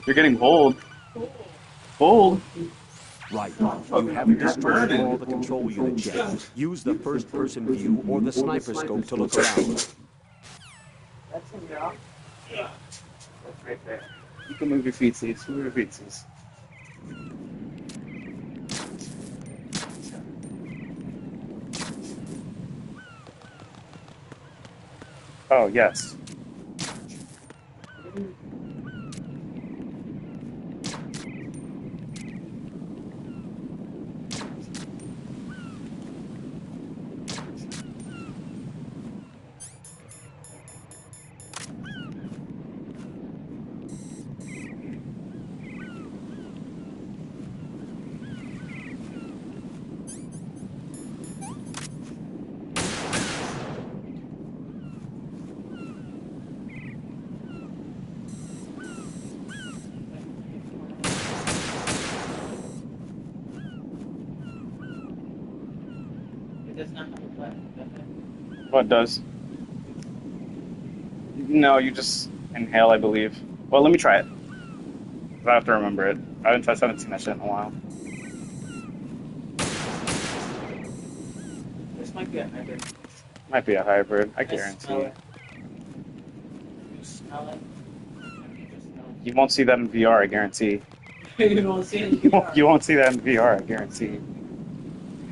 You're getting bold. Bold. Right. You haven't destroyed all the control units yet. Use the first-person view or the sniper scope to look around. That's him, y'all. Yeah. That's right there. You can move your feetsies. Move your feetsies. Oh, yes. It does not have a button, does it? What does? No, you just inhale, I believe. Well, let me try it. I have to remember it. I haven't seen that shit in a while. This might be a hybrid. Might be a hybrid, I I smell guarantee. it. You smell it? You just smell You won't see that in VR, I guarantee. it. You won't see it in You won't, VR. you won't see that in VR, I guarantee.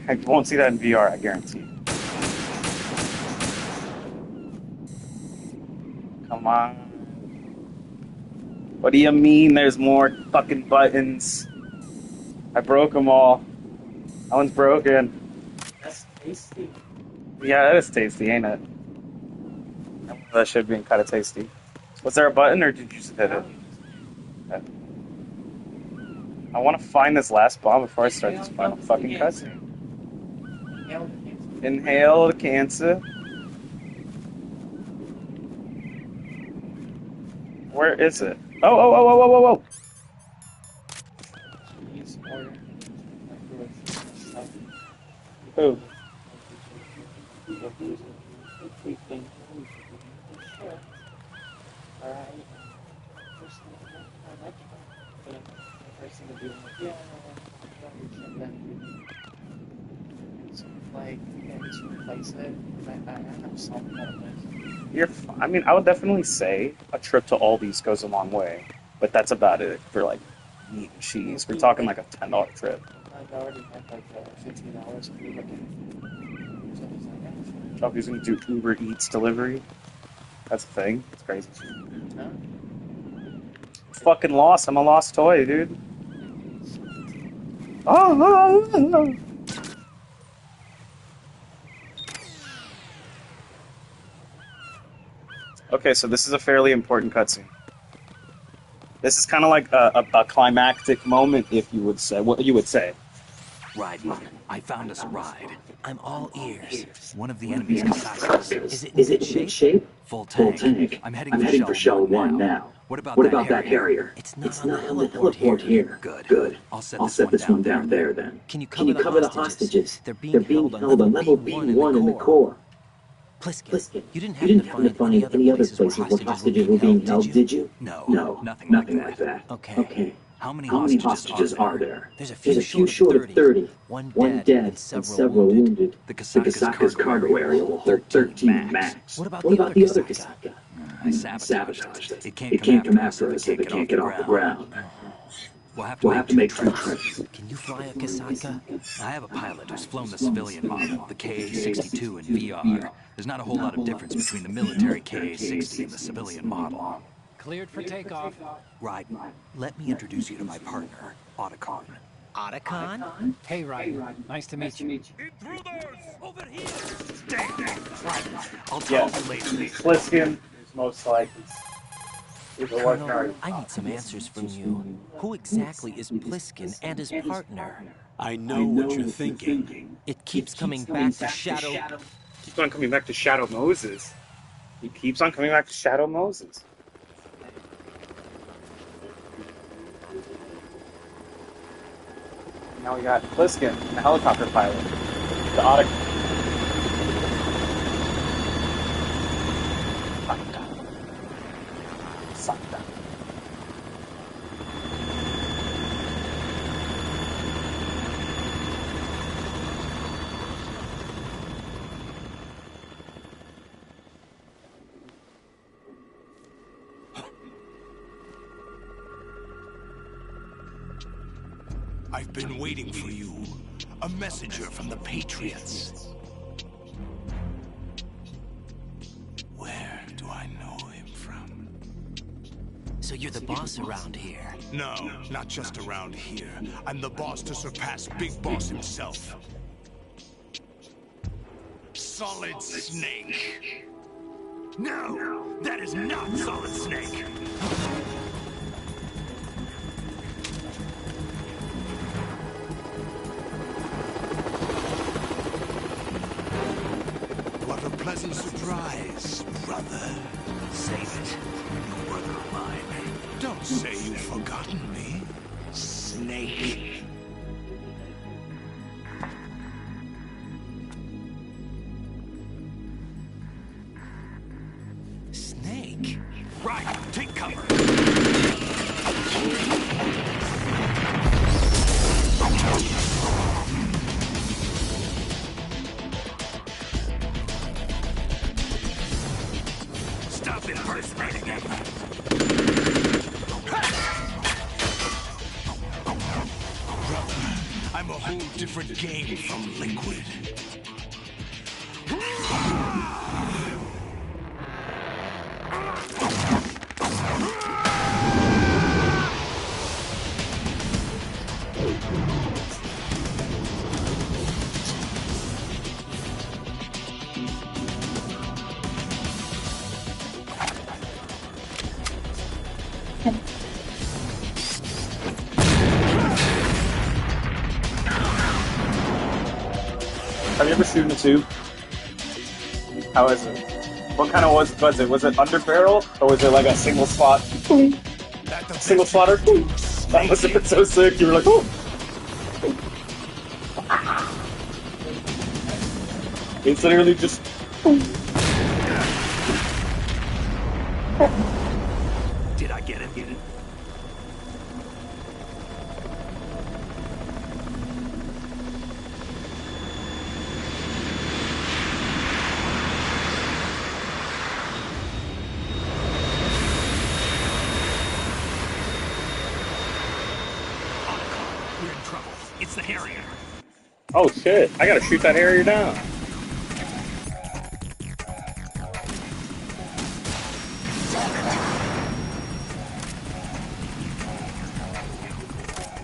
You won't see that in VR, I guarantee. Come on. What do you mean there's more fucking buttons? I broke them all. That one's broken. That's tasty. Yeah, that is tasty, ain't it? That should be kind of tasty. Was there a button or did you just hit it? Okay. I want to find this last bomb before I start this final fucking cutscene. Inhale the cancer. Where is it? Oh, oh, oh, oh, oh, oh, oh. Who? Like, yeah, just replace it. I have something out of this. I mean, I would definitely say a trip to Aldi's goes a long way, but that's about it for like meat and cheese. We're talking like a $10 trip. I've already had like $15 of food. So it's like, yeah, Oh, he's gonna do Uber Eats delivery. That's a thing. It's crazy. no. Fucking lost. I'm a lost toy, dude. Oh. Okay, so this is a fairly important cutscene. This is kind of like a climactic moment, if you would say. What you would say. Right. I found us a ride. I'm all ears. One of the enemy's Kasakas. Is it in good shape? Full tank. I'm heading for shell 1 now. What about that Harrier? It's not on the heliport here. Good. I'll set this one down there then. Can you cover the hostages? They're being held on level B1 in the core. Pliskin, you didn't happen to find any other places where hostages were being held, did you? No, nothing like that. Okay. How many hostages are there? There's a few short of 30. One dead and several wounded. The Kasaka's cargo area will hold 13 max. What about the other Kasaka? I sabotaged it. It can't come after us if it can't get off the ground. We'll have to make 2 trips. Can you fly a Kasaka? I have a pilot who's flown the civilian model, the Ka-62 in VR. There's not a whole lot of difference between the military Ka-60 and the civilian model. Cleared for takeoff. Right. Let me introduce you to my partner, Otacon. Otacon? Hey, Ryder. Nice to meet you. Intruders! Over here! I'll Yeah, talk to you later. Pliskin is most likely. Colonel, I need some answers from you. Who exactly is Pliskin and his partner? I know what you're thinking. It keeps coming back to Shadow... Keeps on coming back to Shadow Moses. He keeps on coming back to Shadow Moses. Now we got Pliskin, the helicopter pilot. The Otacon. I've been waiting for you. A messenger from the Patriots. Where do I know him from? So you're the boss around here. No, not just around here. I'm the boss to surpass Big Boss himself. Solid Snake. No, that is not Solid Snake. What a pleasant surprise, brother. Save it. You'll work on mine. Don't say you've forgotten me, Snake. Snake? Right, take cover. Stop impersonating him. Brother, I'm a whole different game from Liquid. Have you ever seen the tube? How is it? What kind of was it? Was it under barrel or was it like a single slot? Single slotter? That must have been so sick. You were like, oh. It's literally just. Did I get him? We're in trouble. It's the Harrier. Oh shit! I gotta shoot that area down.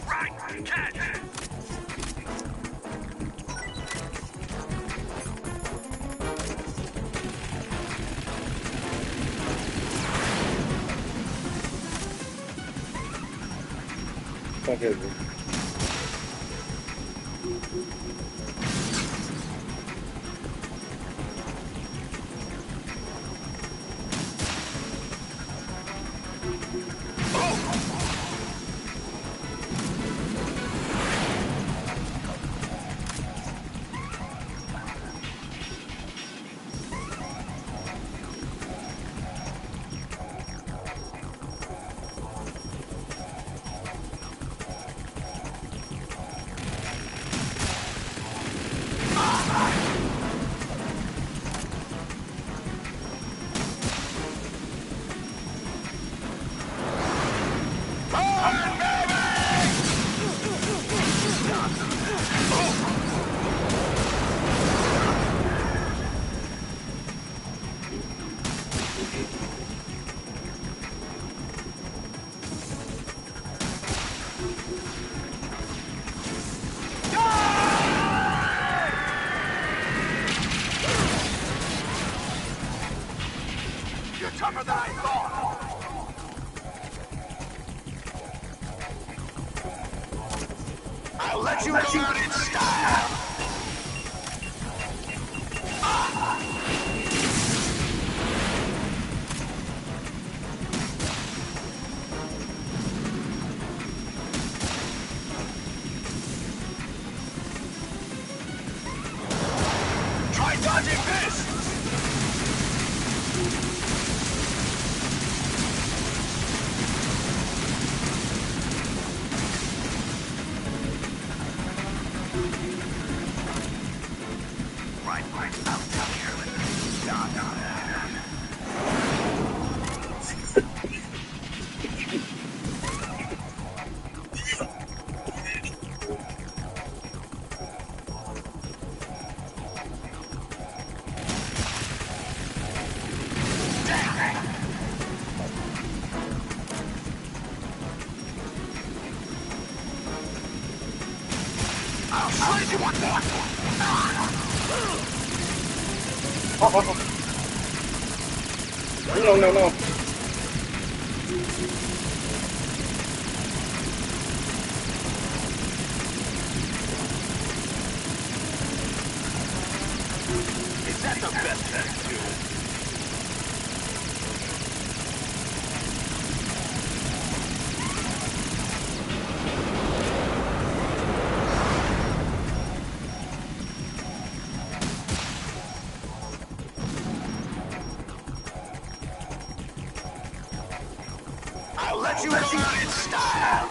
Right, catch! Okay. You're tougher than I thought! I'll let you go out in style! Try dodging this! No, no, no. Is that the best thing to do? I'll let you go out in style!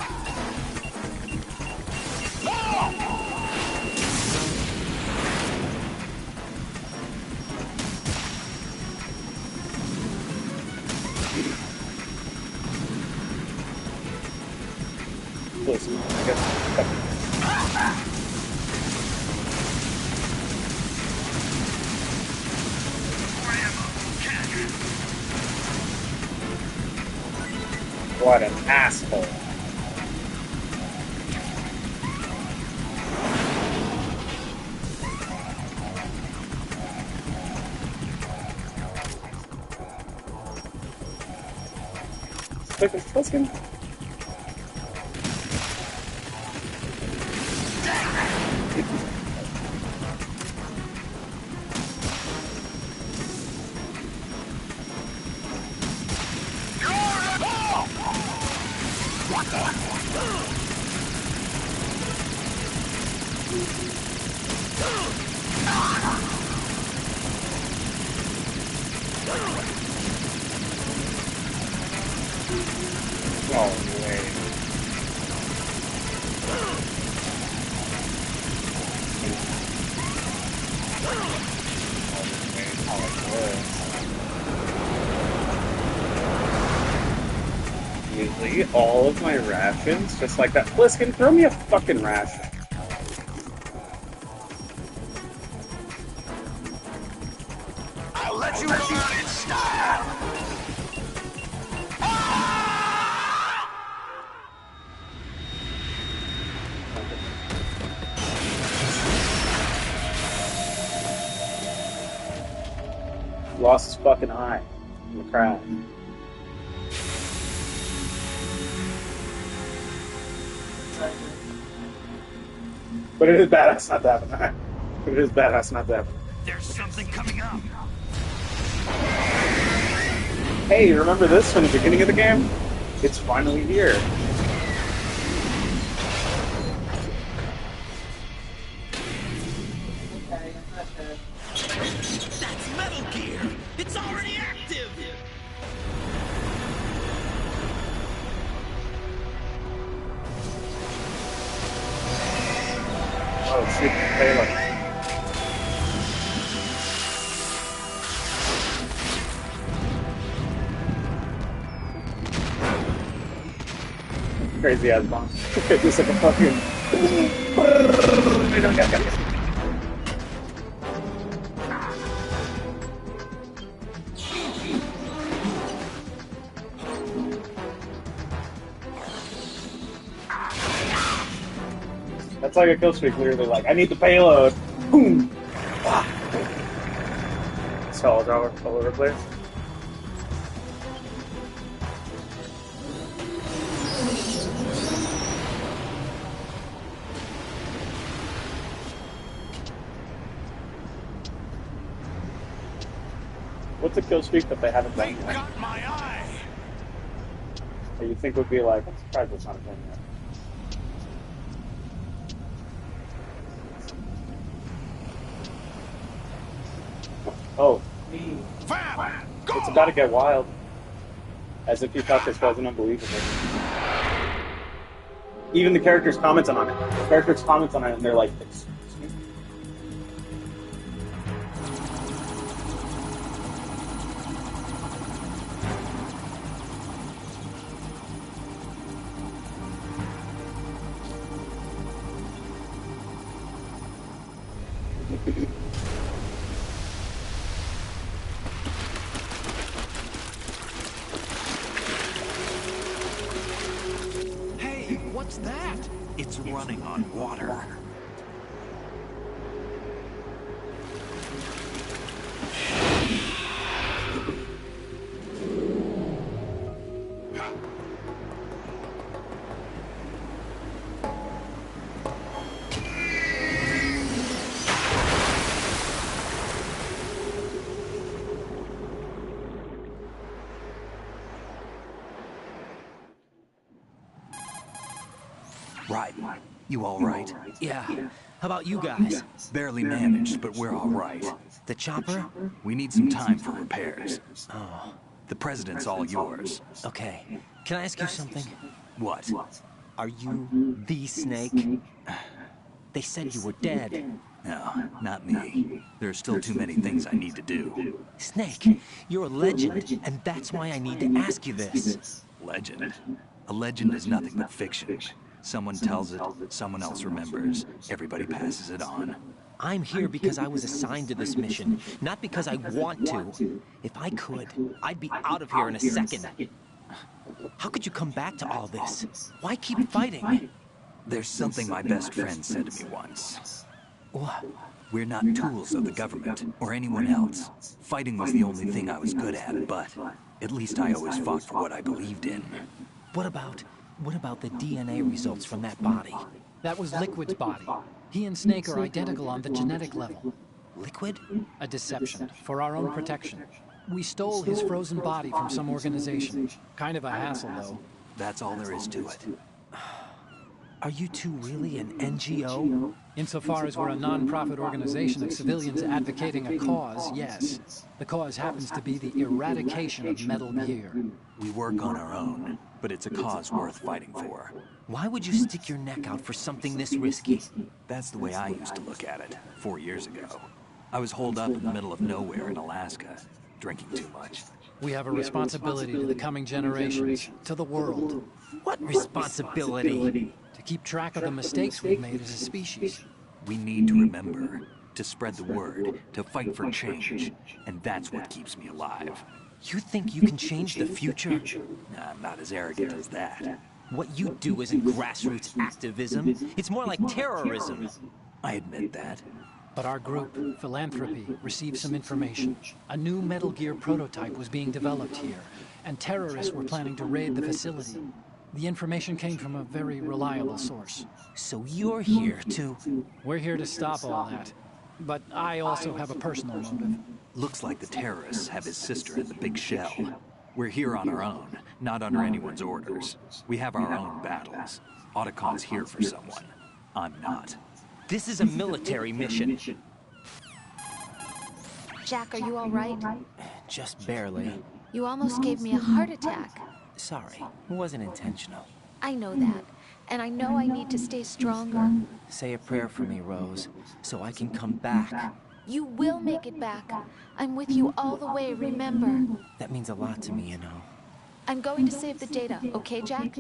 Listen, I guess. What an asshole. Listen. Oh, wait. Usually all of my rations, just like that. Bliskin, throw me a fucking ration. I'll let you go out in style! Lost his fucking eye in the crash. But it is badass not to have an eye. But it is badass not to have an eye. There's something coming up. Hey, you remember this from the beginning of the game? It's finally here. That's Metal Gear. It's already active. Oh, shoot, payload. Crazy ass bomb. Just like a fucking. That's like a kill streak, literally like, I need the payload. Boom! So all over the place. What's a kill streak that they haven't done They've yet? got my eye! Or you think would be like, I'm surprised it's not a thing yet. Oh, Fam! Go! it's about to get wild. As if you thought this wasn't unbelievable. Even the characters comment on it. The characters comment on it and they're like, excuse me? Hey, what's that? It's running on water. Right. You all right? Yeah. How about you guys? Barely managed, but we're all right. The chopper? We need some time for repairs. Oh, The president's all yours. okay. Can I ask you something? What? Are you the Snake? They said you were dead. No, not me. There are still too many things I need to do. Snake, you're a legend, and that's why I need to ask you this. Legend? A legend is nothing but fiction. Someone tells it, someone else remembers, everybody passes it on. I'm here because I was assigned to this mission, not because I want to. If I could, I'd be out of here in a second. How could you come back to all this? Why keep fighting? There's something my best friend said to me once. What? We're not tools of the government or anyone else. Fighting was the only thing I was good at, but at least I always fought for what I believed in. What about the DNA results from that body? That was Liquid's body. He and Snake are identical on the genetic level. Liquid? A deception, for our own protection. We stole his frozen body from some organization. Kind of a hassle, though. That's all there is to it. Are you two really an NGO? Insofar as we're a non-profit organization of civilians advocating a cause, yes. The cause happens to be the eradication of Metal Gear. We work on our own, but it's a cause worth fighting for. Why would you stick your neck out for something this risky? That's the way I used to look at it, 4 years ago. I was holed up in the middle of nowhere in Alaska, drinking too much. We have a responsibility to the coming generations, to the world. What responsibility? To keep track of the mistakes we've made as a species. We need to remember, to spread the word, to fight for change, and that's what keeps me alive. You think you can change the future? I'm not as arrogant as that. What you do isn't grassroots activism. It's more like terrorism. I admit that. But our group, Philanthropy, received some information. A new Metal Gear prototype was being developed here, and terrorists were planning to raid the facility. The information came from a very reliable source. So you're here to... We're here to stop all that. But I also have a personal motive. Looks like the terrorists have his sister in the big shell. We're here on our own, not under anyone's orders. We have our own battles. Otacon's here for someone. I'm not. This is a military mission. Jack, are you all right? Just barely. You almost gave me a heart attack. Sorry, it wasn't intentional. I know that. And I know I need to stay stronger. Say a prayer for me, Rose, so I can come back. You will make it back. I'm with you all the way, remember? That means a lot to me, you know. I'm going to save the data, okay, Jack?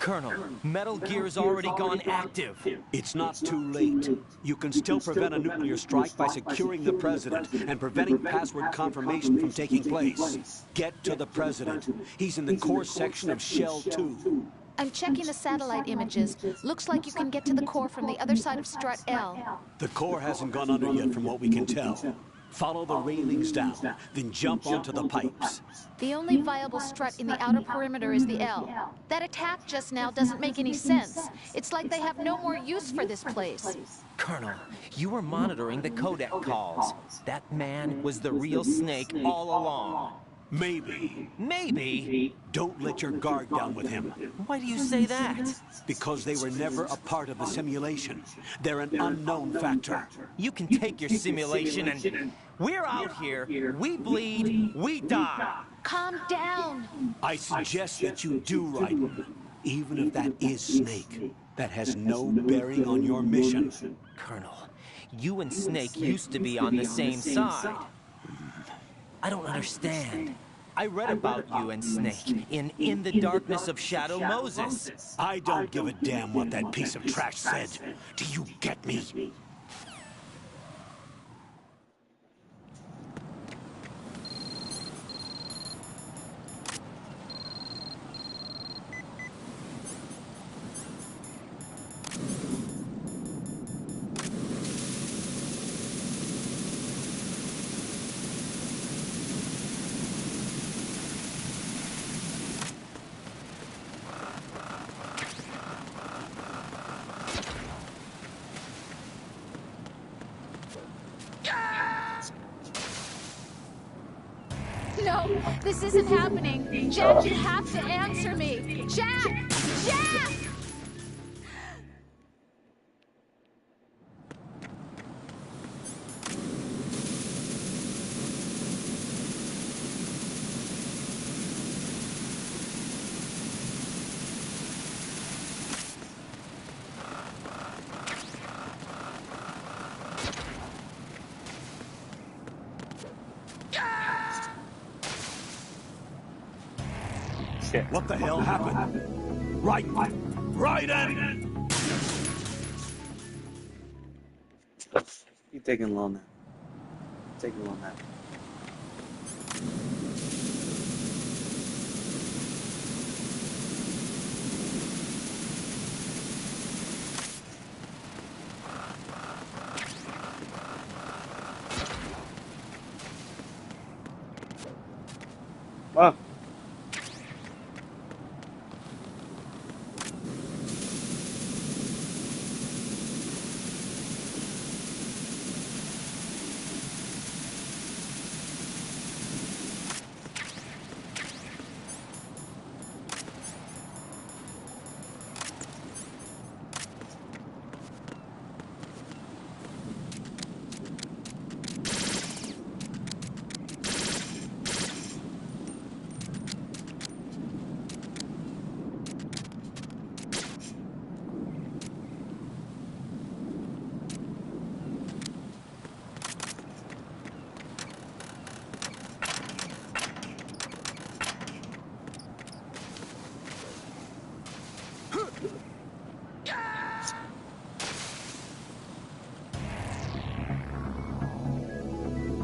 Colonel, Metal Gear's already gone active. It's not too late. You can still prevent a nuclear strike by securing the president and preventing password confirmation from taking place. Get to the president. He's in the core section of Shell 2. I'm checking the satellite images. Looks like you can get to the core from the other side of Strut L. The core hasn't gone under yet from what we can tell. Follow the railings down, then jump onto the pipes. The only viable strut in the outer perimeter is the L. That attack just now doesn't make any sense. It's like they have no more use for this place. Colonel, you were monitoring the codec calls. That man was the real Snake all along. Maybe. Maybe? Don't let your guard down with him. Why do you say that? Because they were never a part of the simulation. They're an unknown factor. You can take your simulation and... We're out here, we bleed, we die. Calm down. I suggest that you do, Raiden. Even if that is Snake, that has no bearing on your mission. Colonel, you and Snake used to be on the same side. I don't understand. I read about you and Snake in the darkness of Shadow Moses. I don't give a damn what that piece of trash said. Do you get me? No, this isn't happening. Jack, you have to answer me. Jack! Jack! Shit. What the hell happened? Right in! You taking long now. Taking long now. Well.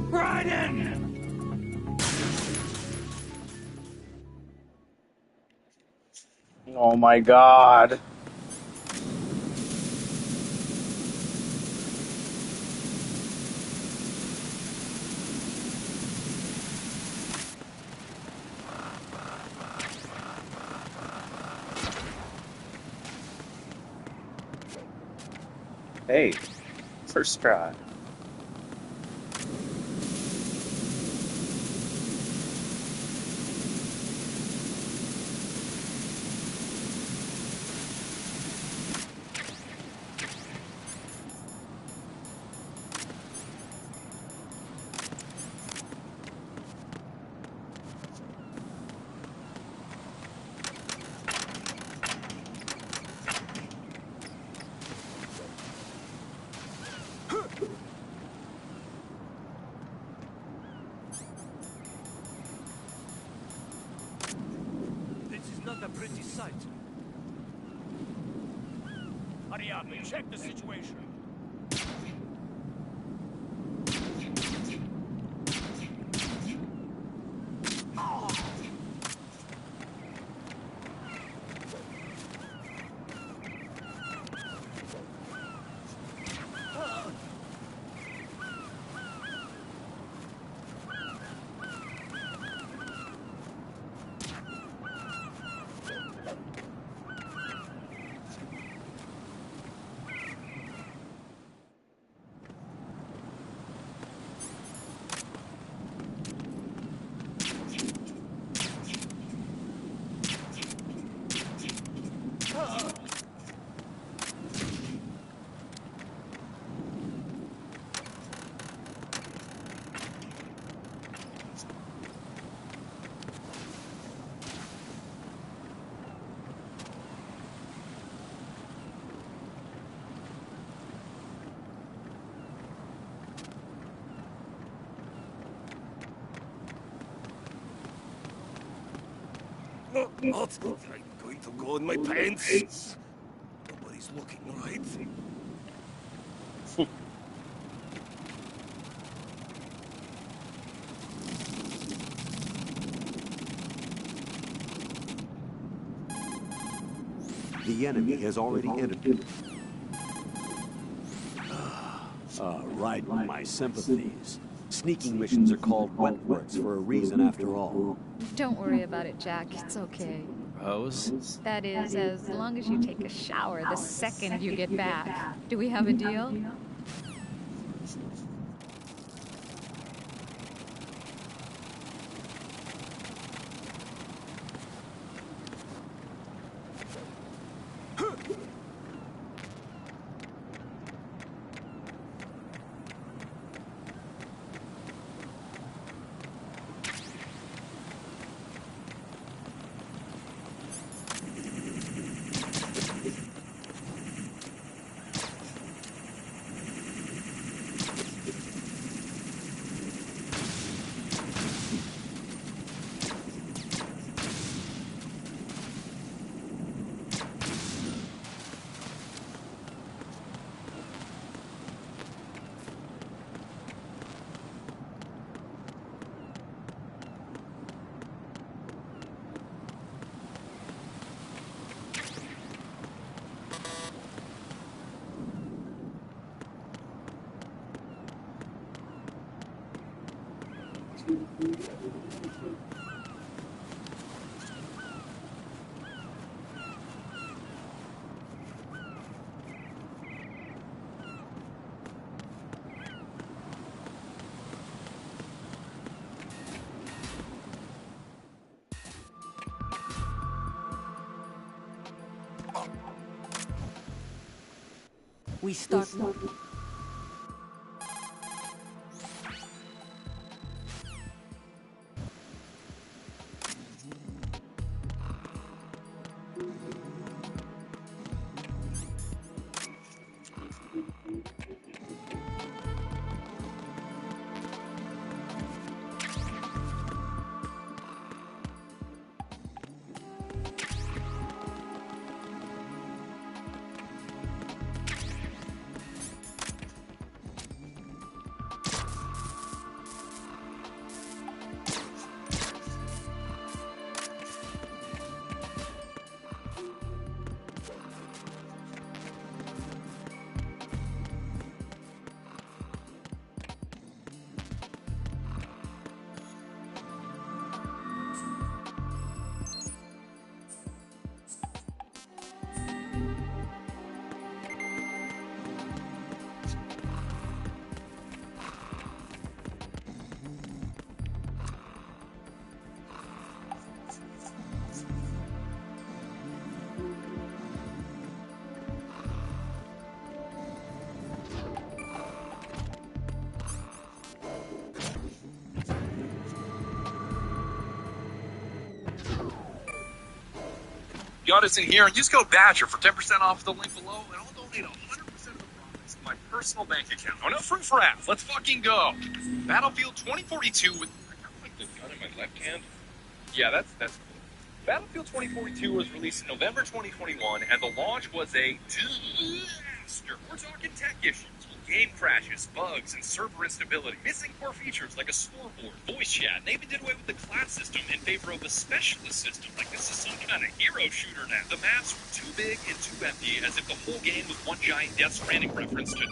Right in! Oh my god. Hey, first try. This is not a pretty sight. Hurry up and check the situation. What? I'm going to go in my pants. Nobody's looking, right? The enemy has already entered. Right, my sympathies. Sneaking missions are called wet works for a reason after all. Don't worry about it, Jack. It's okay. Rose? That is, as long as you take a shower the second you get back. Do we have a deal? We start. Got us in here, and use code Badger for 10% off the link below, and I'll donate 100% of the profits to my personal bank account. Oh no, free for ads. Let's fucking go. Battlefield 2042 with I got like the gun in my left hand. Yeah, that's cool. Battlefield 2042 was released in November 2021, and the launch was a disaster. We're talking tech issues. Game crashes, bugs, and server instability. Missing core features like a scoreboard, voice chat, and they even did away with the class system in favor of a specialist system, like this is some kind of hero shooter now. The maps were too big and too empty, as if the whole game was one giant Death Stranding reference to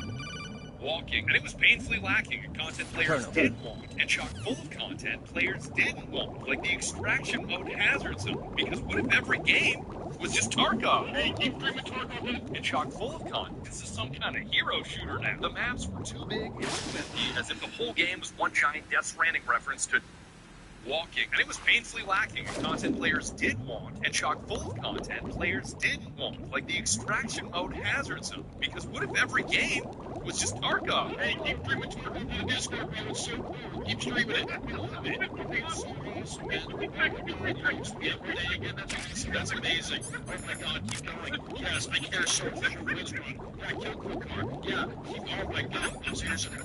walking, and it was painfully lacking in content players did want, and chock full of content players didn't want, like the extraction mode hazard zone, because what if every game was just Tarkov? Hey, keep screaming Tarkov, and chock full of content. This is some kind of hero shooter now. The maps were too big and too empty, as if the whole game was one giant Death Stranding reference to walking, and it was painfully lacking in content players did want, and chock full of content players didn't want, like the extraction mode hazard zone, because what if every game was just Tarkov? Hey, keep streaming Tarkov on the Discord, man. It's so cool. Keep streaming it. I love it. It's so awesome, man. Every day again, that's awesome. That's amazing. Oh my god, keep going. Yes, I care so much. Yeah, kill Quickcar. Yeah, oh my god, that's seriously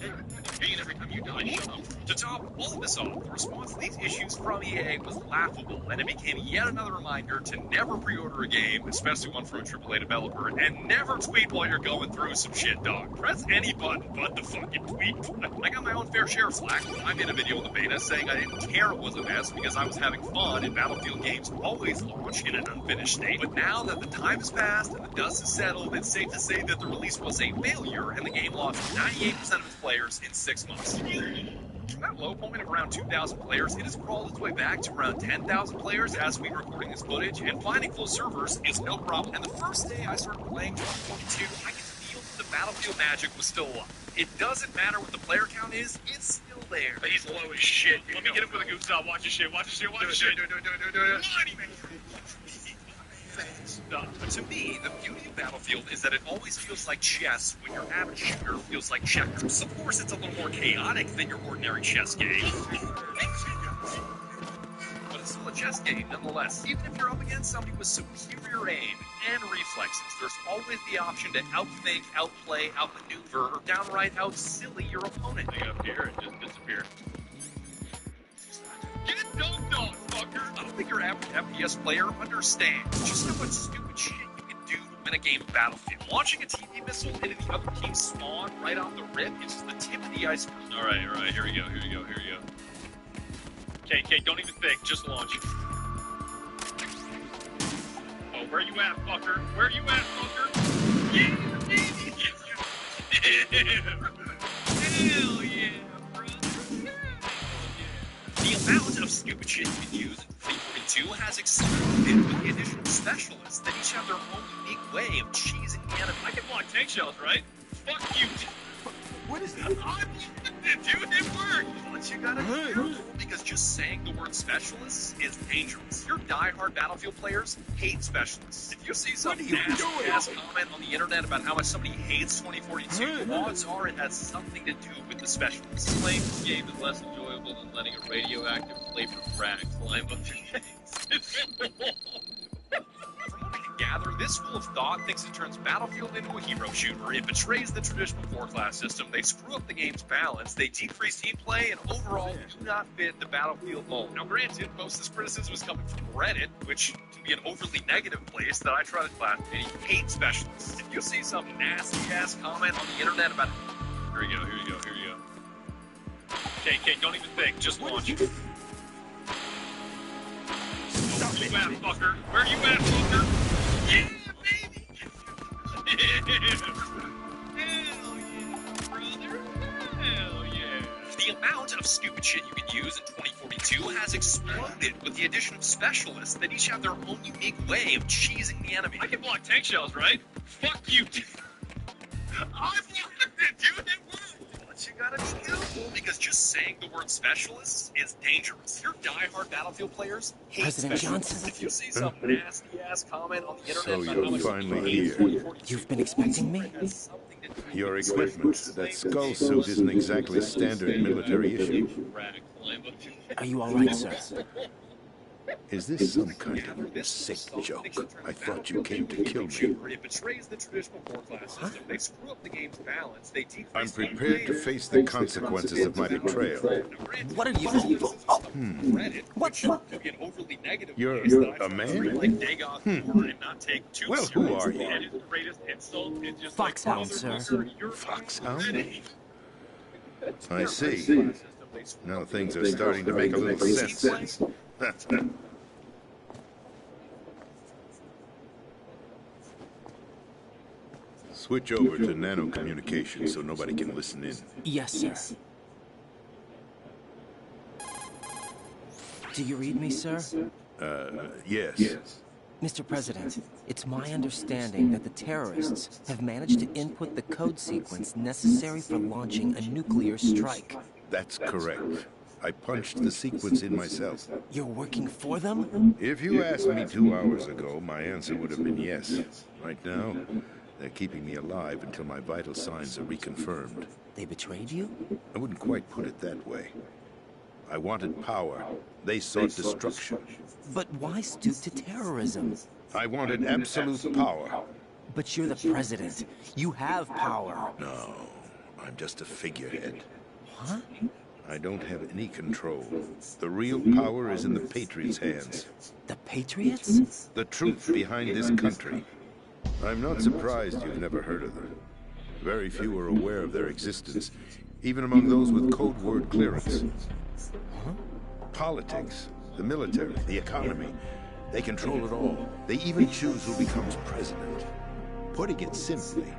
pain every time you die. Shut up. To top all of this off, the response to these issues from EA was laughable, and it became yet another reminder to never pre-order a game, especially one from a AAA developer, and never tweet while you're going through some shit, dog. Press any button but the fucking tweet. I got my own fair share of slack. I made a video in the beta saying I didn't care it was a mess because I was having fun, and Battlefield games always launch in an unfinished state. But now that the time has passed and the dust has settled, it's safe to say that the release was a failure, and the game lost 98% of its players in 6 months. From that low point of around 2,000 players, it has crawled its way back to around 10,000 players as we're recording this footage, and finding full servers is no problem. And the first day I started playing 2022, I could feel that the Battlefield magic was still alive. It doesn't matter what the player count is, it's still there. He's low as shit. Let me get him with a goose out. Watch his shit, watch his shit, watch his shit. Do it. But to me, the beauty of Battlefield is that it always feels like chess when your average shooter feels like checkers. Of course, it's a little more chaotic than your ordinary chess game. But it's still a chess game nonetheless. Even if you're up against somebody with superior aim and reflexes, there's always the option to outthink, outplay, outmaneuver, or downright out-silly your opponent. They up here and just disappear. Get dunked on, fucker! I don't think your average FPS player understands just how much stupid shit you can do to win a game of Battlefield. Launching a TV missile into the other team's spawn right off the rip is just the tip of the iceberg. Alright, here we go. Okay, don't even think, just launch. Oh, where you at, fucker? Yeah, baby! Yeah! Hell yeah, bro! of stupid shit you can use in 2042 has exploded with the addition of specialists that each have their own unique way of cheesing the enemy. I can block tank shells, right? Fuck you. What is that? I blocked it, dude. It worked. But you gotta be careful because just saying the word specialists is dangerous. Your die-hard Battlefield players hate specialists. If you see some nasty-ass comment on the internet about how much somebody hates 2042, odds are it has something to do with the specialists. Playing this game is less enjoyable than letting a radioactive flavor frag climb up your face. From what we can gather, this school of thought thinks it turns Battlefield into a hero shooter. It betrays the traditional 4-class system. They screw up the game's balance. They decrease team play, and overall do not fit the Battlefield mold. Now, granted, most of this criticism is coming from Reddit, which can be an overly negative place that I try to class any hate specialists. If you see some nasty-ass comment on the internet about... Here you go, here you go, here you go. Okay, don't even think, just launch it. Where you at, fucker? Where you at, fucker? Yeah, baby! Hell yeah, brother! Hell yeah! The amount of stupid shit you can use in 2042 has exploded with the addition of specialists that each have their own unique way of cheesing the enemy. I can block tank shells, right? Fuck you! I blocked it, dude! It worked! But you gotta be careful because just saying the word specialists is dangerous. Your die-hard Battlefield players hate President specialists. Johnson. If you see some nasty-ass comment on the internet So about how you're much finally hate here. 2042, You've been expecting me? has something to do with Your the equipment, specialists. that skull suit isn't exactly standard military issue. Frag climb up your Are you all right, sir? Is this some kind of sick joke? I thought you came to kill me. It betrays the traditional 4-class system. They screw up the game's balance. They decrease I'm team prepared to play. face the consequences of my betrayal. What are you... Reddit, What which the... could be an overly negative You're place that I a try to man? treat like Dagon and not take too Well, who seriously. are you? And his greatest insult is just Foxhound, like, sir. motherfucker, you're Foxhound? ready. I see. Now things are starting to make a little sense. Switch over to nano communication so nobody can listen in. Yes, sir. Do you read me, sir? Yes. Mr. President, it's my understanding that the terrorists have managed to input the code sequence necessary for launching a nuclear strike. That's correct. I punched the sequence in myself. You're working for them? If you asked me 2 hours ago, my answer would have been yes. Right now, they're keeping me alive until my vital signs are reconfirmed. They betrayed you? I wouldn't quite put it that way. I wanted power. They sought destruction. But why stoop to terrorism? I wanted absolute power. But you're the president. You have power. No, I'm just a figurehead. Huh? I don't have any control. The real power is in the Patriots' hands. The Patriots? The truth behind this country. I'm not surprised you've never heard of them. Very few are aware of their existence, even among those with code word clearance. Huh? Politics, the military, the economy. They control it all. They even choose who becomes president. Putting it simply,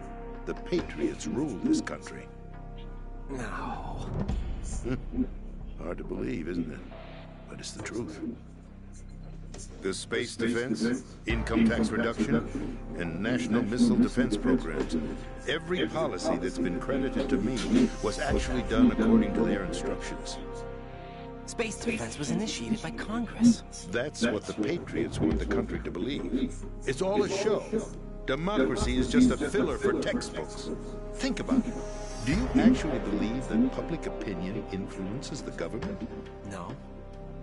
the Patriots rule this country. No. Hard to believe, isn't it? But it's the truth. The space defense, income tax reduction, and national missile defense programs. Every policy that's been credited to me was actually done according to their instructions. Space defense was initiated by Congress. That's what the Patriots want the country to believe. It's all a show. Democracy is just a filler for textbooks. Think about it. Do you actually believe that public opinion influences the government? No.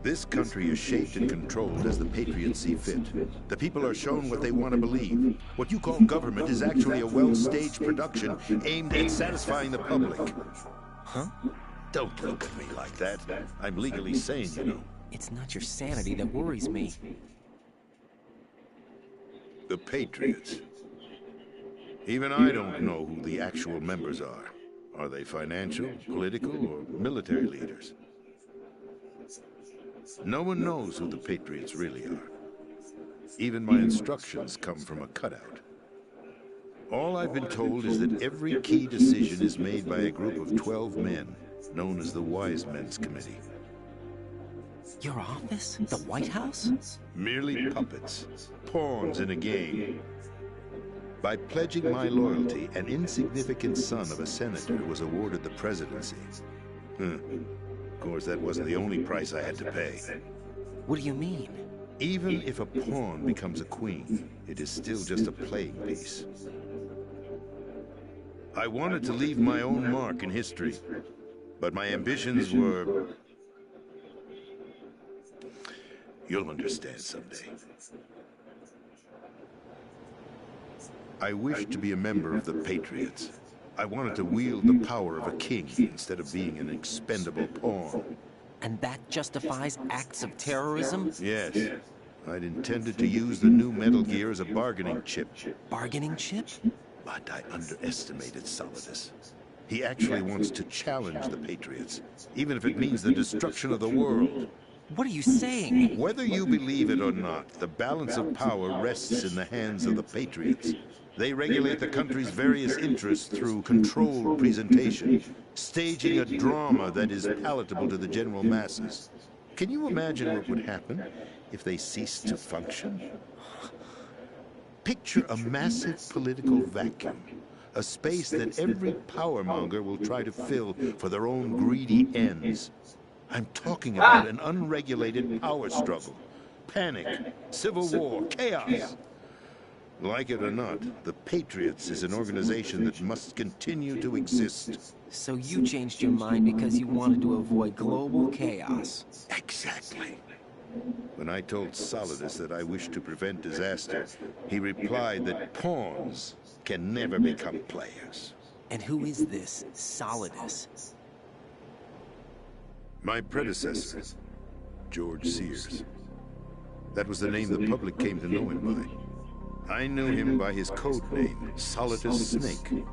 This country is shaped and controlled as the Patriots see fit. The people are shown what they want to believe. What you call government is actually a well-staged production aimed at satisfying the public. Huh? Don't look at me like that. I'm legally sane, you know. It's not your sanity that worries me. The Patriots. Even I don't know who the actual members are. Are they financial, political, or military leaders? No one knows who the Patriots really are. Even my instructions come from a cutout. All I've been told is that every key decision is made by a group of 12 men, known as the Wise Men's Committee. Your office? The White House? Merely puppets, pawns in a game. By pledging my loyalty, an insignificant son of a senator was awarded the presidency. Of course, that wasn't the only price I had to pay. What do you mean? Even if a pawn becomes a queen, it is still just a playing piece. I wanted to leave my own mark in history, but my ambitions were... You'll understand someday. I wished to be a member of the Patriots. I wanted to wield the power of a king instead of being an expendable pawn. And that justifies acts of terrorism? Yes. I'd intended to use the new Metal Gear as a bargaining chip. Bargaining chip? But I underestimated Solidus. He actually wants to challenge the Patriots, even if it means the destruction of the world. What are you saying? Whether you believe it or not, the balance of power rests in the hands of the Patriots. They regulate the country's various interests through controlled presentation, staging a drama that is palatable to the general masses. Can you imagine what would happen if they ceased to function? Picture a massive political vacuum, a space that every powermonger will try to fill for their own greedy ends. I'm talking about an unregulated power struggle, panic, civil war, chaos. Like it or not, the Patriots is an organization that must continue to exist. So you changed your mind because you wanted to avoid global chaos. Exactly. When I told Solidus that I wished to prevent disaster, he replied that pawns can never become players. And who is this Solidus? My predecessor, George Sears. That was the name the public came to know him by. I knew him by his code name, Solidus Snake.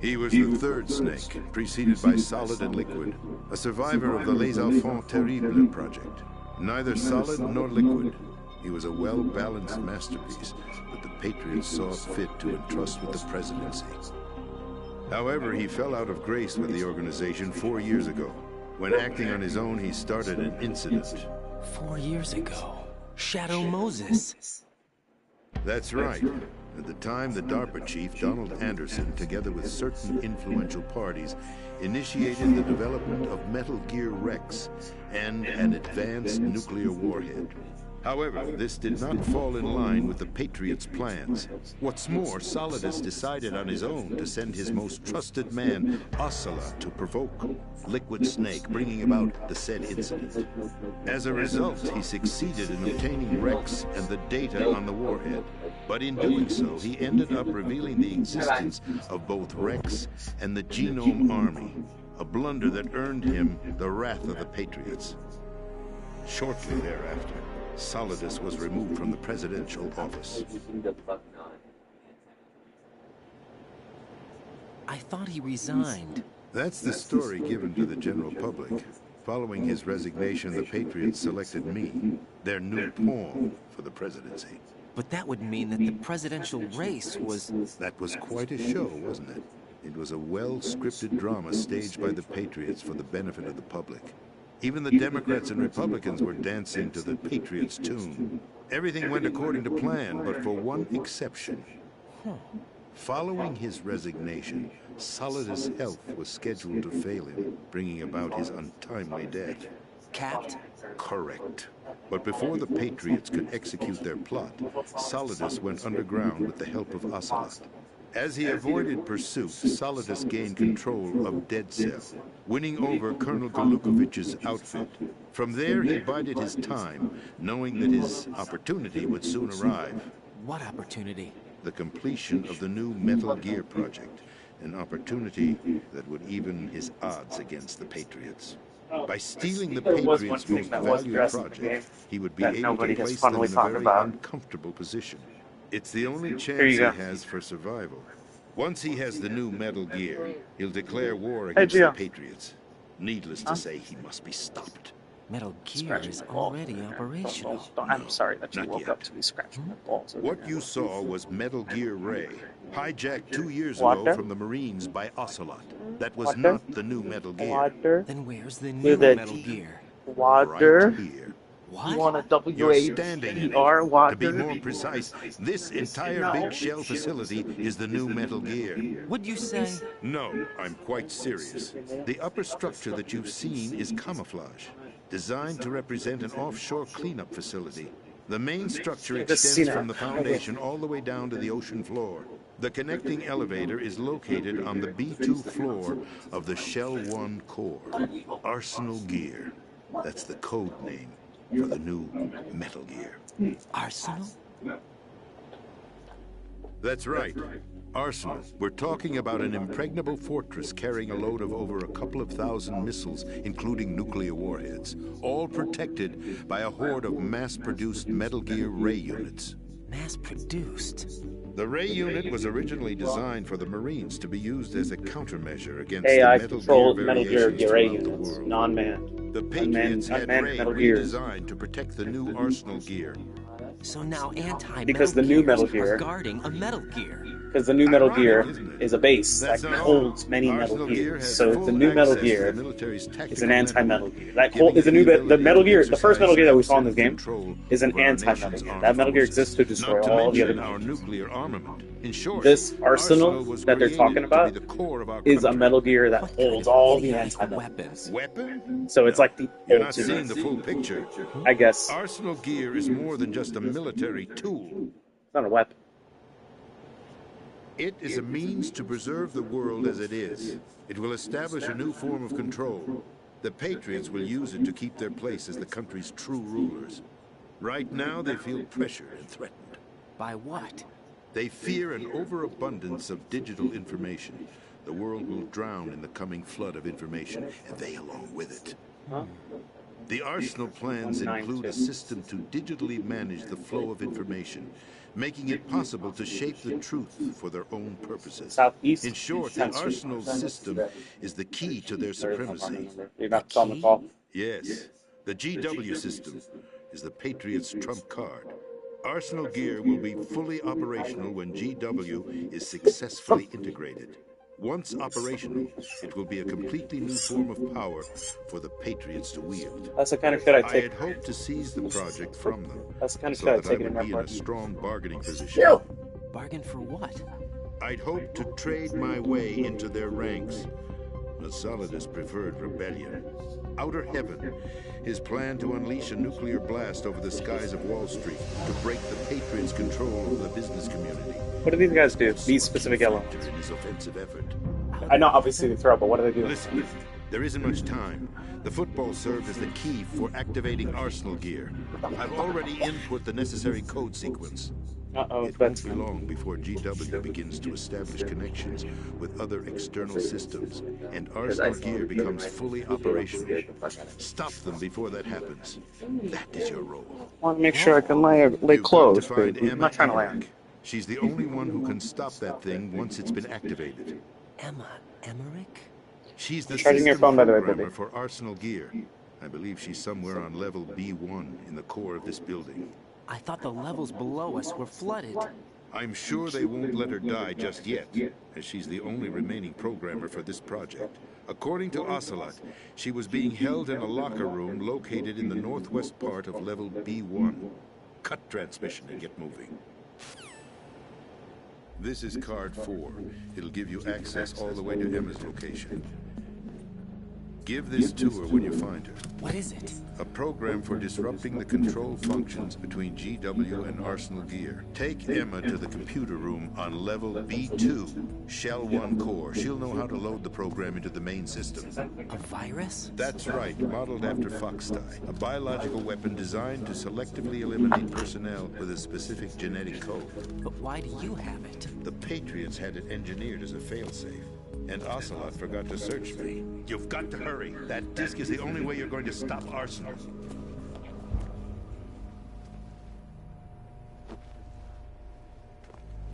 He was the third Snake, preceded by Solid and Liquid, a survivor of the Les Enfants Terribles project. Neither solid nor liquid, he was a well-balanced masterpiece that the Patriots saw fit to entrust with the presidency. However, he fell out of grace with the organization 4 years ago. When acting on his own, he started an incident. 4 years ago? Shadow Moses. That's right. At the time, the DARPA chief, Donald Anderson, together with certain influential parties, initiated the development of Metal Gear Rex and an advanced nuclear warhead. However, this did not fall in line with the Patriots' plans. What's more, Solidus decided on his own to send his most trusted man, Ocelot, to provoke Liquid Snake, bringing about the said incident. As a result, he succeeded in obtaining Rex and the data on the warhead. But in doing so, he ended up revealing the existence of both Rex and the Genome Army, a blunder that earned him the wrath of the Patriots. Shortly thereafter, Solidus was removed from the presidential office. I thought he resigned. That's the story given to the general public. Following his resignation, the Patriots selected me, their new pawn, for the presidency. But that would mean that the presidential race was... That was quite a show, wasn't it? It was a well-scripted drama staged by the Patriots for the benefit of the public. Even the Democrats and Republicans were dancing to the Patriots' tune. Everything went according to plan, but for one exception. Following his resignation, Solidus' health was scheduled to fail him, bringing about his untimely death. Capped? Correct. But before the Patriots could execute their plot, Solidus went underground with the help of Ocelot. As he avoided pursuit, Solidus gained control of Dead Cell, winning over Colonel Golukovich's outfit. From there, he bided his time, knowing that his opportunity would soon arrive. What opportunity? The completion of the new Metal Gear project, an opportunity that would even his odds against the Patriots. By stealing the Patriots' most valued project, he would be able to place them in a very uncomfortable position. It's the only chance he has for survival. Once he has the new Metal Gear, he'll declare war against the Patriots. Needless to say, he must be stopped. Metal Gear is already operational. I'm sorry that you woke up to me scratching my balls. What you saw was Metal Gear Ray, hijacked 2 years ago from the Marines by Ocelot. That was not the new Metal Gear. Then where's the new Metal Gear? Water. Right here. You want a You're standing in W-A-T-E-R, it. water? To be more precise, this entire big shell facility is the new Metal Gear. Would you say? No, I'm quite serious. The upper structure that you've seen is camouflage, designed to represent an offshore cleanup facility. The main structure extends from the foundation all the way down to the ocean floor. The connecting elevator is located on the B2 floor of the Shell 1 core. Arsenal Gear. That's the code name for the new Metal Gear. Arsenal? That's right. Arsenal. We're talking about an impregnable fortress carrying a load of over a couple of thousand missiles, including nuclear warheads, all protected by a horde of mass-produced Metal Gear Ray units. Mass-produced? The Ray unit was originally designed for the Marines to be used as a countermeasure against AI the Metal controlled Gear Metal Gear variations Ray throughout the units, world. non-manned. The Patriots had unmanned Ray Metal Gears. redesigned to protect the new Arsenal Gear. So now Because the new Metal Gear are guarding a Metal Gear. Because the new Metal Ironic, Gear isn't it? is a base That's that not holds all. many Arsenal Metal Gear Gears. has So full the new Metal access to Gear the military's is tactical an anti-Metal network, Gear. That giving is a it new the the Metal ability Gear. to The first Metal exercise Gear that we saw in this absolute game control is an over our anti-Metal nation's Gear. armed That Metal Gear forces. exists to destroy Not to all the other mention Metal our Gears. nuclear armament. In short, This arsenal was that they're created talking to about be the core of our is a country. Metal Gear that holds all the anti-Metal weapons. Weapon? So it's like the You're not seeing ultimate. the full picture. I guess. Arsenal Gear is more than just a military tool. It's not a weapon. It is a means to preserve the world as it is. It will establish a new form of control. The Patriots will use it to keep their place as the country's true rulers. Right now, they feel pressured and threatened. By what? They fear an overabundance of digital information. The world will drown in the coming flood of information, and they along with it. Huh? The Arsenal plans include a system to digitally manage the flow of information, making it possible to shape the truth for their own purposes. Southeast. In short, the Arsenal's system is the key to their supremacy. You're not on the call. Yes, the GW system is the Patriots' trump card. Arsenal Gear will be fully operational when GW is successfully integrated. Once operational, it will be a completely new form of power for the Patriots to wield. That's the kind of shit I I take. had hoped to seize the project from them, That's the kind of so shit I that I take in would my be in a part. strong bargaining position. Bargain for what? I'd hoped to trade my way into their ranks. The Solidus preferred rebellion. Outer Heaven, his plan to unleash a nuclear blast over the skies of Wall Street to break the Patriots' control of the business community. What do these guys do? These specific elements. In his offensive effort. I know, obviously, they throw, but what do they do? Listen, there isn't much time. The football served as the key for activating Arsenal Gear. I've already input the necessary code sequence. It won't be long before GW begins to establish connections with other external systems, and Arsenal Gear becomes fully operational. Stop them before that happens. That is your role. I want to make sure I can lay close, but I'm not trying to lay. She's the only one who can stop that thing once it's been activated. Emma Emmerich? She's the You're charging your phone, by the way, programmer baby. for Arsenal Gear. I believe she's somewhere on level B1 in the core of this building. I thought the levels below us were flooded. I'm sure they won't let her die just yet, as she's the only remaining programmer for this project. According to Ocelot, she was being held in a locker room located in the northwest part of level B1. Cut transmission and get moving. This is card 4. It'll give you access all the way to Emma's location. Give this to her when you find her. What is it? A program for disrupting the control functions between GW and Arsenal Gear. Take Emma to the computer room on level B2, Shell 1 core. She'll know how to load the program into the main system. A virus? That's right, modeled after Foxdie. A biological weapon designed to selectively eliminate personnel with a specific genetic code. But why do you have it? The Patriots had it engineered as a failsafe. And Ocelot forgot to search me. You've got to hurry. That disk is the only way you're going to stop Arsenal.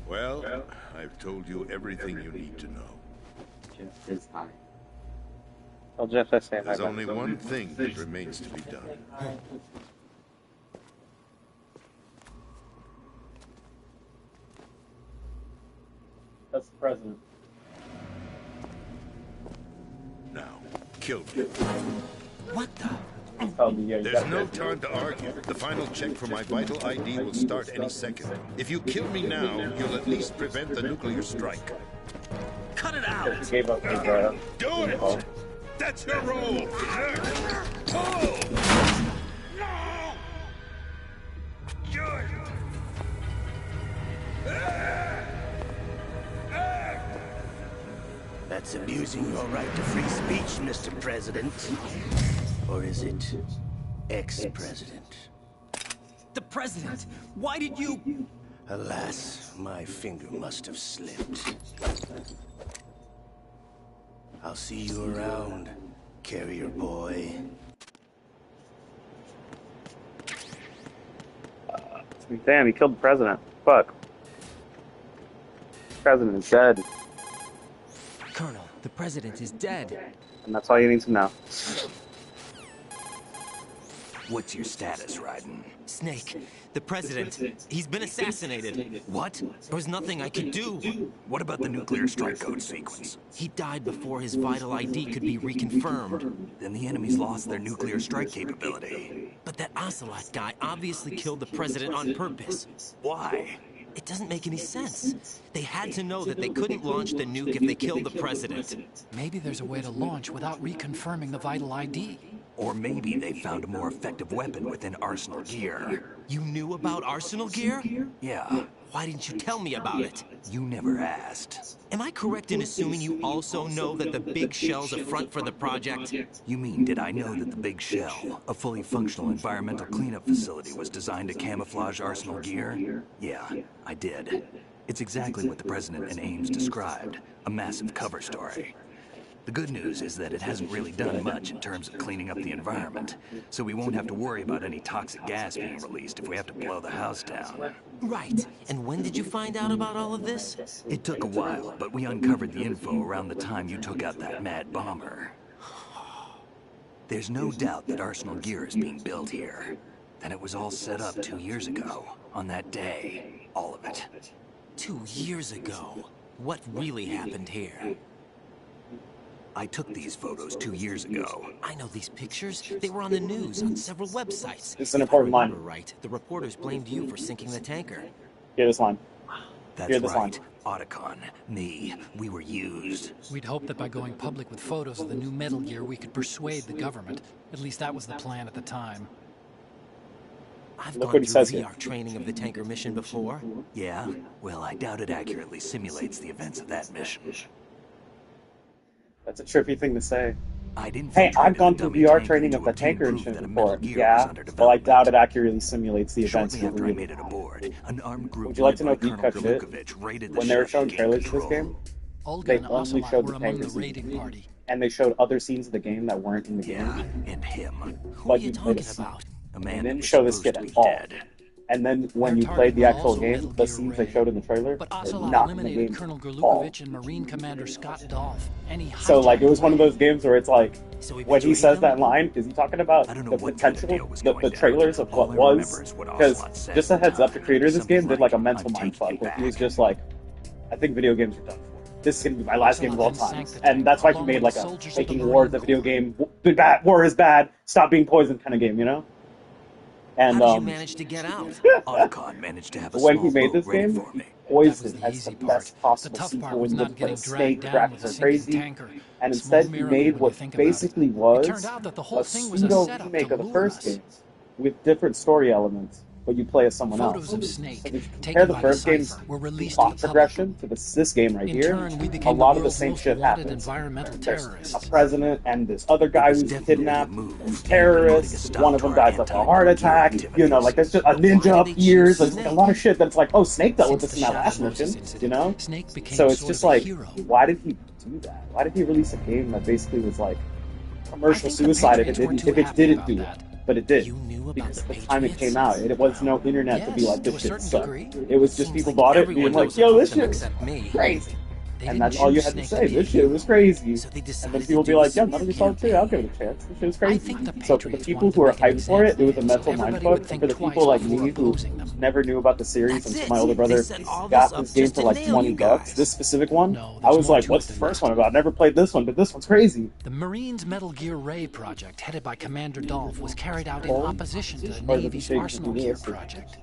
Well, I've told you everything you need to know. I'll just say hi. There's only one thing that remains to be done. That's the president. Now, kill me. What the? Oh, yeah, you There's got no it. time to argue. The final check for my vital ID will start any second. If you kill me now, you'll at least prevent the nuclear strike. Cut it out! He gave up his, Do info. it! That's your role! Pull! No! Good! That's abusing your right to free speech, Mr. President. Or is it ex-president? The president! Why did you... Alas, my finger must have slipped. I'll see you around, carrier boy. Damn, he killed the president. Fuck. The president is dead. Colonel, the president is dead. And that's all you need to know. What's your status, Raiden? Snake, the president, he's been assassinated. What? There was nothing I could do. What about the nuclear strike code sequence? He died before his vital ID could be reconfirmed. Then the enemy's lost their nuclear strike capability. But that Ocelot guy obviously killed the president on purpose. Why? It doesn't make any sense. They had to know that they couldn't launch the nuke if they killed the president. Maybe there's a way to launch without reconfirming the vital ID. Or maybe they found a more effective weapon within Arsenal gear. You knew about Arsenal gear? Yeah. Why didn't you tell me about it? You never asked. Am I correct in assuming you also know that the big shell's a front for the project? You mean, did I know that the Big Shell, a fully functional environmental cleanup facility, was designed to camouflage Arsenal gear? Yeah, I did. It's exactly what the President and Ames described, a massive cover story. The good news is that it hasn't really done much in terms of cleaning up the environment, so we won't have to worry about any toxic gas being released if we have to blow the house down. Right. And when did you find out about all of this? It took a while, but we uncovered the info around the time you took out that mad bomber. There's no doubt that Arsenal gear is being built here. And it was all set up 2 years ago, on that day. All of it. 2 years ago? What really happened here? I took these photos 2 years ago. I know these pictures. They were on the news, on several websites. It's an important line. If I remember right, the reporters blamed you for sinking the tanker. Hear this line. That's right. Otacon, me, we were used. We'd hoped that by going public with photos of the new Metal Gear, we could persuade the government. At least that was the plan at the time. I've Look gone what he through says VR here. training of the tanker mission before. Yeah? Well, I doubt it accurately simulates the events of that mission. That's a trippy thing to say. I didn't Hey, try I've to gone through dummy VR tank training into of the obtain tanker proof mission that a before. Metal Gear was Yeah, under well, I doubt it development. accurately simulates the events Shortly of after I real. made it aboard, an armed group Would you like led to know by deep Colonel cut shit? Galukovich raided the When they were ship showing and gained trailers for this control. game, Olga they and only Ocelot showed were the among tanker the scene. raiding party. And they showed other scenes of the game that weren't in the Yeah, game. and him. Who But are you you played talking a scene. about? A They man that didn't was show this supposed kid to at be all. dead. And then when Their you played the target actual was also game, Metal the Gear scenes they Ray. showed in the trailer, But were Ocelot not in the eliminated game Colonel at all. Galukovich and Marine Commander Scott Dolph, and he So like it was one of those games where it's like So we when he betrayed says them? that line, is he talking about I don't know the what kind of potential, deal was the going down. trailers of All what I was? remember is what Because Ocelot said just a at the heads up, the time. creator of this game Something did like a like, mental "I'm mind taking fuck you where he was back." just like, I think video games are done for. This is gonna be my last game of all Ocelot time, then sank the and tank that's why he along made with like the a soldiers of the making war Marine the video Corps. game, bad, war is bad, stop being poisoned kind of game, you know? And How did you manage to get out? Otacon managed to have a when small he made boat this ready game, for he me. poised That was it the as easy the part. best possible The tough part sequel was in the not getting snake dragged down with graphics a are sinking crazy, tanker. and Small instead he miracle made when you what think about it. basically It was turned out that the a whole thing was a pseudo setup remake to of the lure first us. game with different story elements, but you play as someone Photos else. of Snake, So if you compare taken the by first the game's Cypher, were released to plot the public. progression to this game right In here, turn, we a became lot the of the world's same most shit wanted happens. environmental There's terrorists. a president and this other guy was who's definitely a kidnapped, move who's aimed at terrorists. putting a stop One of to them our dies like a heart anti-nuclear attack. You know, like there's just a Why ninja did up they here. choose There's like a Snake? lot of shit that's like, oh, Snake dealt with Since this the in that last Shadow Moses mission. incident, You know, Snake became so it's sort just of a like, hero. why did he do that? Why did he release a game that basically was like I commercial think the suicide if Patriots it weren't didn't too if it happy didn't about do that. it? But it did. You knew about Because the at the time it Patriots? came out, it was no internet to be Yes, like, to this a shit certain sucked. degree. It was just Seems people like bought it everyone being like, knows yo, about this them shit's except me. crazy. And that's all you had to say. This shit was crazy. And then people be like, yeah, Metal Gear Solid 3, I'll give it a chance. This shit was crazy. So for the people who are hyped for it, it was a mental mindfuck. And for the people like me who never knew about the series until my older brother got this game for like $20, this specific one, I was like, what's the first one about? I've never played this one, but this one's crazy. The Marines' Metal Gear Ray project, headed by Commander Dolph, was carried out in opposition to the Navy's Arsenal Gear project.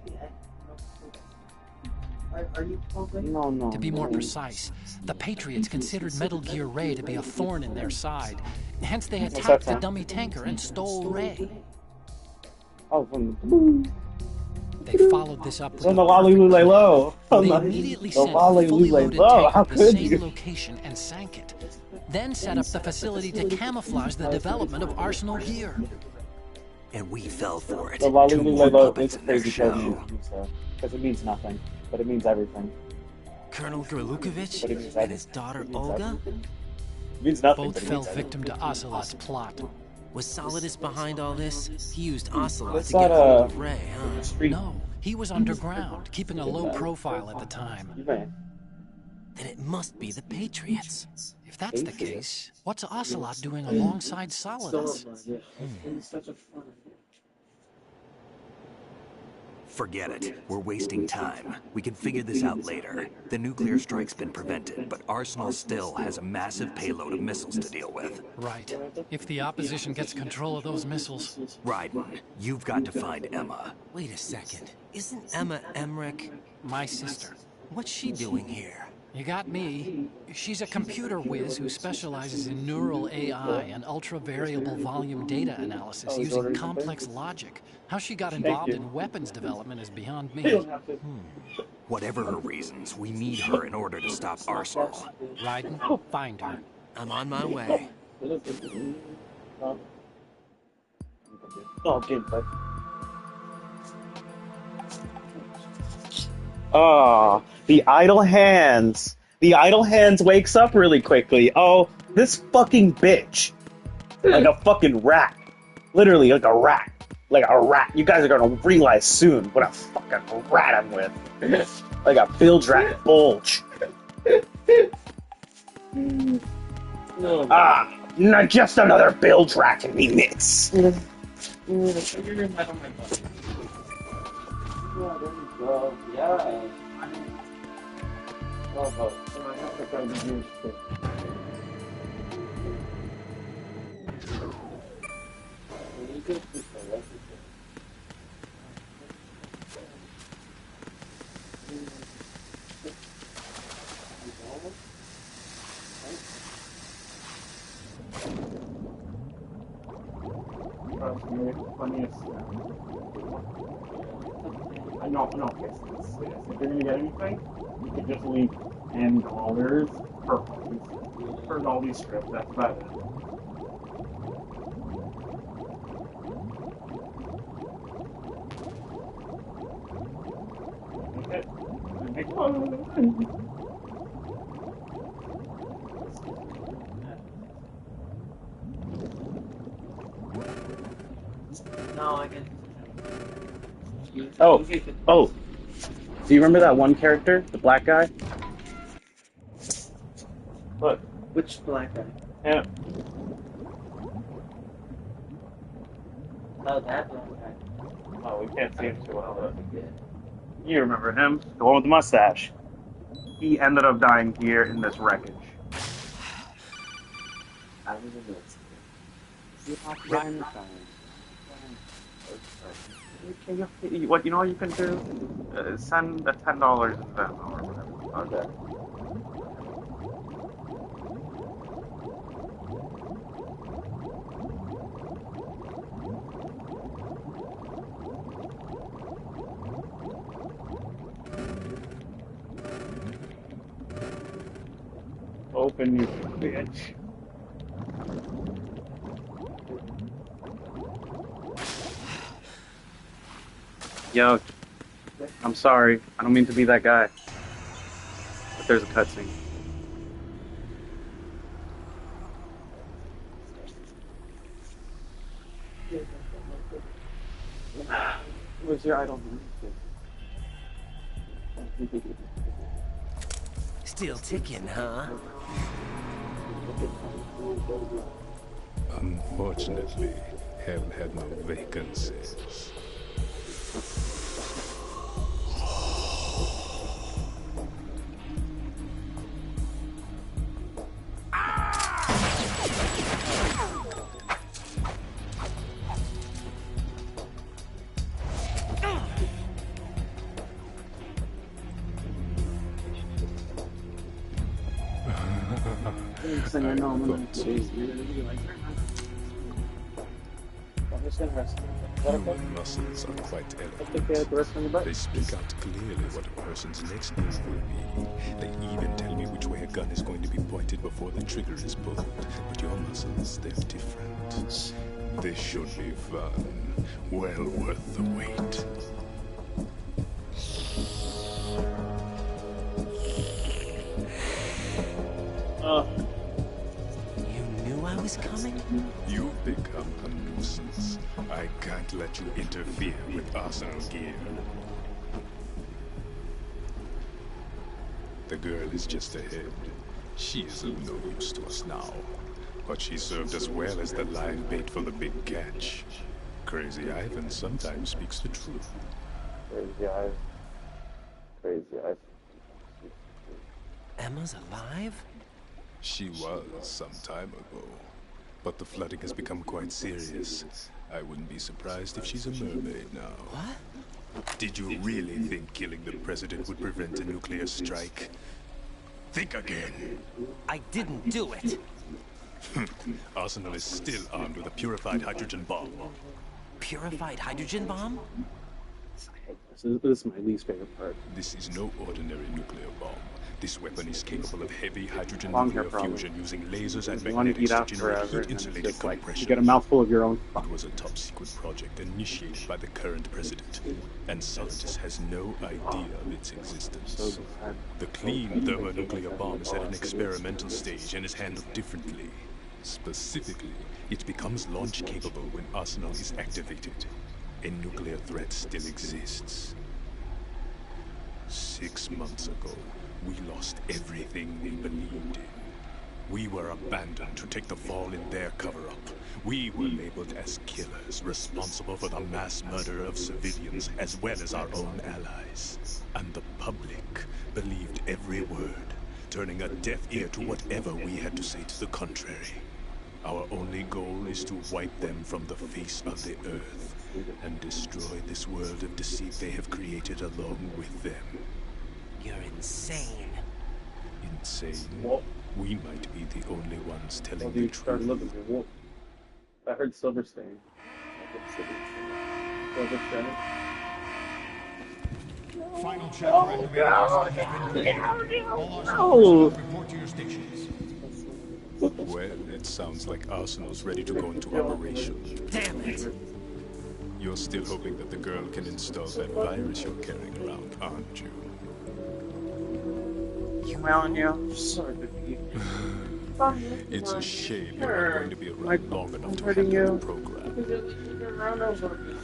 No. To be more precise, the Patriots considered Metal Gear Ray to be a thorn in their side. Hence, they attacked the dummy tanker and stole Ray. They followed this up with on the Lalulule Low. They immediately sent a fully loaded tanker to the same location and sank it. Then set up the facility to camouflage the development of Arsenal Gear. And we fell for it. The Lalulule Low is crazy because it means nothing. But it means everything. Colonel Gerlukovich and his daughter Olga? It means nothing. Both fell victim to Ocelot's plot. Was Solidus behind all this? He used Ocelot to get hold of Ray, huh? No, he was underground, keeping a low profile at the time. Then it must be the Patriots. If that's the case, what's Ocelot doing alongside Solidus? Forget it. We're wasting time. We can figure this out later. The nuclear strike's been prevented, but Arsenal still has a massive payload of missiles to deal with. Right. If the opposition gets control of those missiles... Raiden, you've got to find Emma. Wait a second. Isn't Emma Emmerich my sister? What's she doing here? You got me. She's a computer whiz who specializes in neural AI and ultra-variable volume data analysis using complex logic. How she got involved in weapons development is beyond me. Whatever her reasons, we need her in order to stop Arsenal. Raiden, find her. I'm on my way. Oh, the idle hands. The idle hands wakes up really quickly. Oh, this fucking bitch. Like a fucking rat. Literally, like a rat. Like a rat. You guys are gonna realize soon what a fucking rat I'm with. Like a bilge rat bulge. Not just another bilge rat in the mix. Yeah. No, okay, so if you're gonna get anything, you can just leave $10 per Dolby script, that's about it. No, I can. Oh. Do you remember that one character, the black guy? Look. Which black guy? Yeah. Oh, that black guy. Oh, we can't see him too well. You remember him? The one with the mustache. He ended up dying here in this wreckage. What you know what you can do? Send the $10 in Venmo or whatever. Okay. Open, you bitch. Yo, I'm sorry. I don't mean to be that guy. But there's a cutscene. Where's your idol? Is Still ticking, huh? Unfortunately, hell had no vacancies. Human muscles are quite eloquent. They speak out clearly what a person's next move will be. They even tell me which way a gun is going to be pointed before the trigger is pulled. But your muscles, they're different. This should be fun. Well worth the wait. You knew I was coming? You've become a nuisance. I can't let you interfere with arsenal gear. The girl is just ahead. She is of no use to us now. But she served us well as the live bait for the big catch. Crazy Ivan sometimes speaks the truth. Crazy Ivan. Crazy Ivan. Emma's alive? She was some time ago. But the flooding has become quite serious. I wouldn't be surprised if she's a mermaid now. What? Did you really think killing the president would prevent a nuclear strike? Think again. I didn't do it. Arsenal is still armed with a purified hydrogen bomb. Purified hydrogen bomb? This is my least favorite part. This is no ordinary nuclear bomb. This weapon is capable of heavy hydrogen Long nuclear hair problem. fusion using lasers and You want to eat magnetics to out generate forever, and heat-insulated just like compression. you get a mouthful of your own. It was a top-secret project initiated by the current president, and scientists has no idea of its existence. The clean thermonuclear bomb is at an experimental stage and is handled differently. Specifically, it becomes launch-capable when Arsenal is activated. A nuclear threat still exists. 6 months ago, we lost everything we believed in. We were abandoned to take the fall in their cover-up. We were labeled as killers, responsible for the mass murder of civilians as well as our own allies. And the public believed every word, turning a deaf ear to whatever we had to say to the contrary. Our only goal is to wipe them from the face of the earth and destroy this world of deceit they have created along with them. You're insane. Insane? We might be the only ones telling the truth. I heard Silverstein. Silverstein. Final check recommendation has been completed. All No. report to your stations. Well, it sounds like Arsenal's ready to go into operation. Damn it! You're still hoping that the girl can install that virus you're carrying around, aren't you? Smelling you. Sorry, baby. It's a shame you're not going to be around long enough to handle the program.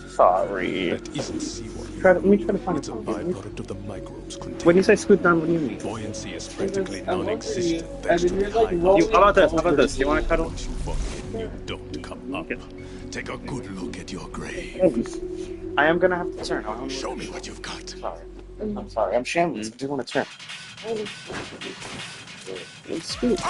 Sorry. That isn't seawater. Let me try to find It's a byproduct of the microbes contained. When you say scoot down, what do you mean? Buoyancy is practically non-existent thanks to the high How about this? How about this? You want to cuddle? Once you fall in, you don't come up. Take a good look at your grave. I am gonna have to turn. Show me what you've got. Sorry. I'm sorry. I'm shameless. I do want to turn. Let's scoot.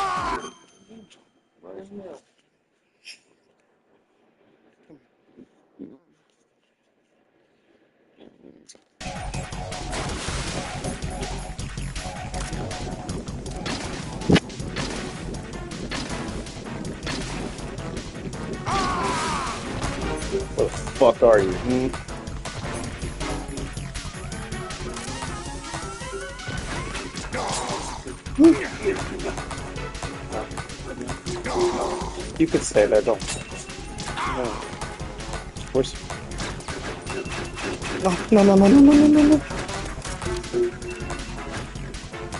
What the fuck are you? You could stay there, don't. No. Where's... No.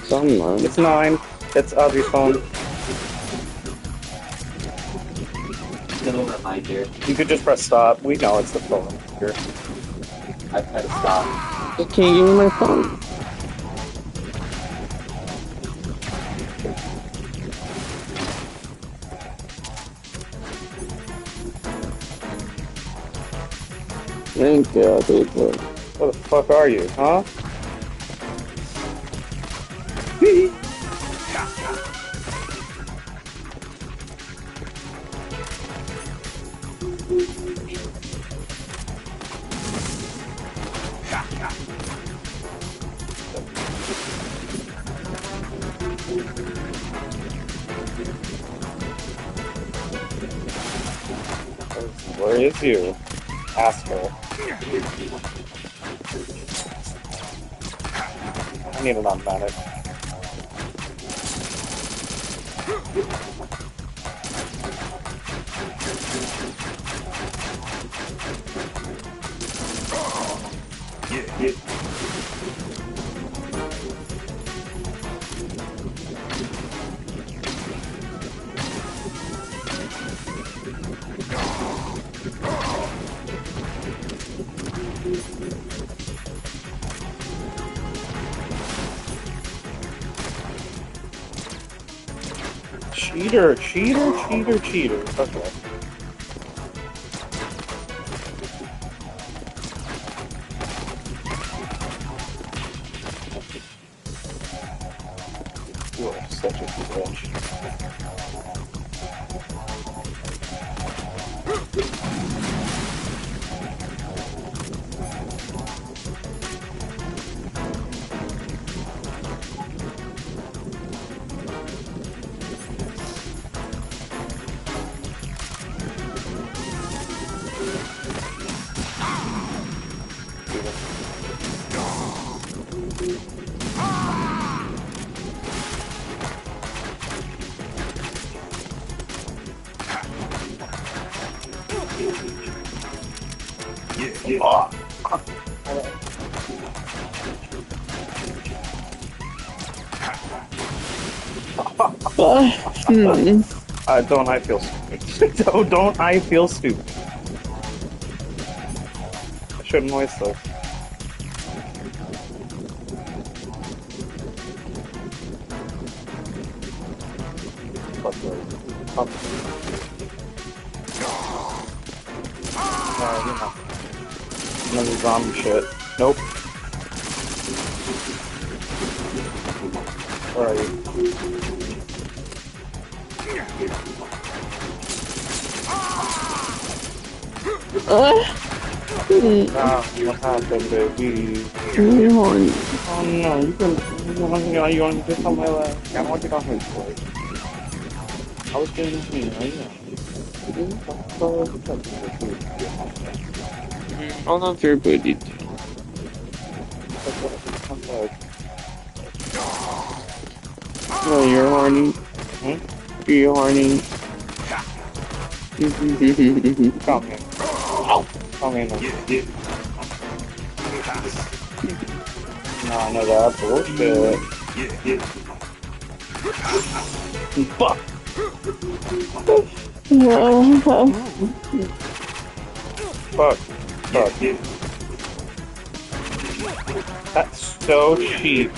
Someone. It's 9. It's Audrey's phone. You could just press stop. We know it's the phone. Here. I pressed stop. Can you give me my phone? Minchia, people. What the fuck are you, huh? Where is you, asshole? I need an automatic. Cheater, cheater, cheater, cheater. Okay. You are such a bitch. Don't I feel stupid? Don't I feel stupid? I shouldn't waste those. Another zombie shit. Nope. Where are you? What happened, baby? Oh no, you want to get on my lap? I want to get on his plate. I was getting me, right now. I'm not very good at Oh, you're horny. You're horny. Come in. Come in. No, that's bullshit. Fuck. Fuck. That's so cheap.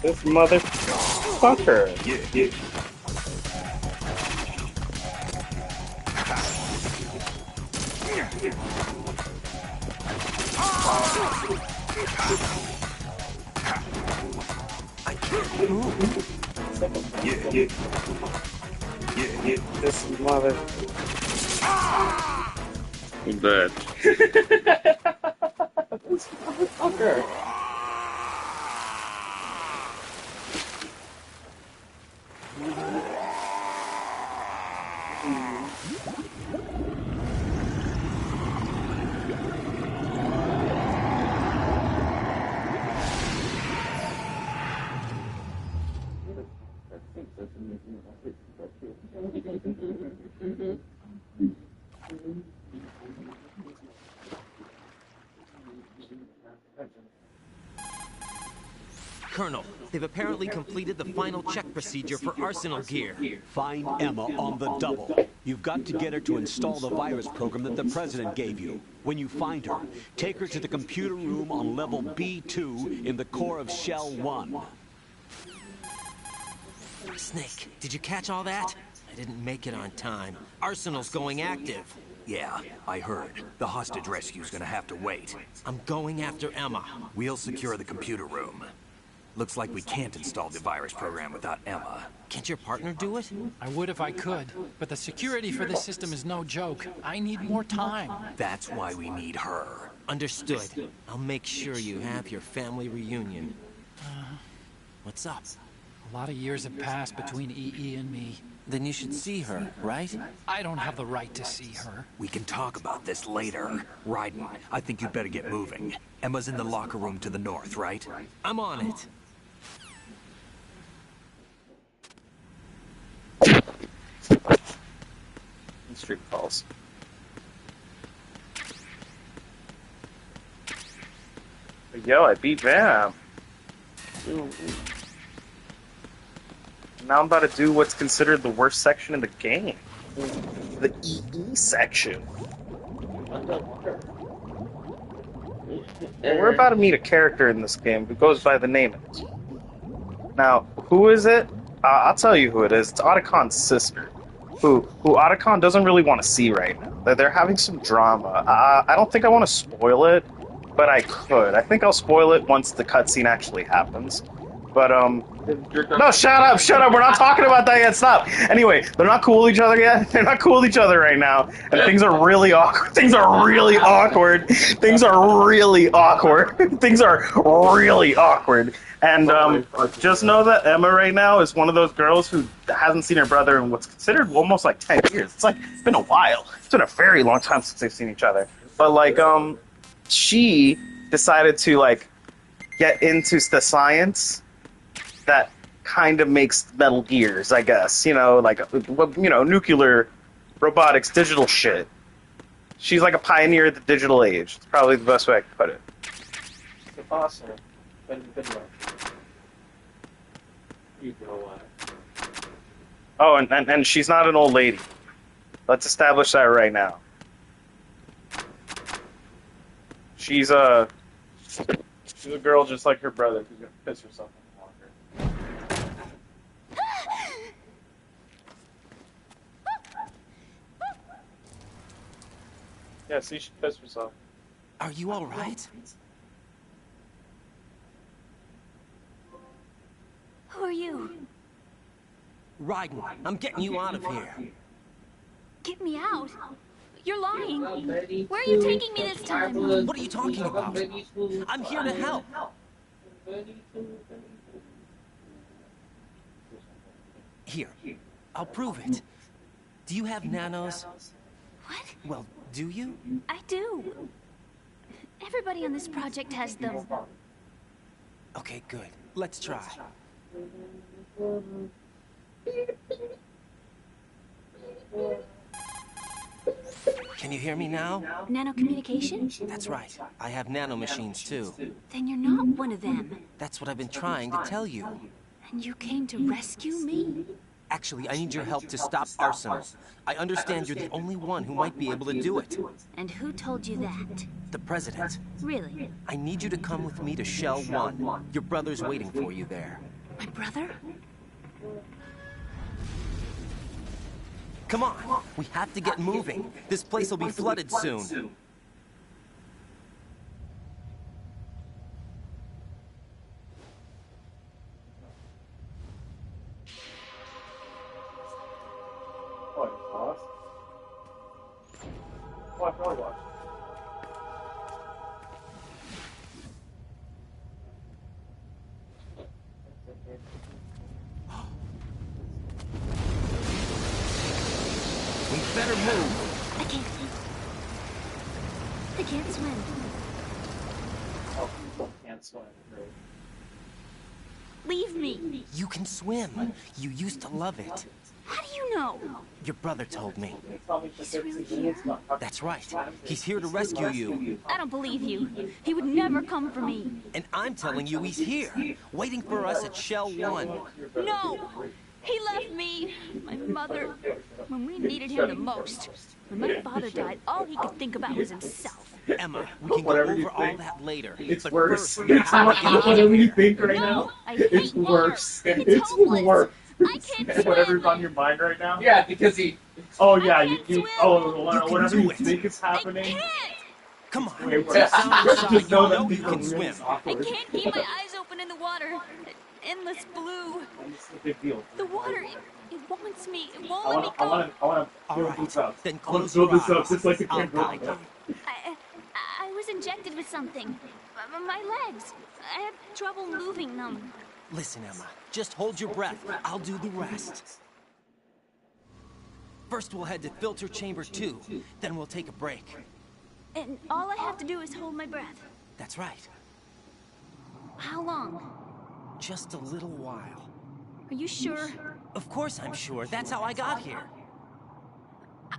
This motherfucker. I can't move. This mother. That. This motherfucker. Colonel, they've apparently completed the final check procedure for arsenal gear. Find Emma on the double. You've got to get her to install the virus program that the President gave you. When you find her, take her to the computer room on level B2 in the core of Shell 1. Snake, did you catch all that? I didn't make it on time. Arsenal's going active. Yeah, I heard. The hostage rescue's gonna have to wait. I'm going after Emma. We'll secure the computer room. Looks like we can't install the virus program without Emma. Can't your partner do it? I would if I could, but the security for this system is no joke. I need more time. That's why we need her. Understood. I'll make sure you have your family reunion. What's up? A lot of years have passed between EE and me. Then you should see her, right? I don't have the right to see her. We can talk about this later. Raiden, I think you'd better get moving. Emma's in the locker room to the north, right? I'm on it. Street calls. Yo, I beat Vam. Now I'm about to do what's considered the worst section in the game. The EE section. We're about to meet a character in this game who goes by the name E. Now, who is it? I'll tell you who it is. It's Otacon's sister. Who Otacon doesn't really want to see right now. They're having some drama. I don't think I want to spoil it, but I could. I think I'll spoil it once the cutscene actually happens. But, no, shut up, we're not talking about that yet, stop! Anyway, they're not cool with each other yet, they're not cool with each other right now, and things are really awkward, things are really awkward, and, just know that Emma right now is one of those girls who hasn't seen her brother in what's considered almost like 10 years. It's been a while. It's been a very long time since they've seen each other. But, like, she decided to, like, get into the science that kind of makes Metal Gears, I guess. You know, like, nuclear, robotics, digital shit. She's like a pioneer of the digital age. It's probably the best way I can put it. Awesome. Oh, and she's not an old lady. Let's establish that right now. She's a girl just like her brother who's gonna piss herself in the water. Yeah, see, she pissed herself. Are you all right? Who are you? Raiden, I'm getting you out of here. Get me out? You're lying. Where are you taking me this time? What are you talking about? I'm here to help. Here, I'll prove it. Do you have nanos? What? Well, do you? I do. Everybody on this project has them. Okay, good. Let's try. Can you hear me now? Nanocommunication? That's right. I have nanomachines too. Then you're not one of them. That's what I've been trying to tell you. And you came to rescue me? Actually, I need your help to stop Arsenal. I understand you're the only one who might be able to do it. And who told you that? The President. Really? I need you to come with me to Shell 1. Your brother's waiting for you there. My brother? Come on, we have to get moving. This place will be flooded soon. We better move. I can't swim. Oh, people can't swim. Leave me. You can swim. You used to love it. How do you know? Your brother told me. He's really here. That's right. He's here to rescue you. I don't believe you. He would never come for me. And I'm telling you he's here, waiting for us at Shell 1. No! He left me, my mother, when we needed him the most. When my father died, all he could think about was himself. Emma, we can go over all that later. It's but worse. First, It's not whatever you think right now. I hate It's worse. It's worse. I can't swim. Whatever's on your mind right now. Yeah, because he. Oh yeah, you swim. whatever you think is happening. Come on. Way worse. Down inside. Just know You that know you things are can really swim. I awkward. can't keep my eyes open in the water. Endless blue. It's a big deal. The water, it wants me. It won't I let me go. want to All build right, this up. then I want close to build your this up eyes. just like the I'll camera. guide you. I was injected with something. My legs. I have trouble moving them. Listen, Emma, just hold your breath. I'll do the rest. First, we'll head to filter chamber 2. Then we'll take a break. And all I have to do is hold my breath. That's right. How long? Just a little while. Are you sure? Of course I'm sure. That's how I got here.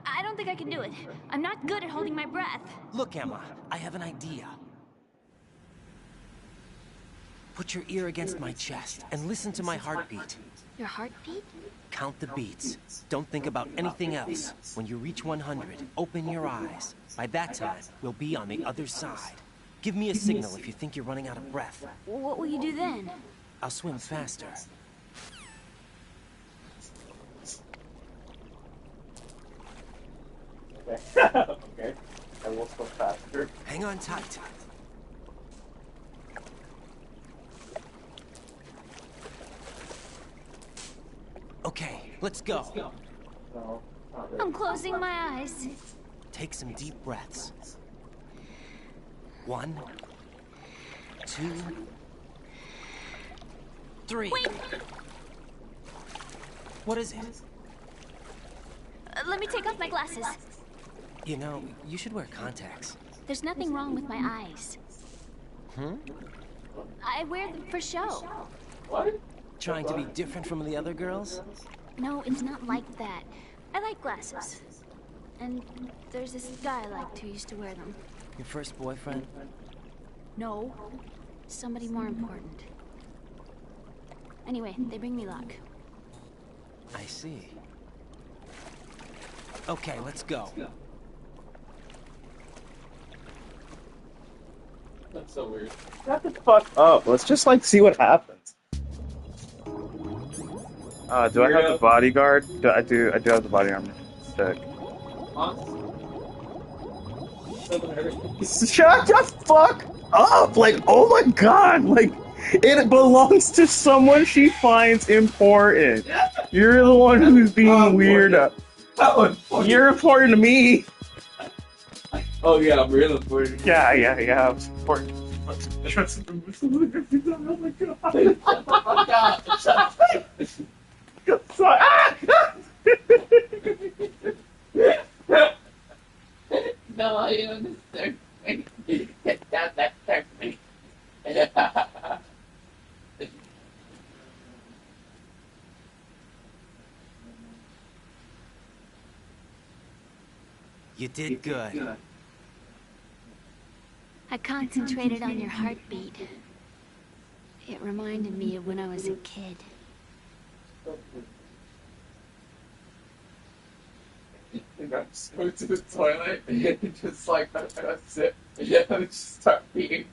I don't think I can do it. I'm not good at holding my breath. Look, Emma, I have an idea. Put your ear against my chest and listen to my heartbeat. Your heartbeat? Count the beats. Don't think about anything else. When you reach 100, open your eyes. By that time, we'll be on the other side. Give me a signal if you think you're running out of breath. What will you do then? I'll swim faster. Okay. I will swim faster. Hang on tight. Okay, let's go. No, not really. I'm closing my eyes. Take some deep breaths. 1, 2, 3. Wait! What is it? Let me take off my glasses. You know, you should wear contacts. There's nothing wrong with my eyes. Hmm? I wear them for show. What? Trying to be different from the other girls? No, it's not like that. I like glasses. And there's this guy I liked who used to wear them. Your first boyfriend? No, somebody more important. Anyway, they bring me luck. I see. Okay, let's go. That's so weird. Shut the fuck up. Let's just like see what happens. Do I have the bodyguard? I do have the body armor. Sick. Shut the fuck up! Like, oh my god! Like, it belongs to someone she finds important. You're the one who's being weird. You're important to me. Oh yeah, I'm real important. Yeah, I'm important. Oh my god. Sorry. No, I understand. Get down that technique. You did good. I concentrated on your heartbeat. It reminded me of when I was a kid. And I just go to the toilet and just like that's it. And just start peeing.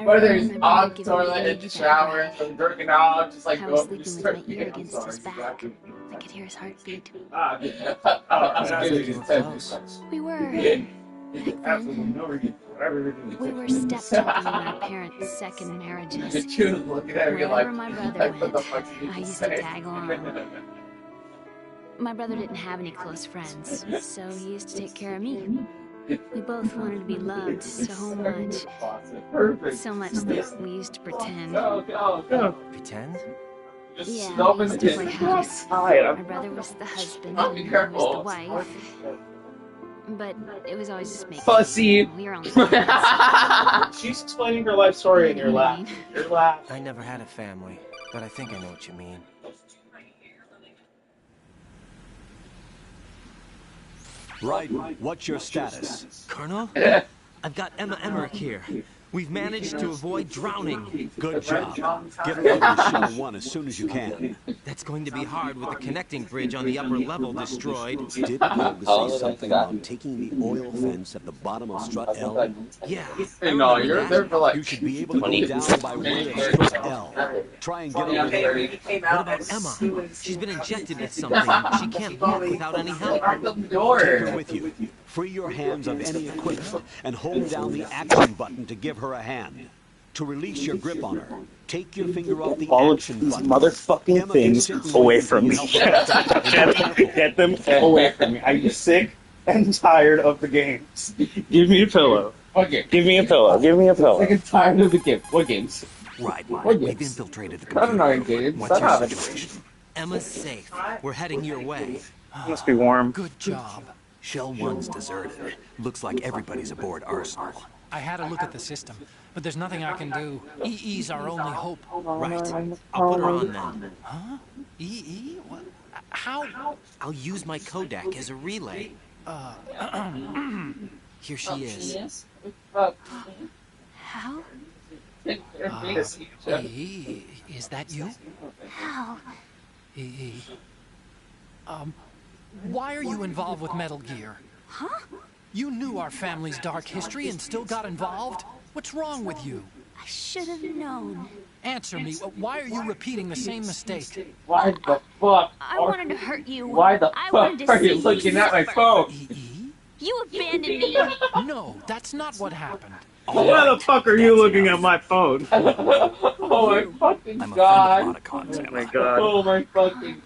Whether he's on the toilet, in the shower, from jerking off, just like I go was up and just sleeping with start my ear peeing. I'm against sorry. his back. I could hear his heartbeat. We were. Absolutely no reason. We were step-topping in our parents' second marriages. Looking at me Wherever like, my brother like, what the went, fuck did you I just used to say? tag along. My brother didn't have any close friends, so he used to take care of me. We both wanted to be loved so much. So much that we used to pretend. Pretend? Yeah, we used to play house. My brother was the husband, and I was the wife. But it was always just making Pussy. We were on the She's explaining her life story and you're laughing. You're laughing. I never had a family, but I think I know what you mean. Right, what's your status? Colonel? I've got Emma Emmerich here. We've managed to avoid drowning. Good job. Get her over to Shell 1 as soon as you can. That's going to be hard with the connecting bridge on the upper level destroyed. Didn't Hogue say something about taking the oil fence at the bottom of Strut L? Yeah. No, you're there for like You should be able to go down by way of Strut L. Try and get over there. What about Emma? She's been injected with something. She can't walk without any help. Take her with you. Free your hands of any equipment and hold down the action button to give her a hand. To release your grip on her, take your finger off the All of action these button. motherfucking things away from me. Get them away from me. I'm sick and tired of the games. Give me a pillow. Okay. Give me a pillow. Give me a pillow. Sick and tired of the game. What games? Right. What We've games? infiltrated the I don't computer. know games. What's your Shut up. situation? Emma's safe. We're heading your way. Must be warm. Good job. Shell 1's deserted. Looks like everybody's aboard Arsenal. I had a look at the system, but there's nothing I can do. EE's our only hope. Right. I'll put her on then. Huh? EE? What? How? I'll use my Kodak as a relay. Here she is. How? EE, is that you? How? EE. Why are you involved with Metal Gear? Huh? You knew our family's dark history and still got involved? What's wrong with you? I should have known. Answer me. Why are you repeating the same mistake? Why the fuck? I wanted to hurt you. Why the I fuck wanted to are you see looking at my suffer. phone? You abandoned me. No, that's not what happened. Why the fuck are you looking at my phone? Oh my fucking I'm a god. friend of Monacon's, Oh my Emma. god. Oh my fucking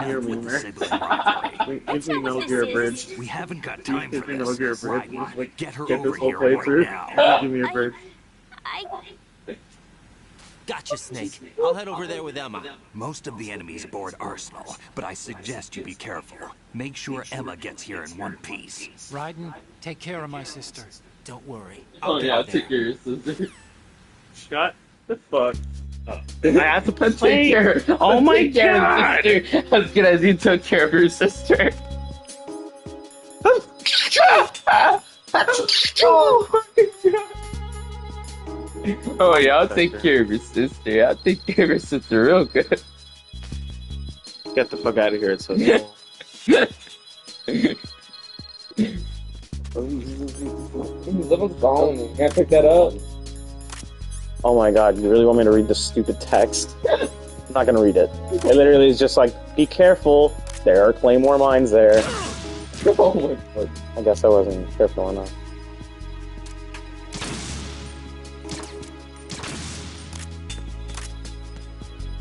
You're With the meaner. sibling rivalry. Give me Metal Gear Bridge. We haven't got time for Give me Metal Gear this. Bridge. Right. Like, Get her get over this whole here right playthrough. now. Give me a bridge. Gotcha, Snake. I'll head over there with Emma. Most of the enemies aboard Arsenal, but I suggest you be careful. Make sure Emma gets here in one piece. Raiden, take care of my sister. Don't worry. Oh I'll yeah, get there. take care of your sister. Shut the fuck up. I have to play. Take care. Oh my Take care of god! your sister as good as you took care of your sister. Oh yeah, I'll take care of your sister. I'll take care of your sister real good. Get the fuck out of here, it's so small. Level's gone. You can't pick that up. Oh my god, you really want me to read this stupid text? I'm not gonna read it. It literally is just like, be careful, there are claymore mines there. Oh my god. I guess I wasn't careful enough.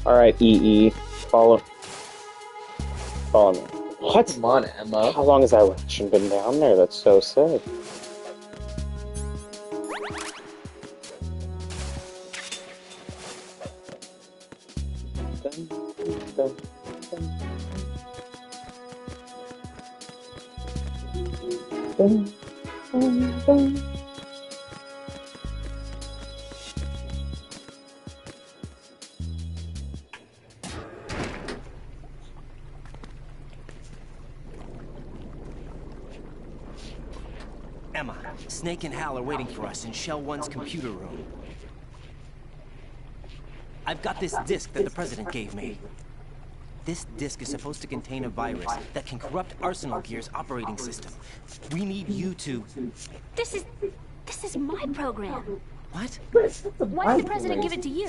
Alright, EE. Follow me. What? Come on, Emma. How long has that ration been down there? That's so sick. Emma, Snake and Hal are waiting for us in Shell 1's computer room. I've got this disk that the President gave me. This disk is supposed to contain a virus that can corrupt Arsenal Gear's operating system. We need you to... This is my program. What? Why did the president give it to you?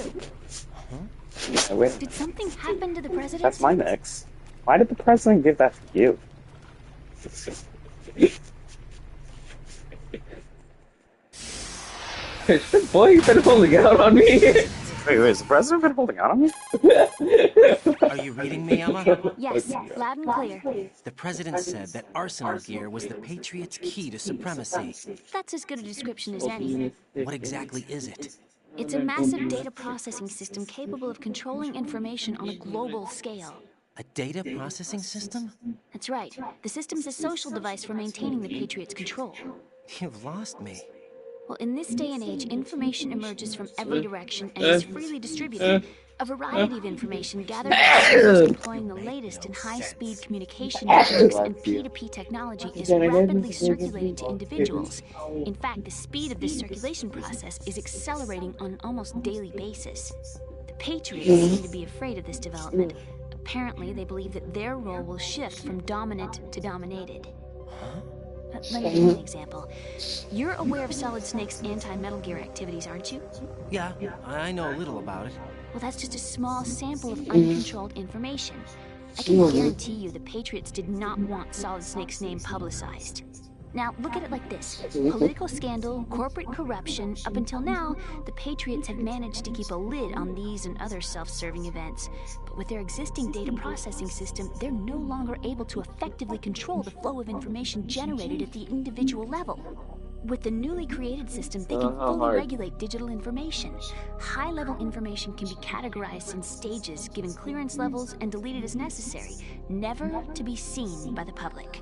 Yeah, wait. Did something happen to the president? That's my mix. Why did the president give that to you? Boy, you've been holding out on me. Wait, has the president been holding out on me? Are you reading me, Emma? Yes, loud and clear. The President said that Arsenal Gear was the Patriots' key to supremacy. That's as good a description as any. What exactly is it? It's a massive data processing system capable of controlling information on a global scale. A data processing system? That's right. The system's a social device for maintaining the Patriots' control. You've lost me. Well, in this day and age, information emerges from every direction and is freely distributed. A variety of information gathered by servers employing the latest in high-speed communication networks and P2P technology is rapidly circulated to individuals. In fact, the speed of this circulation process is accelerating on an almost daily basis. The Patriots seem to be afraid of this development. Apparently, they believe that their role will shift from dominant to dominated. Let me give you an example. You're aware of Solid Snake's anti-Metal Gear activities, aren't you? Yeah, I know a little about it. Well, that's just a small sample of uncontrolled information. I can guarantee you the Patriots did not want Solid Snake's name publicized. Now, look at it like this. Political scandal, corporate corruption, up until now, the Patriots have managed to keep a lid on these and other self-serving events. But with their existing data processing system, they're no longer able to effectively control the flow of information generated at the individual level. With the newly created system, they can fully regulate digital information. High-level information can be categorized in stages, given clearance levels, and deleted as necessary, never to be seen by the public.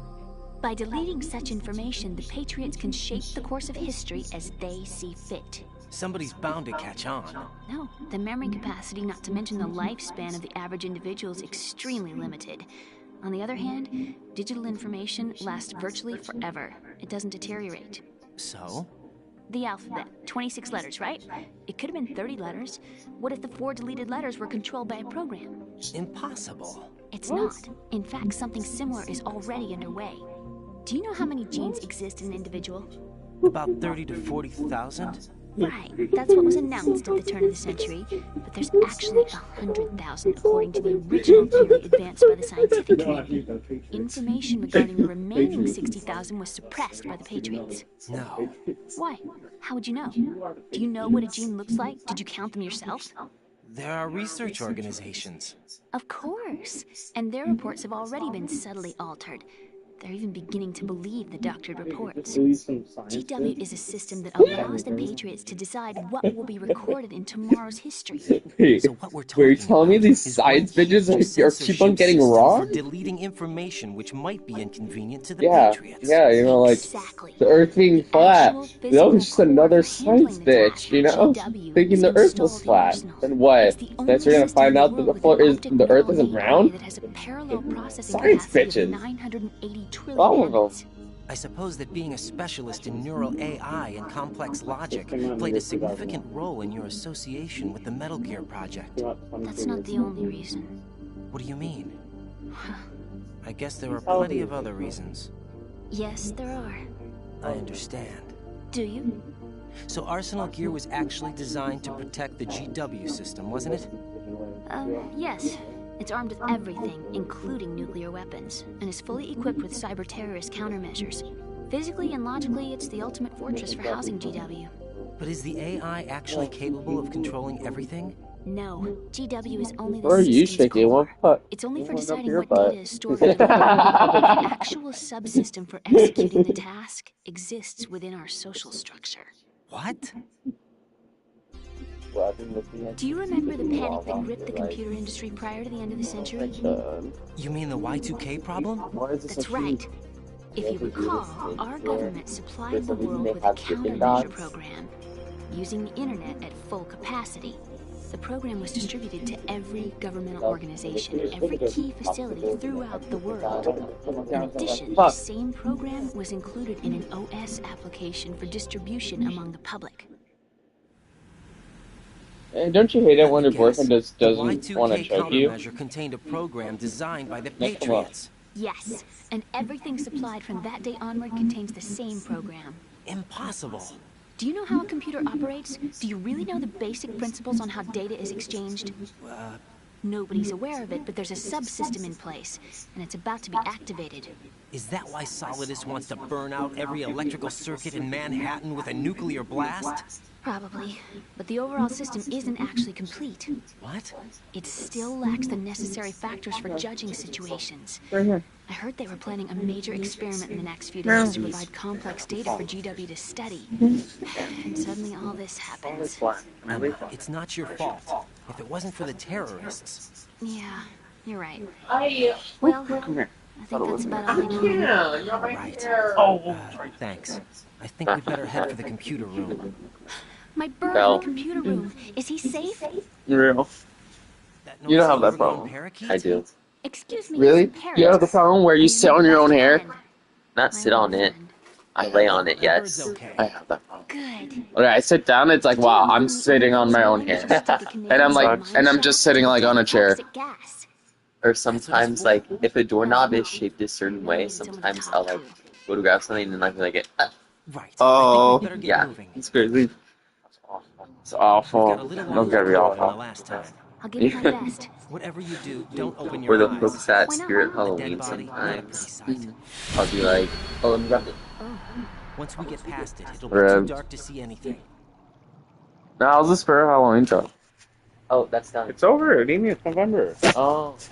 By deleting such information, the Patriots can shape the course of history as they see fit. Somebody's bound to catch on. No, the memory capacity, not to mention the lifespan of the average individual, is extremely limited. On the other hand, digital information lasts virtually forever. It doesn't deteriorate. So? The alphabet, 26 letters, right? It could have been 30 letters. What if the 4 deleted letters were controlled by a program? Impossible. It's not. In fact, something similar is already underway. Do you know how many genes exist in an individual? About 30 to 40,000? Right, that's what was announced at the turn of the century, but there's actually 100,000 according to the original theory advanced by the scientific community. Information regarding the remaining 60,000 was suppressed by the Patriots. No. Why? How would you know? Do you know what a gene looks like? Did you count them yourself? There are research organizations. Of course, and their reports have already been subtly altered. They're even beginning to believe the doctored reports. GW is a system that allows the Patriots to decide what will be recorded in tomorrow's history. So what we're telling me these science bitches are keep on getting wrong? For deleting information which might be inconvenient to the Yeah, Patriots. you know, like the Earth being flat. That was just another science bitch, you know, thinking the Earth was flat. And what? That's you're gonna find out that the Earth isn't round? Science bitches. All of them. I suppose that being a specialist in neural AI and complex logic played a significant role in your association with the Metal Gear project. That's not the only reason. What do you mean? I guess there are plenty of other reasons. Yes, there are. I understand. Do you? So Arsenal Gear was actually designed to protect the GW system, wasn't it? Yes. It's armed with everything, including nuclear weapons, and is fully equipped with cyber-terrorist countermeasures. Physically and logically, it's the ultimate fortress for housing GW. But is the AI actually capable of controlling everything? No, GW is only the Where are you system's shaking? core. It's only for deciding what data is stored in the The actual subsystem for executing the task exists within our social structure. What? Do you remember the panic that gripped the computer industry prior to the end of the century? You mean the Y2K problem? That's right. If you recall, our government supplied the world with a countermeasure program, using the internet at full capacity. The program was distributed to every governmental organization, every key facility throughout the world. In addition, the same program was included in an OS application for distribution among the public. Don't you hate it when your boyfriend doesn't want to choke you? The Y2K countermeasure contained a program designed by the Patriots. Yes, and everything supplied from that day onward contains the same program. Impossible. Do you know how a computer operates? Do you really know the basic principles on how data is exchanged? Nobody's aware of it, but there's a subsystem in place, and it's about to be activated. Is that why Solidus wants to burn out every electrical circuit in Manhattan with a nuclear blast? Probably, but the overall system isn't actually complete. What? It still lacks the necessary factors for judging situations. Right here. I heard they were planning a major experiment in the next few days to provide complex data for GW to study. And suddenly all this happens. It's not your fault. If it wasn't for the terrorists... Yeah, you're right. Come Well, here. I think that's about all I know. Right. Thanks. I think we'd better head for the computer room. My bird in the computer room. Is he safe? Real. You don't have that silver-grown problem. parakeet? I do. Excuse me, Really? Mr. You have the Paris. problem where you sit on your own hair? Not sit on it. I lay on it, yes. I have that problem. Good. Okay, I sit down, it's like, wow, I'm sitting on my own hair. And I'm like, and I'm just sitting like on a chair. Or sometimes, like, if a doorknob is shaped a certain way, sometimes I'll, like, go to grab something and then I'll be like, Right. Oh, yeah. it's crazy. It's awful. Don't get me than the awful. last time. I'll give it my best. Whatever you do, don't open Or your the eyes. folks at Why not? Spirit The dead Halloween body, not a pretty sometimes, sight. I'll be like, oh, let me grab it. Once we get past it, it'll be Rib. too dark to see anything. Now, how's the Spirit Halloween show? Oh, that's done. It's over. What do you mean it's November? Oh, it's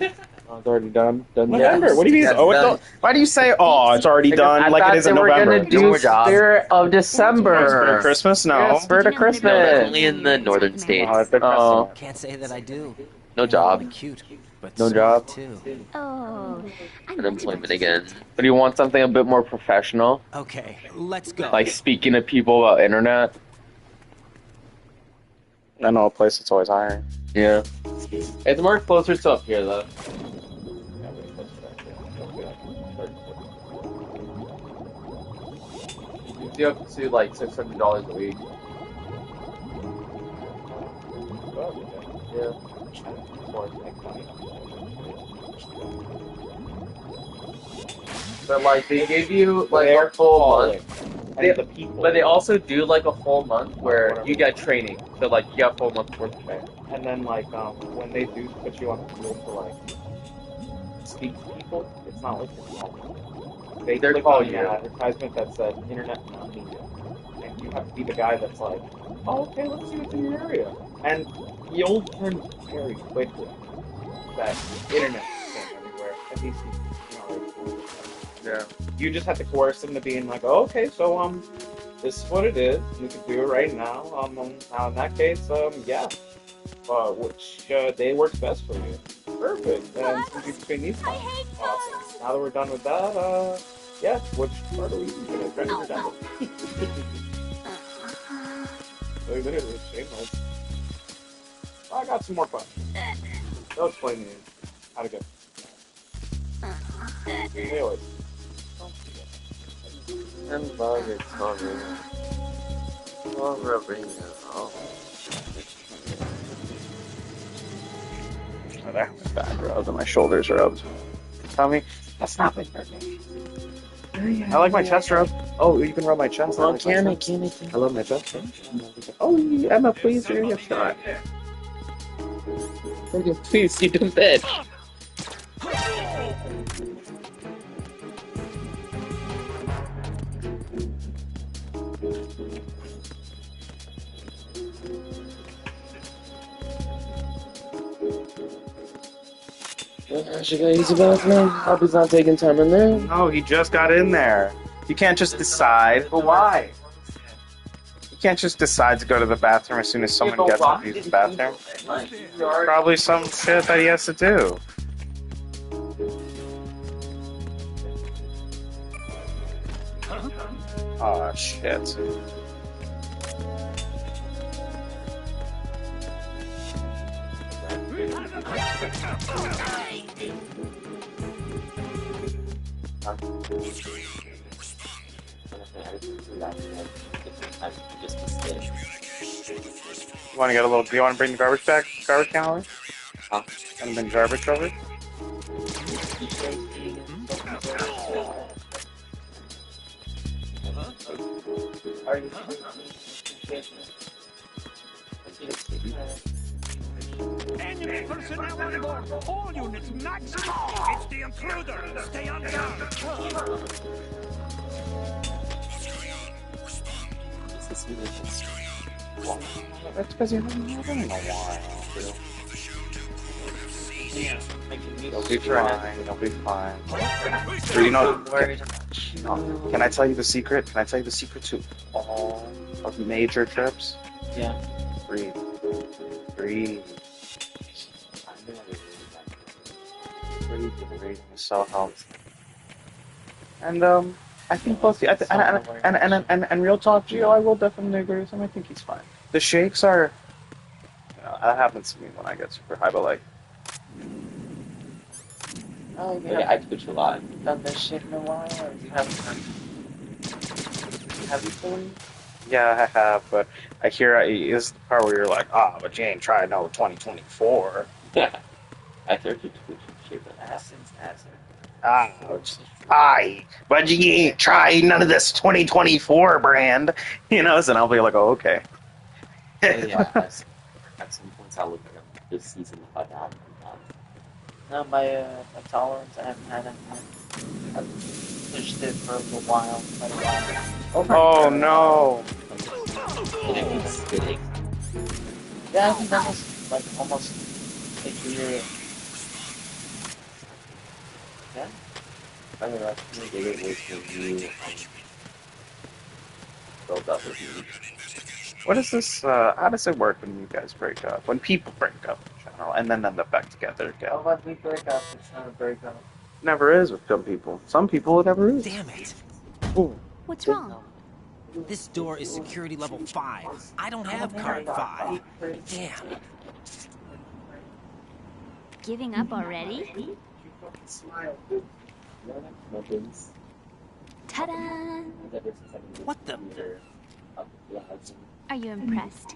already done. November. What do you mean? Yeah, Oh, done. why do you say? Oh, it's already done. I Like thought it is in they were November. gonna do Spirit of December. Spirit of Christmas? No. Yeah, Spirit of No, Christmas. only in the northern states. Oh, it's been Oh. Can't say that I do. No job. Cute, but No smart, job. too. Oh, Unemployment again. But you want something a bit more professional? Okay, let's go. Like speaking to people about internet? I know a place that's always hiring. Yeah. It's more closer to up here, though. You do up to like $600 a week. Yeah. But like they give you like a full month. But they also do like a full month where you get training. So like you got a full month worth of training. And then like when they do put you on the field to like speak to people, it's not like they're click calling on you. an advertisement that said internet non-media, and you have to be the guy that's like, oh okay, let's see what's in your area, and you'll learn very quickly that internet is everywhere. At least Yeah. you just have to coerce them to being like, oh, okay, so this is what it is. We can do it right now. Now in that case, yeah. Which day works best for you? Perfect. And since you between these times, awesome. Now that we're done with that, yeah. Which part are we gonna try to done? So we literally shameless. I got some more questions. They'll explain to you how to get. Anyways. And bug is coming. Well, rubbing it off. Oh, that was back rubbed and my shoulders rubbed. Tell me, that's not been hurting. I like my chest rubbed. Oh, you can rub my chest. Oh, I like my chest. I love my chest. Oh, Emma, please do your shot. Please, you do bed. She gotta use the bathroom. Hoppy's not taking time in there. No, he just got in there. You can't just decide. But why? You can't just decide to go to the bathroom as soon as someone gets up to use the bathroom. Probably some shit that he has to do. Oh shit. You want to get a little? Do you want to bring the garbage bag, garbage can over? Want to bring garbage over? Enemy personnel on board! All units maximum! It's the intruder! Stay on guard! That's because you haven't had it in a while. You'll be fine. You'll be fine. So you know, can I tell you the secret? Can I tell you the secret to all of major trips? Yeah. Breathe. Breathe. Breathing is so helpful. And I think both and real talk, Gio, I will definitely agree with him. I think he's fine. The shakes are, that happens to me when I get super high, but like, Oh, you Yeah, I Twitch a lot. haven't done this shit in a while, or you haven't done... Have you been? Yeah, I have, but I hear this is the part where you're like, but you ain't tried no 2024. Yeah. I started Twitch and shit for that. Since answer. Aye, but you ain't tried none of this 2024 brand, you know. So I'll be like, oh, okay. Yeah, at some points I'll look at this season if I got No, my tolerance, I haven't had it. I've pushed it for a little while, quite a while. Oh no! Yeah, I think that was like almost a year. Yeah? I mean, I think they get ways for you build up with you. What is this? How does it work when you guys break up? When people break up in general, and then end up back together again? Oh, when we break up, it's not a breakup. Never is with some people. Some people it never is. Damn it! Ooh. What's wrong? This door is security level 5. I don't have card 5. Damn. Giving up already? Ta-da! What the? Are you impressed?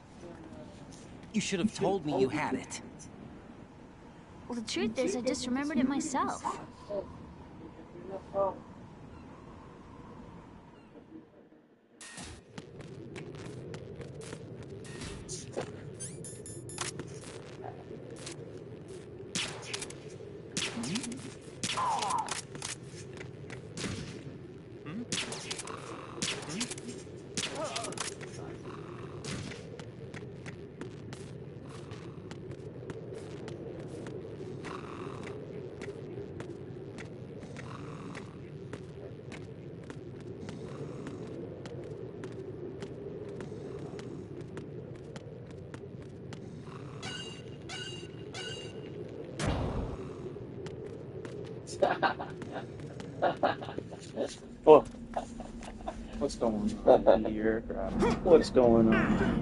You should have told me you had it. Well, the truth is, I just remembered it myself. Oh. What's going on here? What's going on?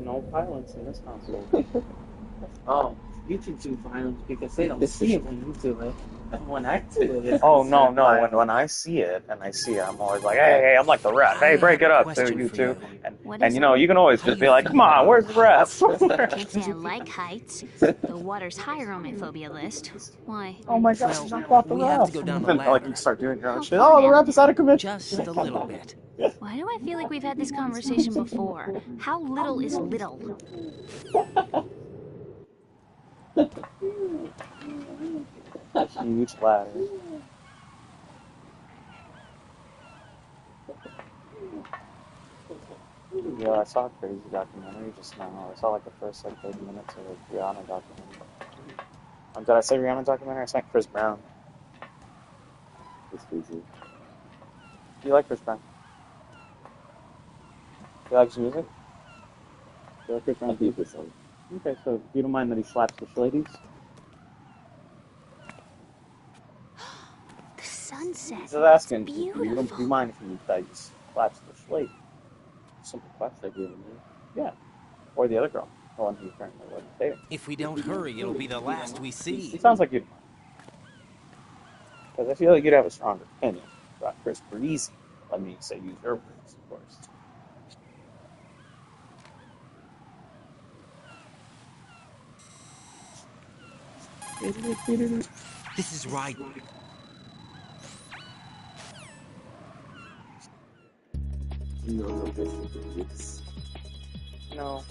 No violence in this household. Oh, you two do violence because they don't see it when you do it. And when I do it, Oh no. When I see it and I see it, I'm always like, hey, I'm like the ref. Hey, break it up, you two. And you know, you can always just be like, come on, where's the ref? Can't say I like heights. The water's higher on my phobia list. Why? Oh my gosh, knock off the we ref. have to go down the Then ladder. like you start doing your own shit. Oh, the ref is out of commission. Just a little bit. Why do I feel like we've had this conversation before? How little is little? Huge ladder. Yeah, I saw a crazy documentary just now. I saw like the first 30 minutes of a Rihanna documentary. Did I say Rihanna documentary? I said Chris Brown. It's crazy. Do you like Chris Brown? Do you like his music? Do you like Chris Brown's music? Okay, so you don't mind that he slaps the ladies? The sunset. Just asking. Beautiful. You don't mind if he slaps the lady? Simple question I gave him. Yeah. Or the other girl. The one who apparently wasn't dating. If we don't hurry, it'll be the last we see. It sounds like you'd mind. Because I feel like you'd have a stronger opinion about Chris Breezy. Let me say use your words, of course. This is right. No.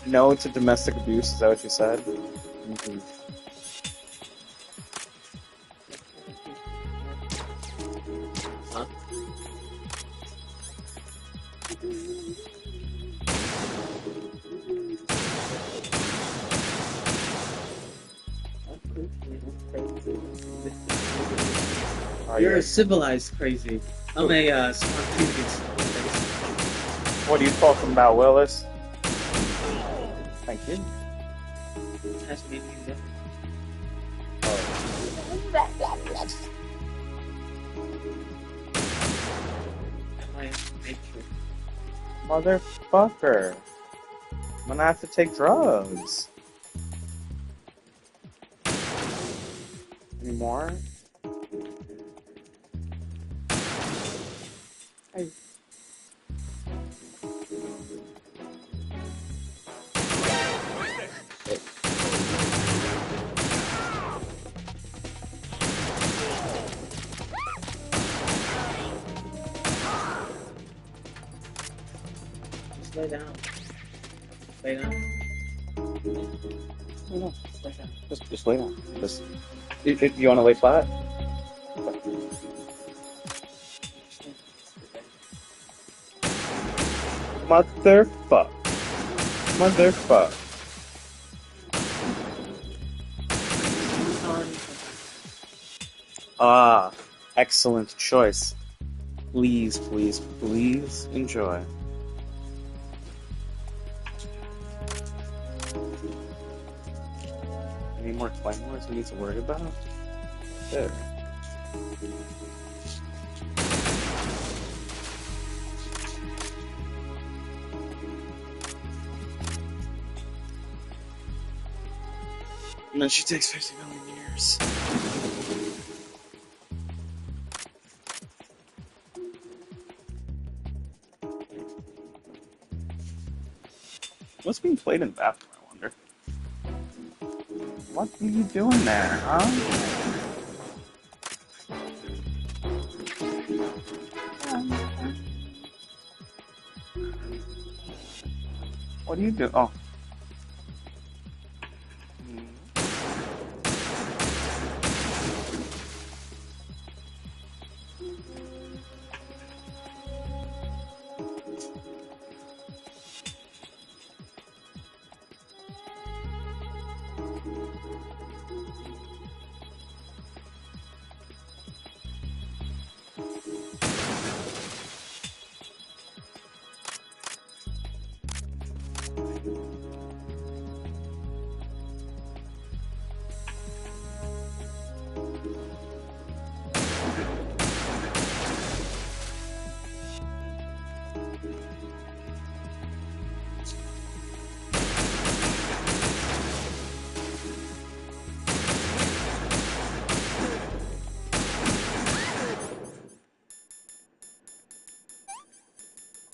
No to domestic abuse, is that what you said? Mm-hmm. Huh? You're a civilized crazy. I'm a spontaneous. What are you talking about, Willis? Thank you. Ask me music. Motherfucker. I'm gonna have to take drugs. Any more? Hey. Just lay down. Lay down. No. Just lay down. Just. You want to lay flat? Motherfuck. Motherfuck. Ah, excellent choice. Please, please, please enjoy. Any more claymores we need to worry about? There. And then she takes 50 million years. What's being played in the bathroom, I wonder? What are you doing there, huh? What do you do? Oh.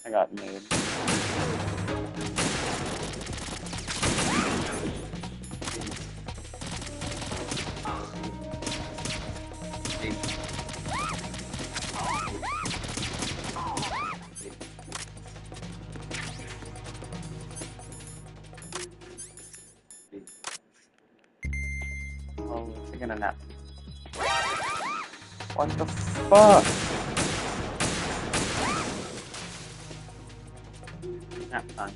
I got made. Oh, we're taking a nap. What the fuck? Nap time.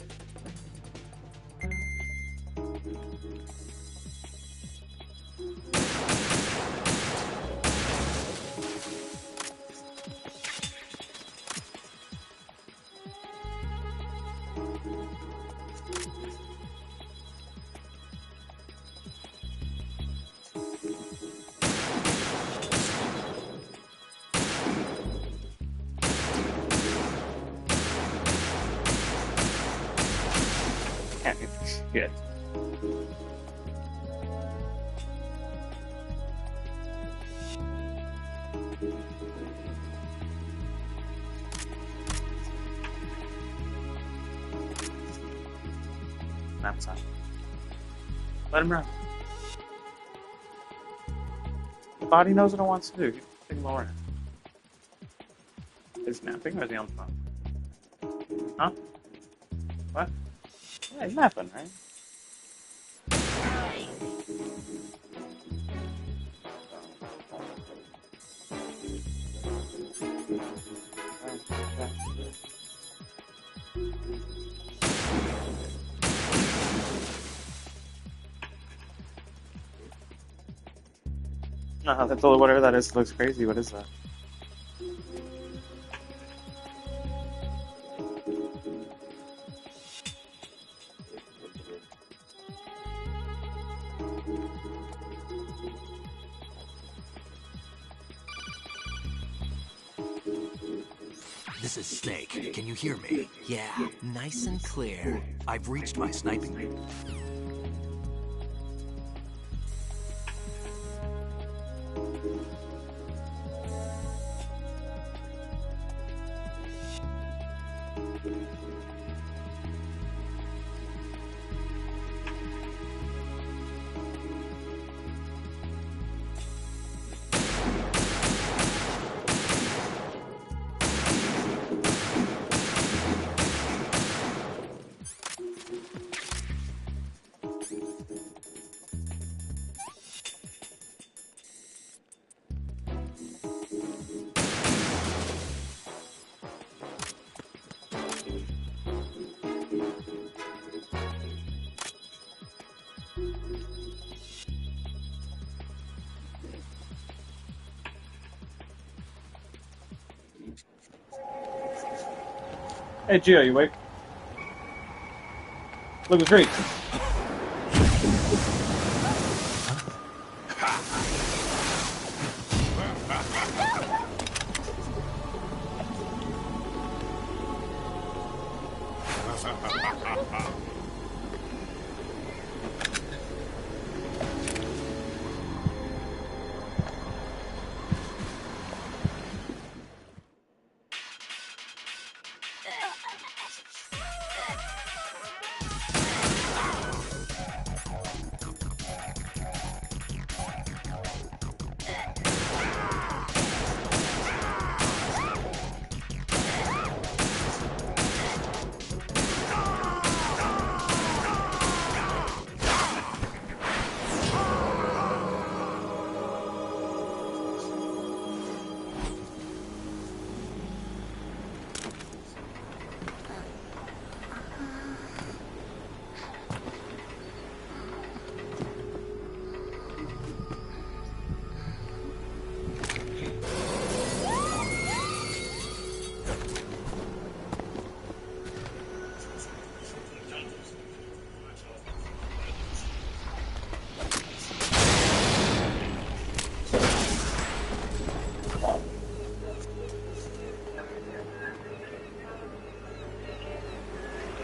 Can't do shit. Nap time. Let him run. The body knows what it wants to do. He's putting lower in. Is he napping or is he on the phone? Huh? What? Yeah, he's napping, right? No, that's all. Whatever that is looks crazy. What is that? This is Snake. Can you hear me? Yeah, nice and clear. I've reached my sniping. Hey, Gio, you awake? Look, the tree.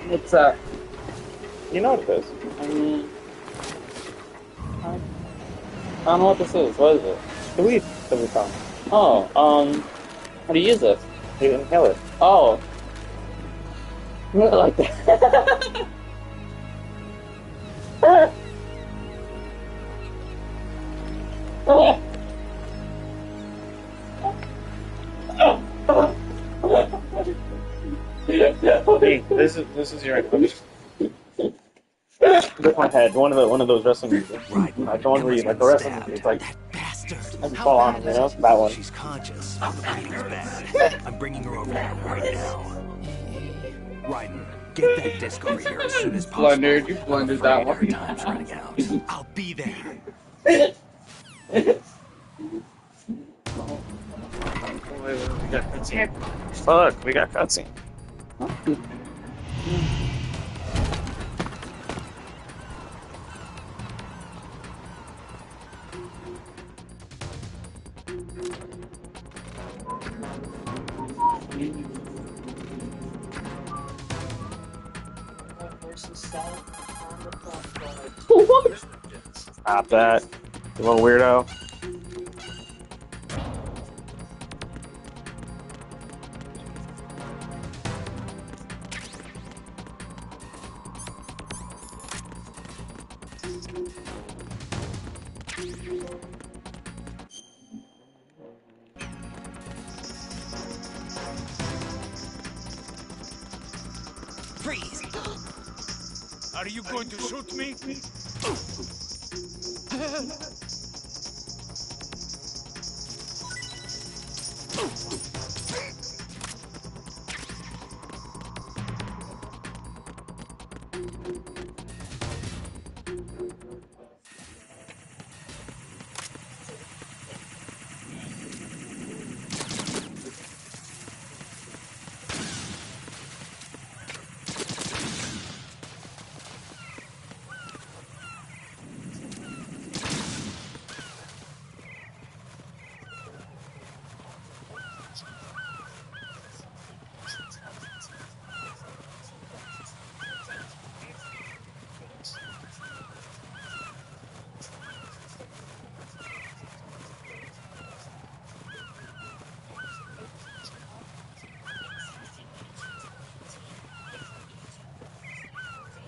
What's that? You know what it is. I mean, I don't know what this is. What is it? The weed that we found. Oh, how do you use this? You inhale it. Oh. Not like that. Hey, this is your equipment. With my head, one of those wrestling movies. Right. Like the one where you like a wrestling movie. It's like Bastard. I can fall on him, you know? That one. She's conscious. The bleeding's bad. I'm bringing her over there right now. Ryden, get that disc over here as soon as possible. Blundered, you blundered that one. Her time's running out. I'll be there. We got cutscene. Fuck, we got cutscene. Stop that, you little weirdo. Freeze! Are you going to shoot me?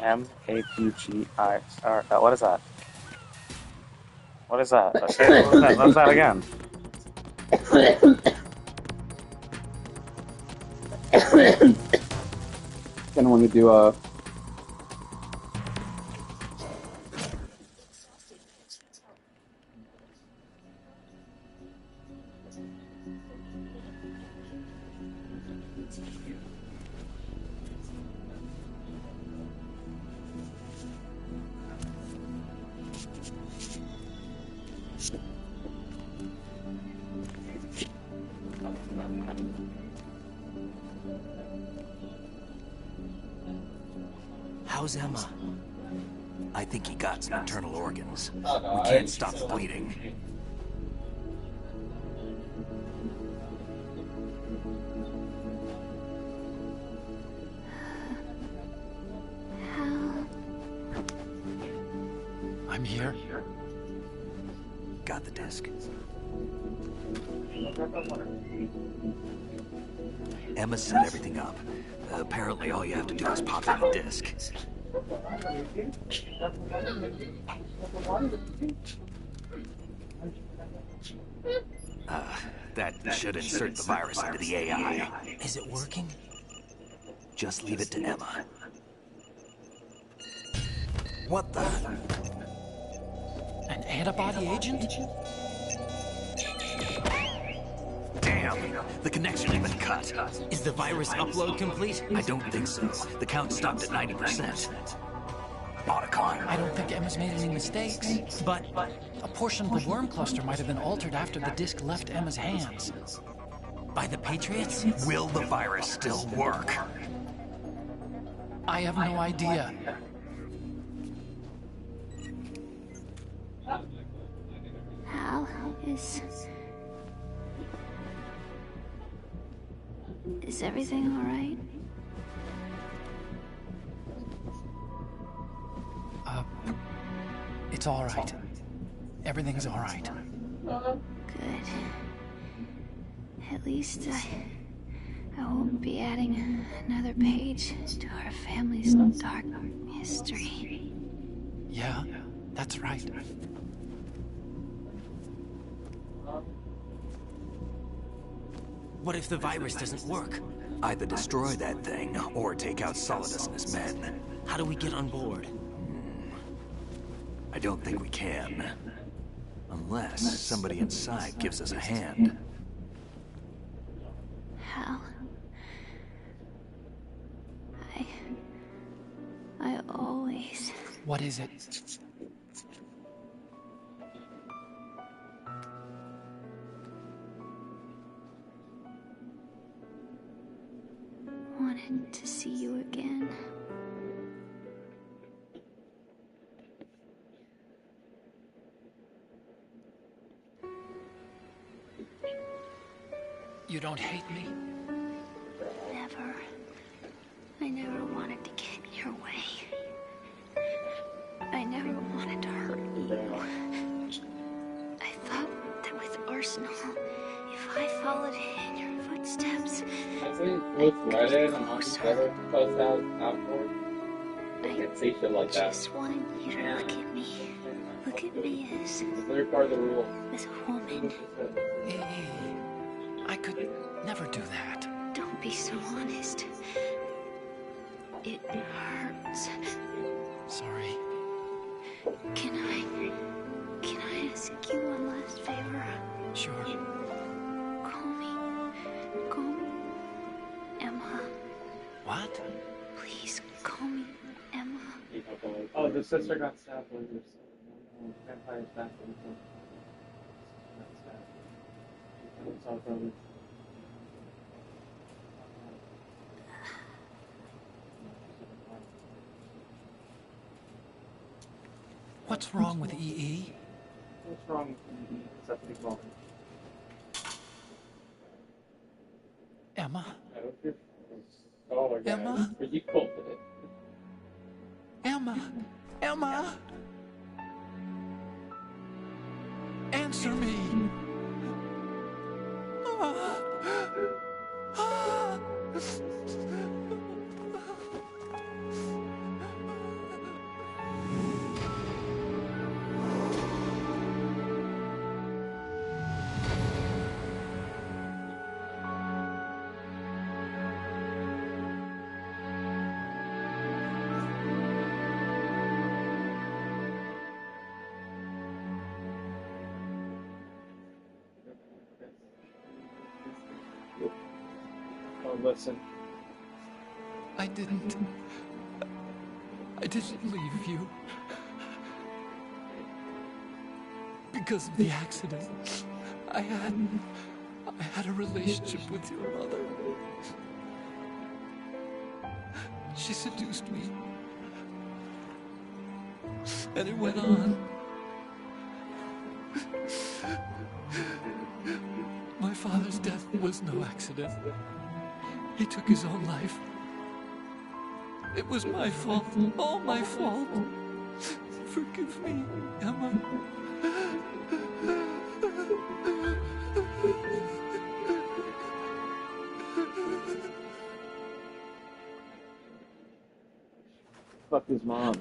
M-A-P-G-I-R. What is that? What is that? Okay, what was that? What was that again? Gonna want to do a. How's Emma? I think he got some internal organs. Oh, no, We can't stop the bleeding. I'm here. Got the disc. Emma set everything up. Apparently all you have to do is pop in the disc. That should insert the virus into the AI. Is it working? Just leave it to Emma. What the? An antibody agent? Damn! The connection has been cut. Is the virus upload complete? I don't think so. The count stopped at 90%. Otacon. I don't think Emma's made any mistakes. But a portion of the worm cluster might have been altered after the disc left Emma's hands. By the Patriots? Will the virus still work? I have no idea. Hal, is everything all right? It's all right. Everything's all right. Good. At least I won't be adding another page to our family's dark history. Yeah, that's right. What if the virus doesn't work? Either destroy that thing, or take out Solidus and his men. How do we get on board? I don't think we can. Unless somebody inside gives us a hand. Hal, I always... What is it? wanted to see you again. You don't hate me? Never. I never wanted to get in your way. I never wanted to hurt you. I thought that with Arsenal, if I followed in your footsteps, I just wanted you to look at me. Look at me as a woman. I could never do that. Don't be so honest. It hurts. Sorry. Can I ask you one last favor? Sure. Call me Emma. What? Please call me Emma. Oh, the sister got stabbed when you were vampire's back in the What's wrong with EE? What's wrong with EE? It's a big moment. Emma? I don't feel oh, yeah. Emma? Are you confident? Emma? Emma? Answer me! Don't listen. I didn't leave you. Because of the accident, I had a relationship with your mother. She seduced me. And it went on. My father's death was no accident. He took his own life. It was my fault, all my fault. Forgive me, Emma. Fucked his mom.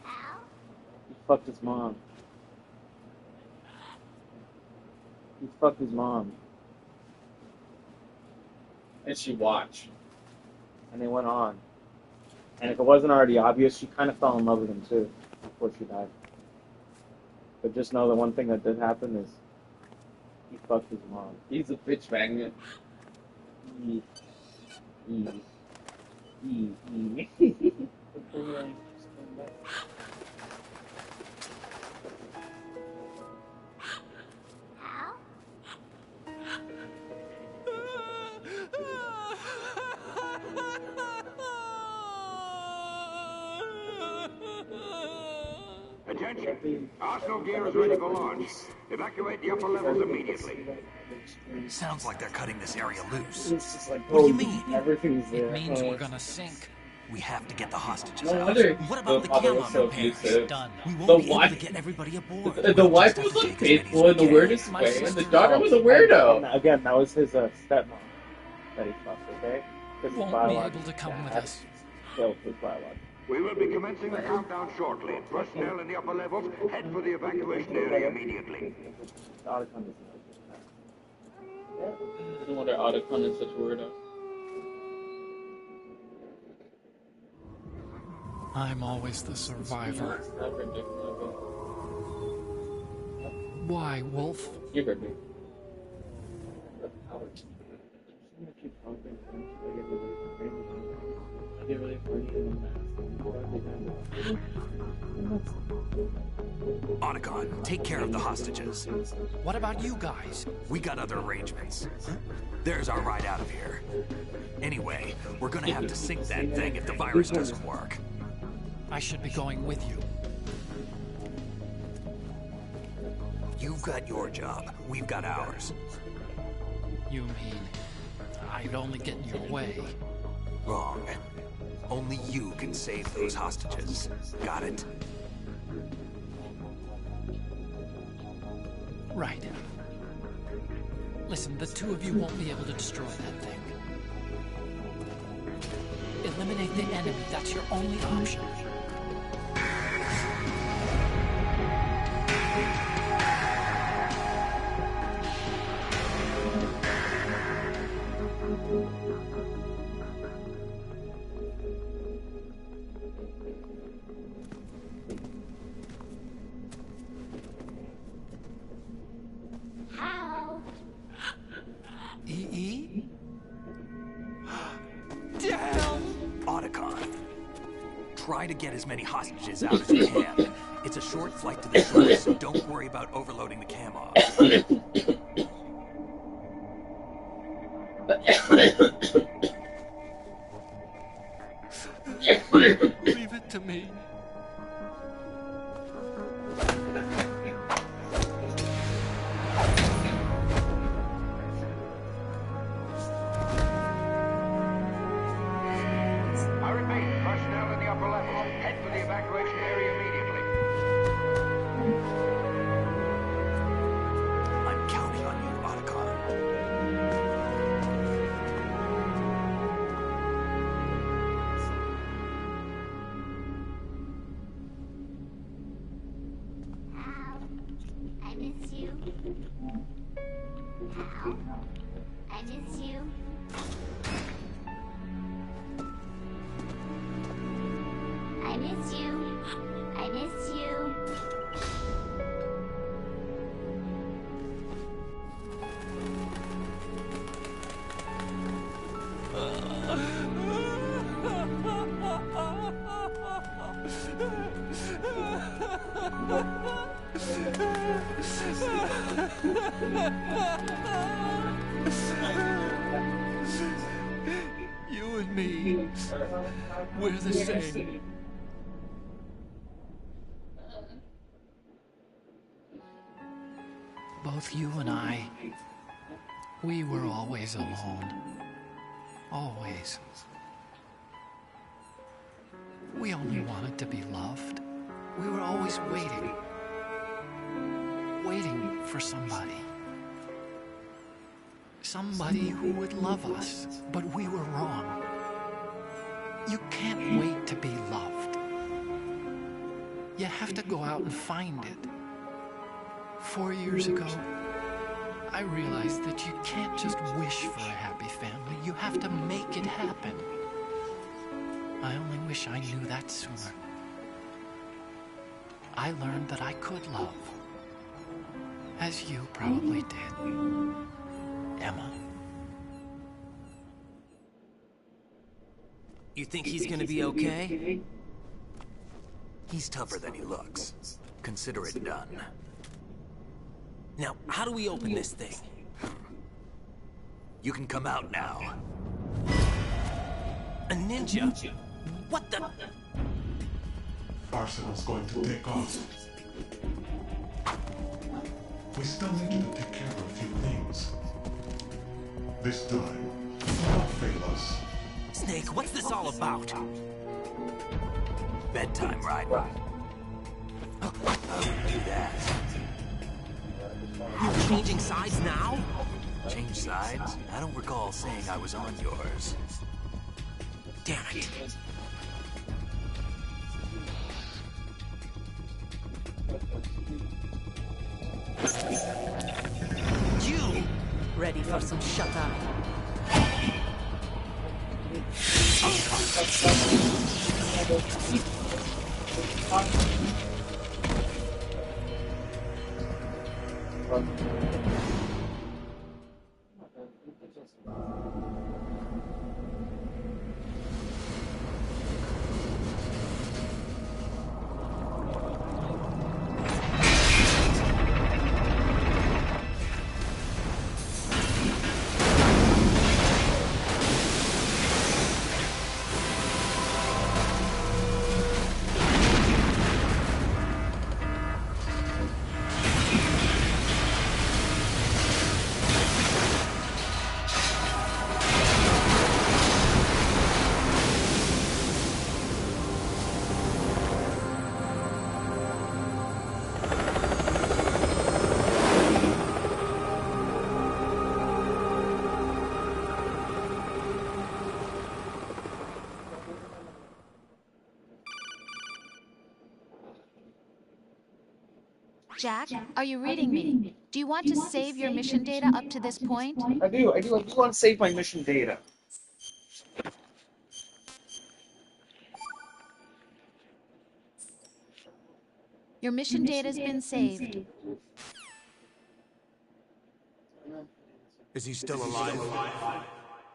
He fucked his mom. He fucked his mom. And she watched. And they went on. And if it wasn't already obvious, she kind of fell in love with him too before she died. But just know the one thing that did happen is he fucked his mom. He's a bitch magnet. Attention! Arsenal gear is ready for launch. Evacuate the upper levels immediately. Sounds like they're cutting this area loose. Like, What do you mean? Everything's there. It means we're gonna sink. We have to get the hostages No out. wonder What about the father camo was so repairs? abusive. Done. We won't The be able wife- to get everybody aboard. The wife was unfaithful in the weirdest way, and the daughter was a weirdo. And again, that was his stepmom that he fucked, okay? Because Won't be able to come with us. Killed his biological. We will be commencing the countdown shortly. Personnel in the upper levels, head for the evacuation area immediately. No wonder Otacon is such a weirdo. I'm always the survivor. Why, Wolf? You heard me. Otacon, take care of the hostages. What about you guys? We got other arrangements. There's our ride out of here. Anyway, we're gonna have to sink that thing if the virus doesn't work. I should be going with you. You've got your job. We've got ours. You mean I'd only get in your way? Wrong. Only you can save those hostages. Got it? Right. Listen, the two of you won't be able to destroy that thing. Eliminate the enemy. That's your only option. How? EE? Damn! Otacon, try to get as many hostages out as you can. It's a short flight to the shore, so don't worry about overloading the camo. Leave it to me. I repeat, personnel in the upper levels, head for the evacuation area immediately. I'm counting on you, Otacon. I miss you. How? I miss you. I miss you. I miss you. You and me, we're the same. Both you and I, we were always alone. Always. We only wanted to be loved. We were always waiting. Waiting for somebody. Somebody who would love us, but we were wrong. You can't wait to be loved. You have to go out and find it. 4 years ago, I realized that you can't just wish for a happy family. You have to make it happen. I only wish I knew that sooner. I learned that I could love. As you probably did, Emma. You think he's gonna be okay? He's tougher than he looks. Consider it done. Now, how do we open this thing? You can come out now. A ninja? What the? Arsenal's going to take off. We still need you to take care of a few things. This time, do not fail us. Snake, what's this all about? Bedtime, right? How do you do that? You're changing sides now? Change sides? I don't recall saying I was on yours. Damn it. You! Ready for some shut-eye? Jack, are you reading me? Do you want to save your mission data up to this point? I do want to save my mission data. Your mission data's been saved. Is he still alive?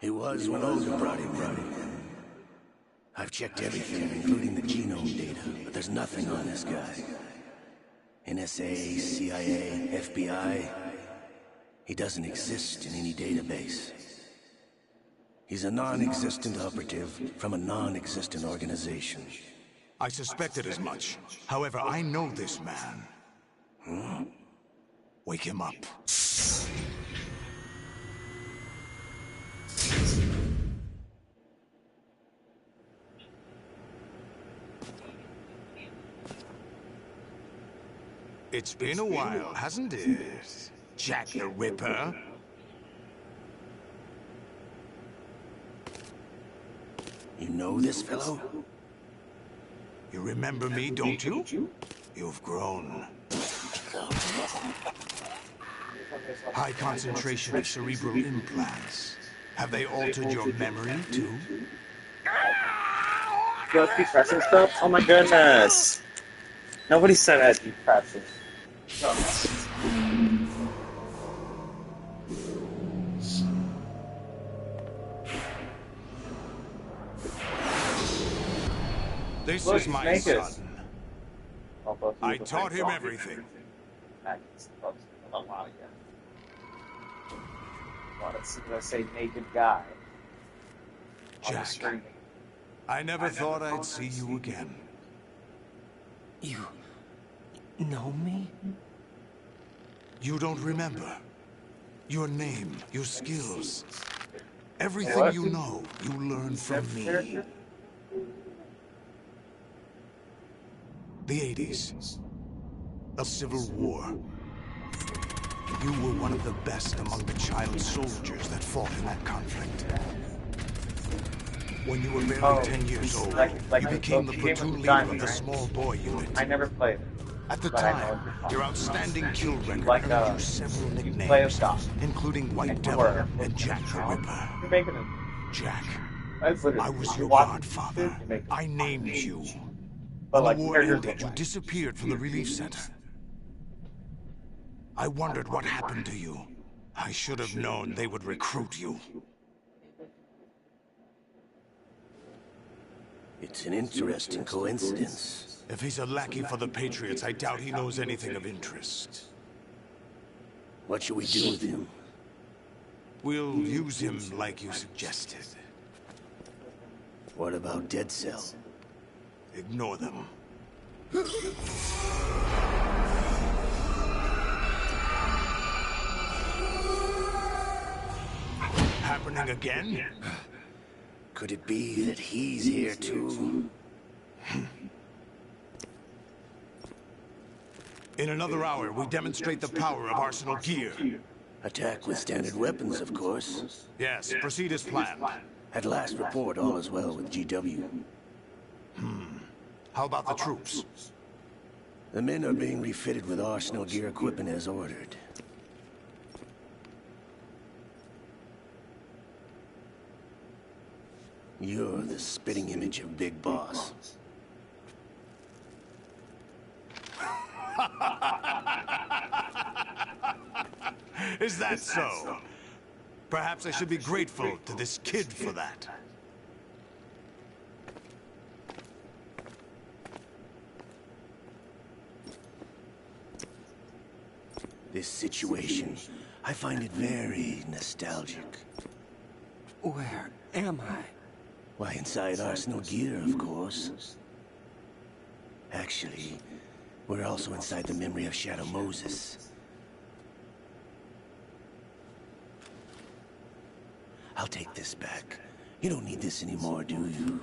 He was when Olga brought him in. I've checked everything, including the genome data, but there's nothing on this guy. NSA, CIA, FBI. He doesn't exist in any database. He's a non-existent operative from a non-existent organization. I suspected as much. However, I know this man. Wake him up. It's been a while, hasn't it? Jack the Ripper? You know this fellow? You remember me, don't you? You've grown. High concentration of cerebral implants. Have they altered your memory, too? You have to keep pressing stuff? Oh my goodness. Nobody said I had to keep pressing. This is my son. I taught him everything. Maggie's loves a lot again. Well, let's see what I say, naked guy. On the screen. I never thought I'd see you again. You know me? You don't remember. Your name, your skills. Everything you know, you learn from me. The 80s. A civil war. You were one of the best among the child soldiers that fought in that conflict. When you were barely 10 years old, you became the platoon leader of the small boy unit. I never played it. At the time, your outstanding kill record earned you several nicknames, including White Devil and Jack the Ripper. Jack, I was your godfather. I named you. When the war ended, you disappeared from the relief center. I wondered what happened to you. I should have known they would recruit you. It's an interesting coincidence. If he's a lackey for the Patriots, I doubt he knows anything of interest. What should we do with him? We'll use him like you suggested. What about Dead Cell? Ignore them. Happening again? Could it be that he's here too? In another hour, we demonstrate the power of Arsenal gear. Attack with standard weapons, of course. Yes, proceed as planned. At last report, all is well with GW. How about the troops? The men are being refitted with Arsenal gear equipment as ordered. You're the spitting image of Big Boss. Is that so? Perhaps I should be grateful to this kid for that. This situation, I find it very nostalgic. Where am I? Why, inside Arsenal gear, of course. Actually, we're also inside the memory of Shadow Moses. I'll take this back. You don't need this anymore, do you?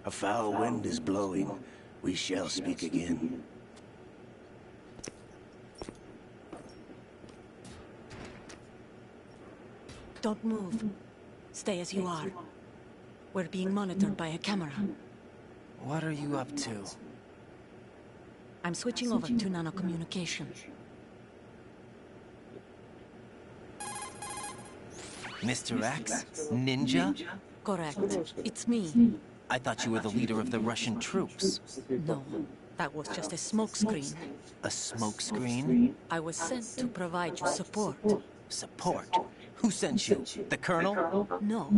A foul wind is blowing. We shall speak again. Don't move. Stay as you are. We're being monitored by a camera. What are you up to? I'm switching over to nanocommunication. Mr. X? Ninja? Correct. It's me. I thought you were the leader of the Russian troops. No, that was just a smokescreen. A smokescreen? I was sent to provide you support. Support? Who sent you? The Colonel? No,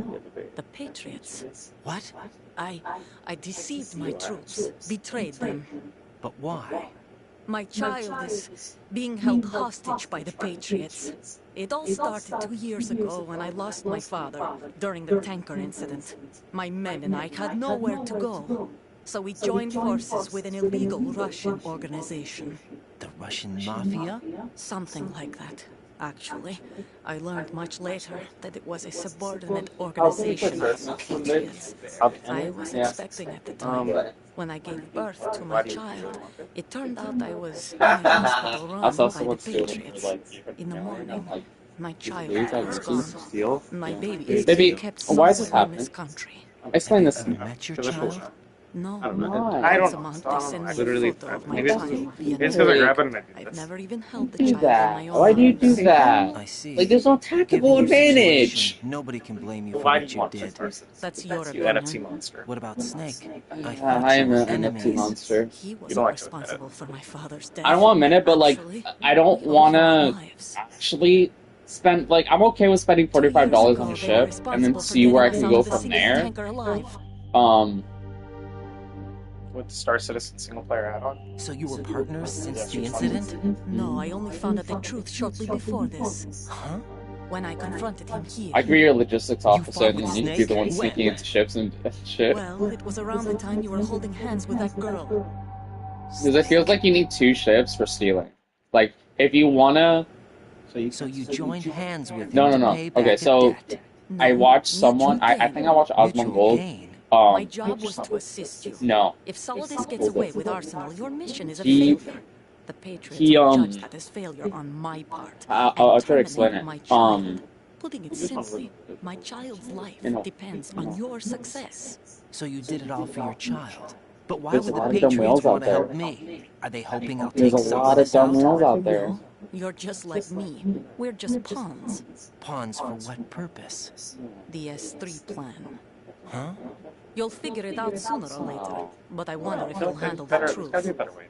the Patriots. What? I deceived my troops, betrayed them. But why? My child is being held hostage by the Patriots. It all started 2 years ago when I lost my father during the tanker incident. My men and I had nowhere to go, so we joined forces with an illegal Russian organization. The Russian Mafia? Something like that. Actually, I learned much later that it was a subordinate organization of the Patriots. I was expecting at the time. When I gave birth to my child, it turned out I was in a hospital run by the Patriots. In the morning, my child was gone. My baby is being kept somewhere in this country. Explain this. You met your child? No, I don't Samantha know. sent me a Literally, photo of my maybe child via it's because I grab it and I do I've this. never even held the Do child in my that? own Why do you do arms. that? I see. Like, there's no tactical Given your advantage. situation, nobody can blame you for Why do what you you want did. this person? That's your You opinion. NFT monster. What about Snake? I am an enemies. NFT monster. He was don't like responsible for my father's death. I don't want a minute, but like, Actually, I don't we both want have to lives. actually spend, like, I'm okay with spending $45 on a ship and then see where I can go from there. with the Star Citizen single-player add-on. So you were partners since the incident? No, I only found out the truth shortly before this. Huh? When I confronted him here. I could be your logistics officer and you could be the one sneaking into ships and shit. Well, it was around the time you were holding hands with that girl. Because it feels like you need 2 ships for stealing. Like, if you wanna... So you joined hands with him No. to pay back Okay, a so debt. I watched someone... I think I watched Osmond Gold. My job was to assist you. No. If Solidus gets away with Arsenal, your mission is a failure. The Patriots will judge that as failure on my part. I'll try to explain it. Putting it simply, my child's life depends on your success. So you did it all for your child. But why There's would a the lot of dumb Patriots whales out want to help there. me? Are they hoping I'll There's take a lot of Solidus dumb out? whales out there. You're just like me. We're just pawns. Pawns for what purpose? The S3 plan. Huh? You'll figure it out sooner or later. But I wonder if you'll handle the truth.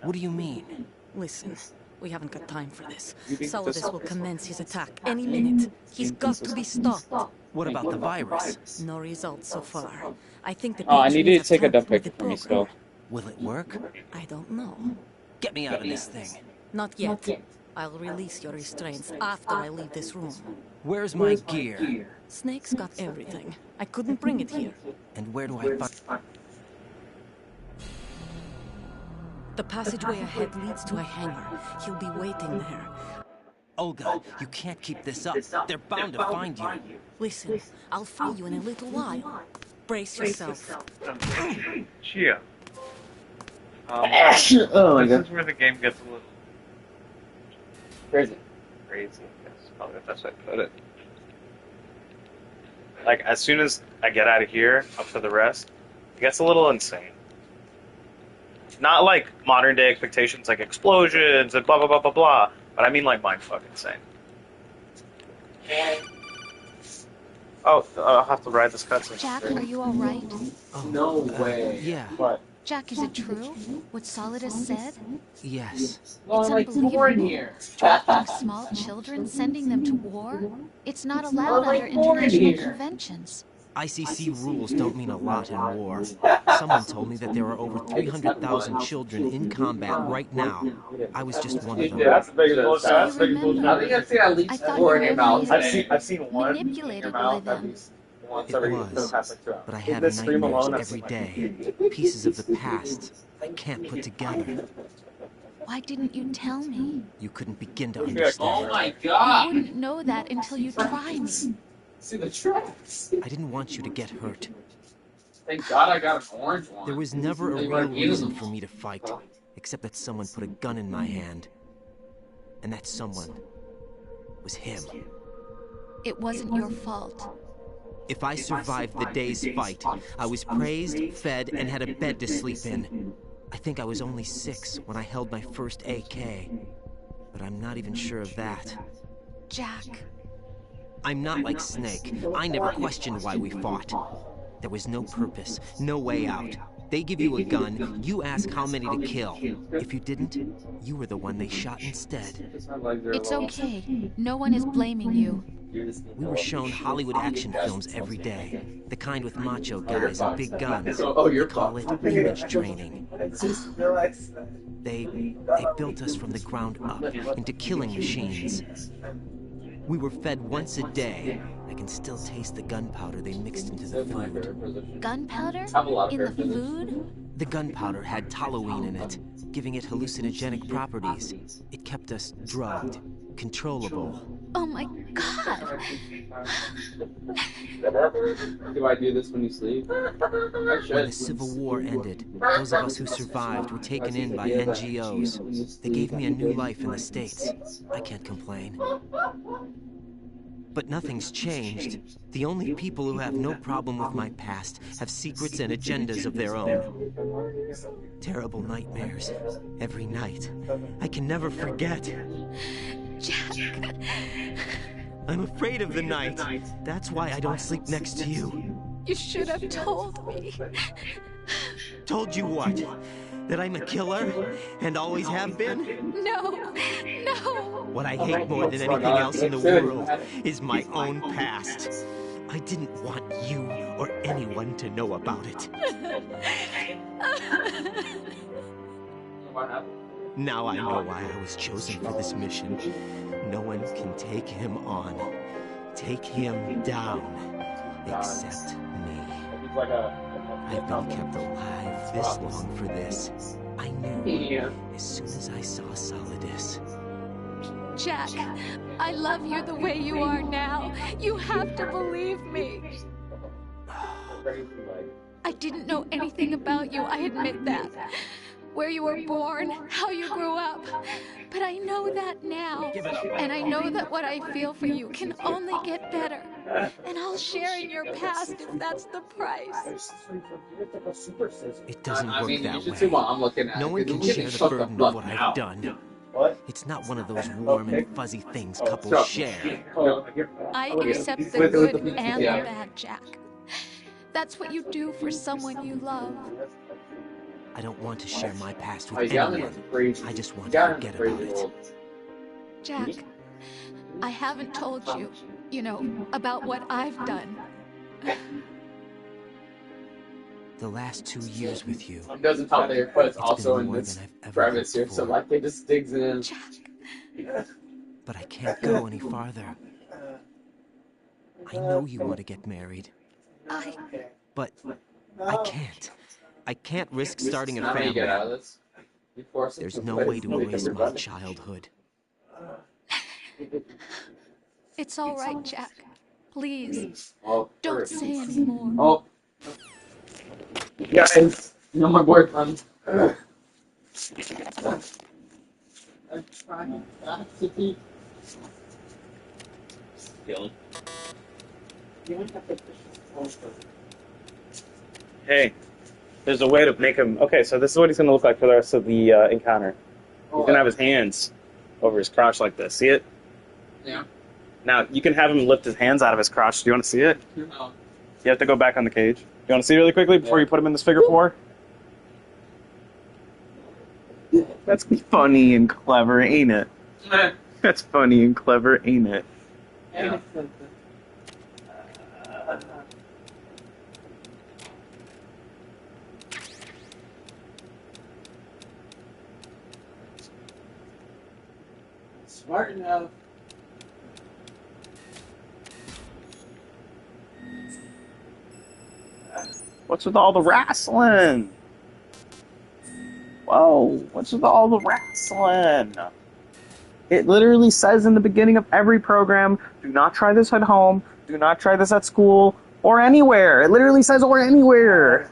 What do you mean? Listen, we haven't got time for this. Solidus will commence his attack any minute. He's got to be stopped. What about the virus? No results so far. I think the I needed Patriots to take a have dump tampered picture with for me the still. Will it work? I don't know. Get me out of this thing. Not yet. I'll release your restraints after I leave this room. Where's my gear? Snake's got everything. I couldn't bring it here. And where do I find... The passageway ahead leads to a hangar. He'll be waiting there. Olga, you can't keep this up. They're bound to find you. Listen, I'll free you in a little while. Brace yourself. Chia. Oh my This god. is where the game gets a little Crazy. crazy. That's probably the best way to put it. Like, as soon as I get out of here, up to the rest, it gets a little insane. Not like modern day expectations, like explosions and blah blah blah blah blah, but I mean like mindfuck insane. Oh, I'll have to ride this cutscene. Jack, are you all right? No way. Yeah. What? Jack, is it true? What Solidus said? Yes. It's I'm like 4 in here. Drafting small children, sending them to war? It's not allowed under international conventions. ICC rules don't mean a lot in war. Someone told me that there are over 300,000 children in combat right now. I was just one of them. Yeah, that's the biggest bullshit. I That's the biggest bullshit. I think I've seen at least 4 in your mouth. I've seen one in your manipulated by mouth at them. least once It every was, past like 2 hours. but I In have this stream nightmares alone, every day. Pieces of the past I can't put together. Why didn't you tell me? You couldn't begin to Oh understand. my I god. wouldn't know that until you try me. See the tracks. I didn't want you to get hurt. Thank god I got an orange one. There was never a real reason for me to fight, except that someone put a gun in my hand. And that someone was him. It wasn't your fault. If I survived the day's fight, I was praised, fed, and had a bed to sleep in. I think I was only 6 when I held my first AK. But I'm not even sure of that. Jack. I'm not like Snake. I never questioned why we fought. There was no purpose, no way out. They give you a gun, you ask how many to kill. If you didn't, you were the one they shot instead. It's okay. No one is blaming you. We were shown Hollywood action films every day. The kind with macho guys and big guns. Oh, you're They call it image training. They built us from the ground up into killing machines. We were fed once a day. I can still taste the gunpowder they mixed into the food. Gunpowder? In the food? The gunpowder had toluene in it, giving it hallucinogenic properties. It kept us drugged, controllable. Oh my god! Do I do this when you sleep? I should. When the Civil War ended, those of us who survived were taken in by NGOs. They gave me a new life in the States. I can't complain. But nothing's changed. The only people who have no problem with my past have secrets and agendas of their own. Terrible nightmares. Every night. I can never forget. Jack. I'm afraid of the night. That's why I don't sleep next to you. You should have told me. Told you what? That I'm a killer? And always have been? No, no. What I hate more than anything else in the world is my own past. I didn't want you or anyone to know about it. Now I know why I was chosen for this mission. No one can take him on, take him down, except me. I've been kept alive this long for this. I knew as soon as I saw Solidus. Jack, I love you the way you are now. You have to believe me. I didn't know anything about you, I admit that. Where you were born, how you grew up. But I know that now. And I know that what I feel for you can only get better. And I'll share in your past if that's the price. It doesn't work that way. No one can share the burden of what I've done. It's not one of those warm and fuzzy things couples share. I accept the good and the bad, Jack. That's what you do for someone you love. I don't want to share my past with anyone. I just want to forget about it. Jack, I haven't told you, you know, about what I've done. The last 2 years with you. It doesn't tell there, but it's also in this premise here, so like it just digs in. But I can't go any farther. I know you want to get married. But I can't. I can't risk starting a family. There's no way to erase my childhood. It's all right, Jack. Please, don't say anymore. Guys, you know my boyfriend. I'm trying not to be still. Hey, there's a way to make him... Okay, so this is what he's going to look like for the rest of the encounter. He's going to have his hands over his crotch like this. See it? Yeah. Now, you can have him lift his hands out of his crotch. Do you want to see it? No. You have to go back on the cage. You want to see it really quickly before you put him in this figure 4? That's funny and clever, ain't it? That's funny and clever, ain't it? Yeah. Smart enough. What's with all the wrestling? Whoa, what's with all the wrestling? It literally says in the beginning of every program, do not try this at home, do not try this at school, or anywhere. It literally says or anywhere.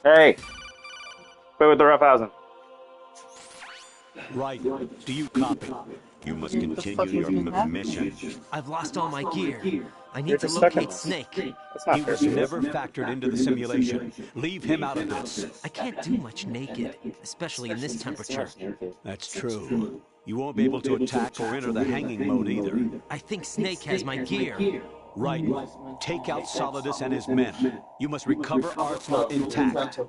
Hey, quit with the roughhousing. Right. Do you copy? You must continue your mission. I've lost all my gear. I need to locate Snake. He was never factored into the simulation. Leave him out of this. I can't do much naked, especially in this temperature. That's true. You won't be able to attack or enter the hanging mode either. I think Snake has my gear. Right. Take out Solidus and his men. You must recover Arsenal intact.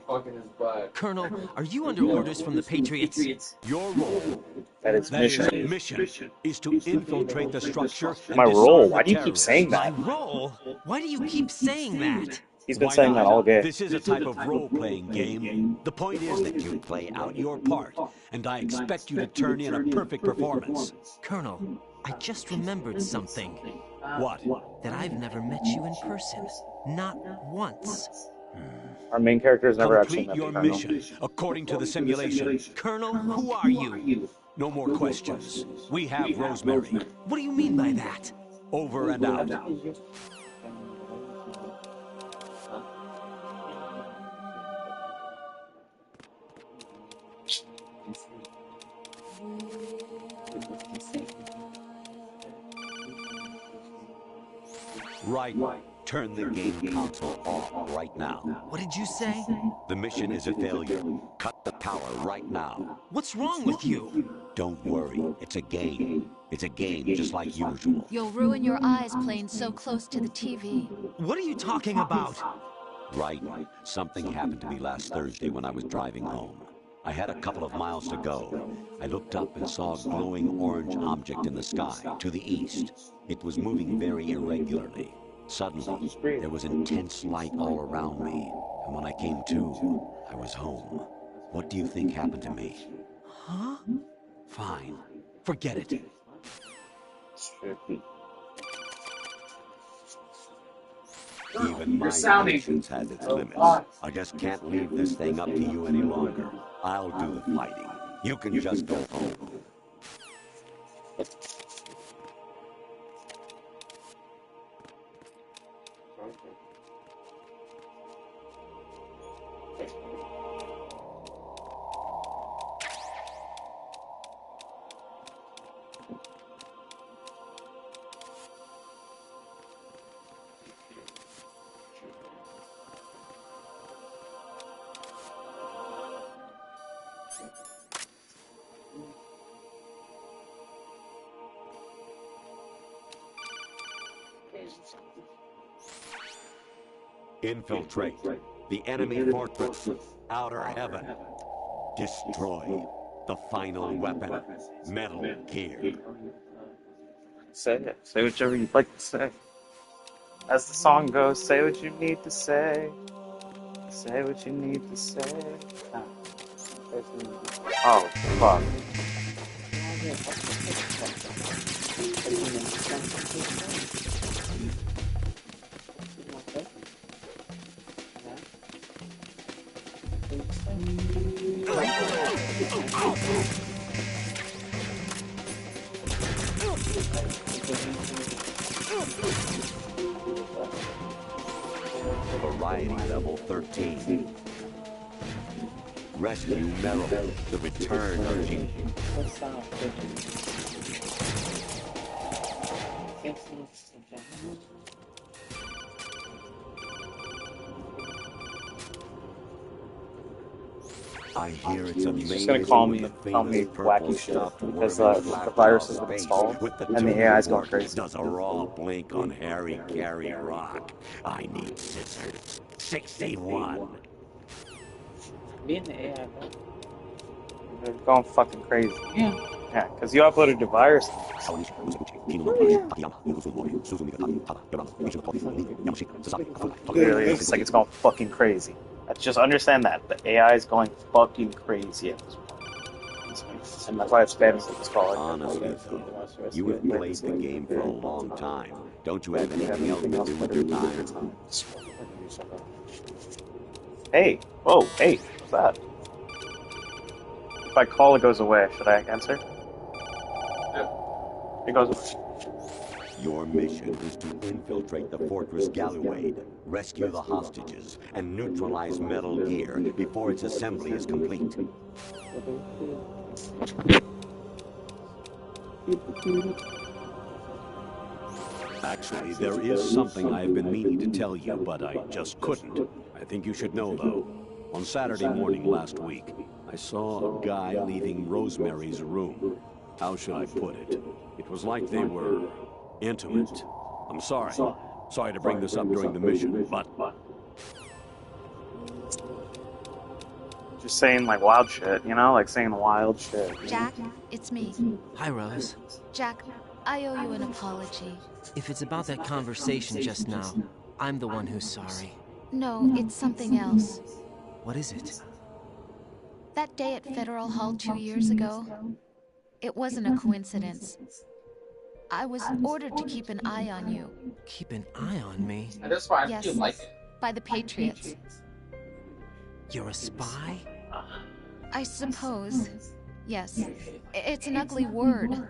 Colonel, are you under orders from the Patriots? Your role, that is mission, is to infiltrate the structure and my role? Why do you keep saying that? My role? Why do you keep saying that? He's been saying that all game. This is a type of role-playing game. The point is that you play out your part, and I expect you to turn in a perfect performance. Colonel, I just remembered something. What? That I've never met you in person. Not once. Our main character has never actually met your mission according to the simulation. Colonel, who are you? No more questions. We have Rosemary. What do you mean by that? Over and out. Right. Turn the game console off right now. What did you say? The mission is a failure. Cut the power right now. What's wrong with you? Don't worry. It's a game. It's a game just like usual. You'll ruin your eyes playing so close to the TV. What are you talking about? Right. Something happened to me last Thursday when I was driving home. I had a couple of miles to go. I looked up and saw a glowing orange object in the sky, to the east. It was moving very irregularly. Suddenly, there was intense light all around me, and when I came to, I was home. What do you think happened to me? Huh? Fine. Forget it. Even my patience has its limits. I just can't leave this thing up to you any longer. I'll do the fighting. You can just go home. Infiltrate the enemy fortress, outer heaven. Destroy the final weapon, Metal Gear. Say it. Say whichever you'd like to say. As the song goes, say what you need to say. Say what you need to say. Oh, fuck. Variety level 13. Rescue Metal, the return of G. I hear it's amazing. She's just gonna call me and tell me wacky shit because the virus has been installed and the AI is going crazy. Does a raw blink on Harry Carry Rock. I need scissors. 61. Me and the AI, They're going fucking crazy. Yeah. Yeah, because you uploaded the virus. Literally, it's just like it's going fucking crazy. Just understand that. The AI is going fucking crazy at this point. And that's why it's bad as it's called. Honestly, though, you have played the game for a long time. Don't you have anything else to do with your time? Hey, whoa, hey, what's that? If I call, it goes away. Should I answer? It goes away. Your mission is to infiltrate the Fortress Galluade, rescue the hostages, and neutralize Metal Gear before its assembly is complete. Actually, there is something I've been meaning to tell you, but I just couldn't. I think you should know, though. On Saturday morning last week, I saw a guy leaving Rosemary's room. How should I put it? It was like they were intimate. I'm sorry. Sorry to bring this up during the mission, but... Just saying, like, wild shit, you know? Like, saying wild shit. Jack, it's me. Hi, Rose. Jack, I owe you an apology. If it's about that conversation just now, I'm the one who's sorry. No, it's something else. What is it? That day at Federal Hall 2 years ago, it wasn't a coincidence. I was ordered to keep an eye on you. Keep an eye on me? That's why I Yes, feel like it. by the Patriots. You're a spy? I suppose. Yes. It's an ugly word.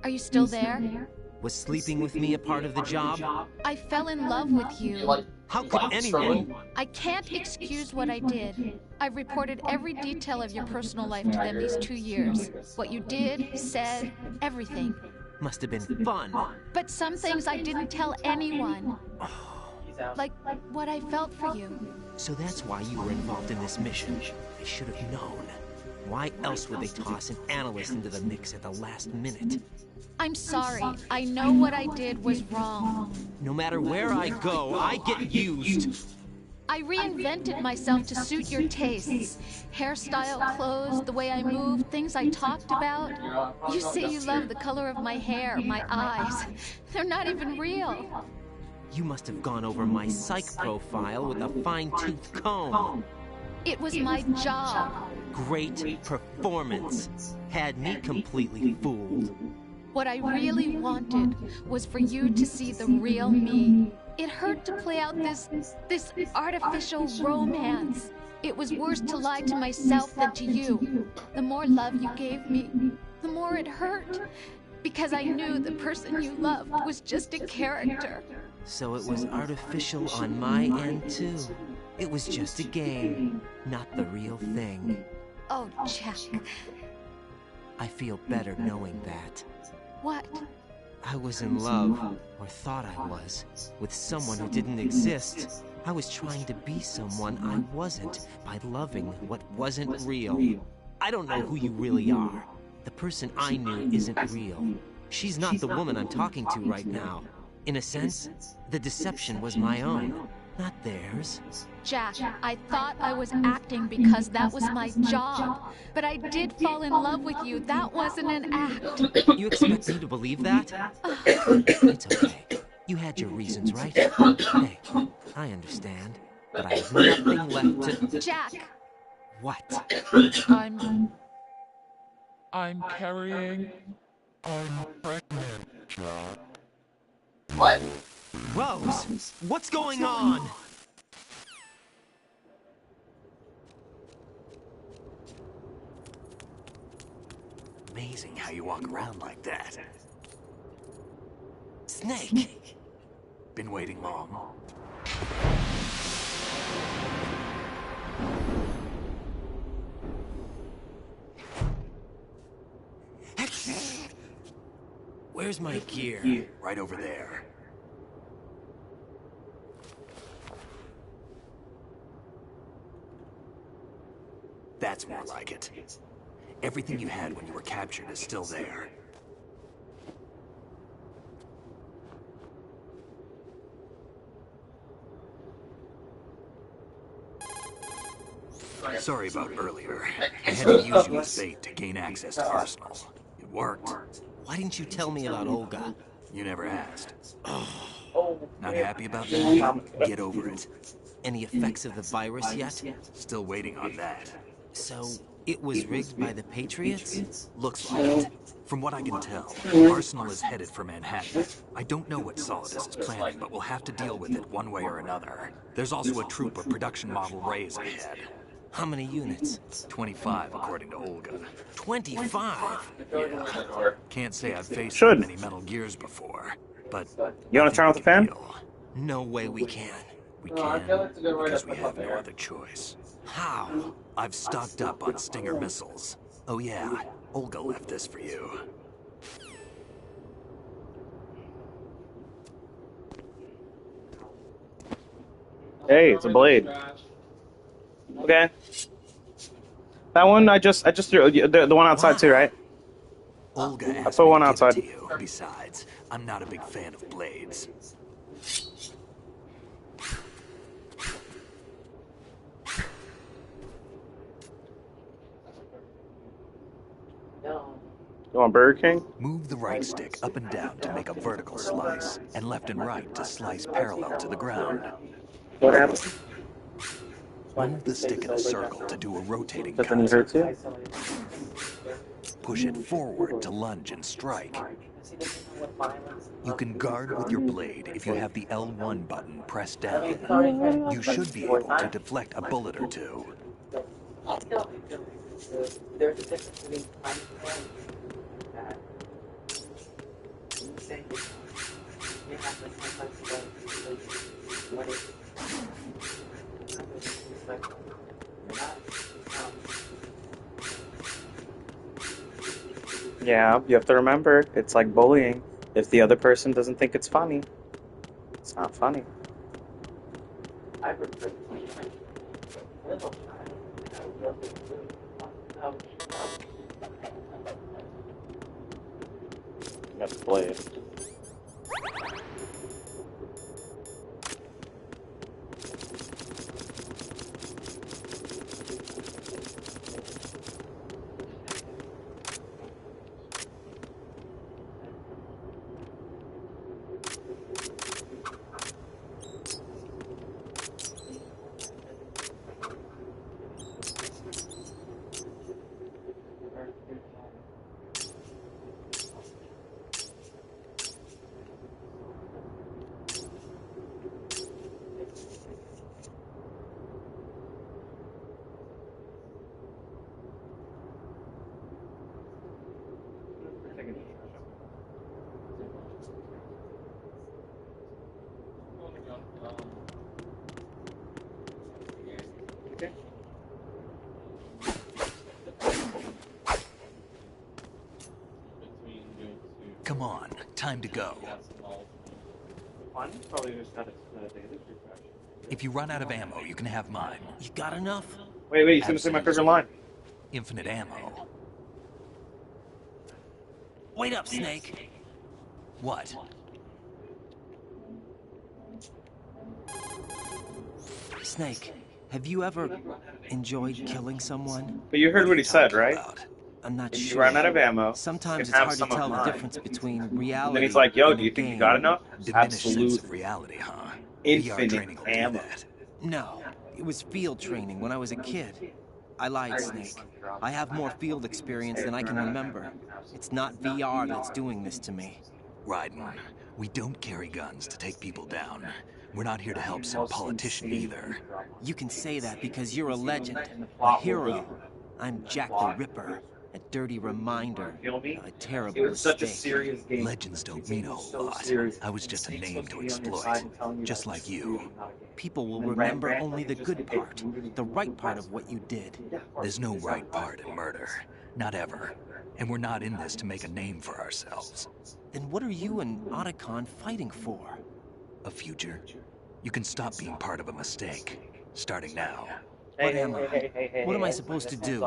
Are you still there? Was sleeping with me a part of the job? I fell in love with you. How could anyone? I can't excuse what I did. I've reported every detail of your personal life to them these 2 years. What you did, said, everything. Must have been fun. But some things I didn't tell anyone. Like what I felt for you. So that's why you were involved in this mission. I should have known. Why else would they toss an analyst into the mix at the last minute? I'm sorry. I know what I did was wrong. No matter where I go, I get used. I reinvented myself to suit your tastes. Hairstyle, clothes, the way I moved, things I talked about. You say you love the color of my hair, my eyes. They're not even real. You must have gone over my psych profile with a fine-tooth comb. It was my job. Great performance. Had me completely fooled. What I really wanted was for you to see the real me. It hurt to play out this artificial romance. It was worse to lie to myself than to you. The more love you gave me, the more it hurt. Because I knew the person you loved was just a character. So it was artificial on my end, too. It was just a game, not the real thing. Oh, Jack. I feel better knowing that. What? I was in love, or thought I was, with someone who didn't exist. I was trying to be someone I wasn't by loving what wasn't real. I don't know who you really are. The person I knew isn't real. She's not the woman I'm talking to right now. In a sense, the deception was my own, not theirs. Jack, I thought I was acting because that was my job. But I did fall in love with you. That wasn't an act. You expect me to believe that? It's okay. You had your reasons, right? Hey, I understand. But I have nothing left to... Jack! What? I'm carrying... I'm pregnant, John. What? Rose, what's going on? Amazing how you walk around like that. Snake! Been waiting long? Where's my gear? Right over there. That's more like it. Everything you had when you were captured is still there. Sorry about earlier. I had to use you as bait to gain access to Arsenal. It worked. Why didn't you tell me about Olga? You never asked. Not happy about that? Get over it. Any effects of the virus yet? Still waiting on that. So, it was rigged by the Patriots? Looks like it. From what I can tell, Arsenal is headed for Manhattan. I don't know what Solidus is planning, but we'll have to deal with it one way or another. There's also a troop of production model Rays ahead. How many units? 25, according to Olga. 25? Yeah. Can't say I've faced that many Metal Gears before, but... You want to turn off the fan? No way we can. We can, because we have no other choice. How? I've stocked up on Stinger missiles. Oh yeah, Olga left this for you. Hey, it's a blade. Okay. That one I just threw the one outside too, right? Olga I put one outside. To you. Besides, I'm not a big fan of blades. You want Burger King? Move the right stick up and down to make a vertical slice, and left and right to slice parallel to the ground. What happened? Move the stick in a circle to do a rotating cut. Hurt you? Push it forward to lunge and strike. You can guard with your blade if you have the L1 button pressed down. You should be able to deflect a bullet or two. There's a difference between Yeah, you have to remember, it's like bullying. If the other person doesn't think it's funny, it's not funny. You have to play it. Come on, time to go. If you run out of ammo, you can have mine. You got enough? Wait, he's gonna say my favorite line. Infinite ammo. Wait up, Snake. What? Snake, have you ever enjoyed killing someone? But you heard what he said, right? I'm not if sure. You run out of ammo. Sometimes you it's have hard to some of tell the mine. difference between reality And then he's like, yo, and do you the think you game. got enough? Diminished sense Absolute. of reality, huh? VR Infinite training will do ammo. that. No, it was field training when I was a kid. I lied, Snake. I have more field experience than I can remember. It's not VR that's doing this to me. Raiden, we don't carry guns to take people down. We're not here to help some politician either. You can say that because you're a legend, a hero. I'm Jack the Ripper, a dirty reminder of a terrible mistake. Legends don't mean a whole lot. I was just a name to exploit, just like you. People will remember only the good part, the right part of what you did. There's no right part in murder. Not ever. And we're not in this to make a name for ourselves. Then what are you and Otacon fighting for? A future. You can stop being part of a mistake. Starting now. What am I? What am I supposed to do?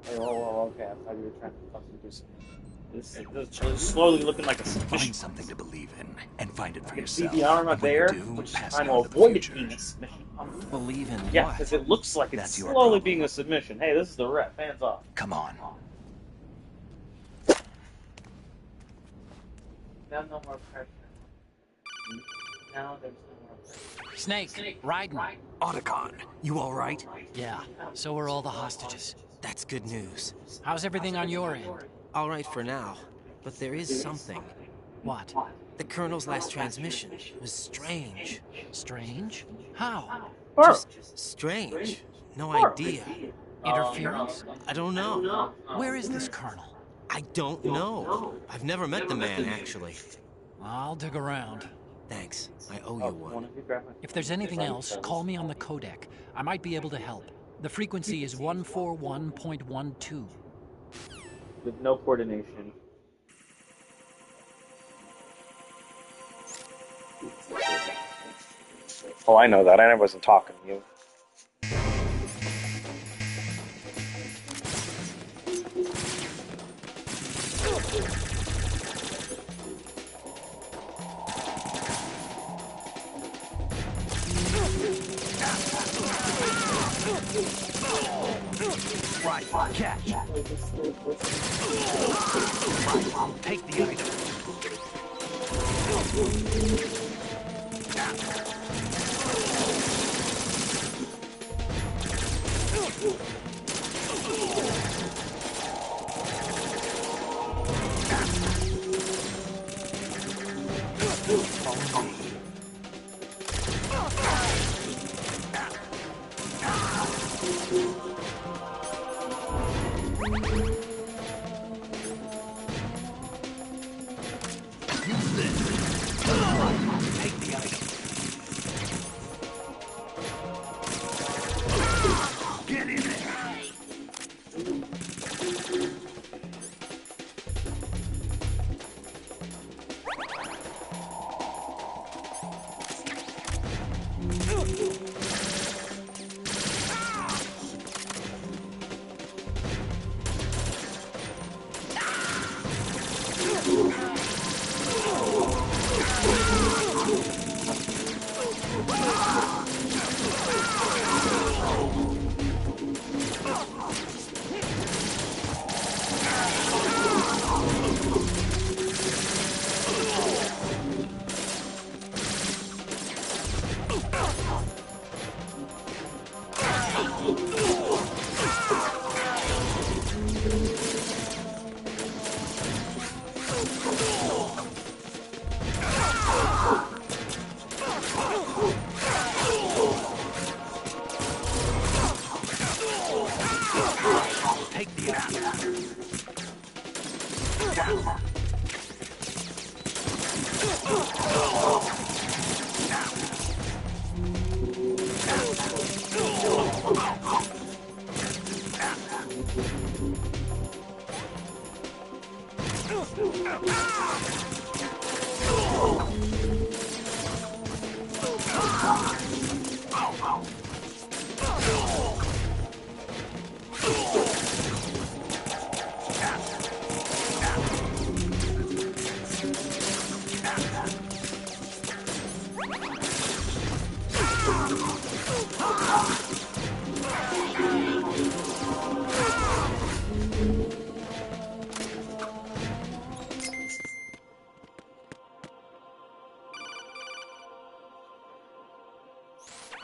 Hey, okay. I thought you were trying to fucking do something. This is slowly looking like a submission. Find something to believe in, and find it for I can yourself. see the armor there, which is trying to avoid it being a submission. Believe in Yeah, what? because it looks like it's That's your slowly problem. being a submission. Hey, this is the rep. Hands off. Come on. Now no more pressure. Now there's no more pressure. Snake, Raiden. Otacon, you all right? Yeah, so are all the hostages. That's good news. How's everything on your end? All right for now, but there is something. What? The Colonel's last transmission was strange. Strange? How? Just strange. No idea. Interference? I don't know. Where is this Colonel? I don't know. I've never met the man, actually. I'll dig around. Thanks. I owe you one. If there's anything else, call me on the codec. I might be able to help. The frequency is 141.12. With no coordination. Oh, I know that. I wasn't talking to you. Right, catch. Right, take the item.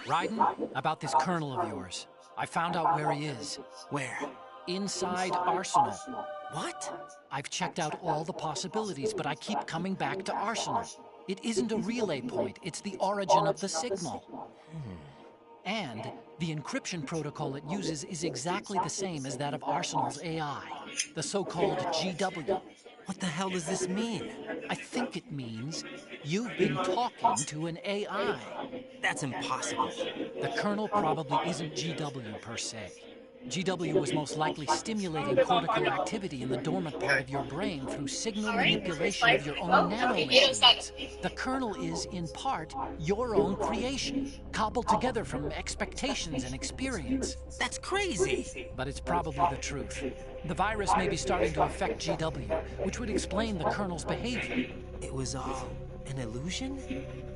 Raiden, about this colonel of yours. I found out where he is. Where? Inside Arsenal. What? I've checked out all the possibilities, but I keep coming back to Arsenal. It isn't a relay point, it's the origin of the signal. And the encryption protocol it uses is exactly the same as that of Arsenal's AI, the so-called GW. What the hell does this mean? I think it means you've been talking to an AI. That's impossible. The Colonel probably isn't GW per se. GW was most likely stimulating cortical activity in the dormant part of your brain through signal manipulation of your own nanomachines. The Colonel is, in part, your own creation, cobbled together from expectations and experience. That's crazy! But it's probably the truth. The virus may be starting to affect GW, which would explain the Colonel's behavior. It was all an illusion?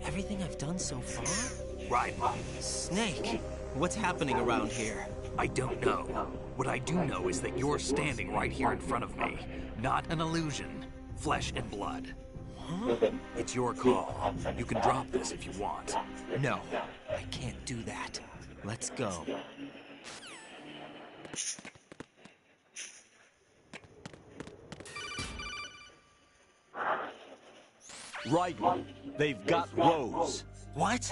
Everything I've done so far? Raiden. Snake, what's happening around here? I don't know. What I do know is that you're standing right here in front of me. Not an illusion. Flesh and blood. Huh? It's your call. You can drop this if you want. No, I can't do that. Let's go. Raiden, they've got Rose. What?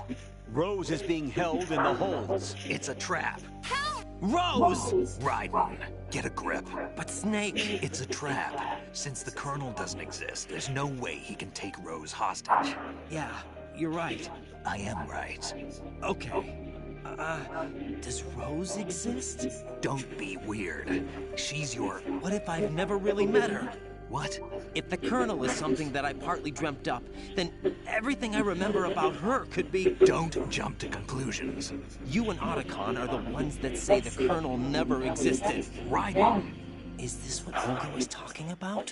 Rose is being held in the holds. It's a trap. Help! Rose! Raiden, get a grip. But Snake... It's a trap. Since the Colonel doesn't exist, there's no way he can take Rose hostage. Yeah, you're right. I am right. Okay. Does Rose exist? Don't be weird. She's your... What if I've never really met her? What? If the Colonel is something that I partly dreamt up, then everything I remember about her could be... Don't jump to conclusions. You and Otacon are the ones that say the Colonel never existed. Raiden! Is this what Olga was talking about?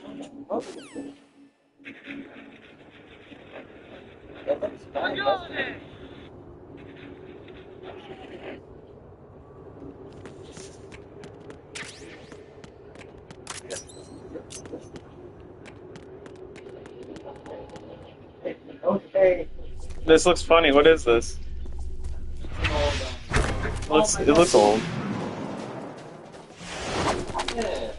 Okay. This looks funny. What is this? It looks old. Yeah.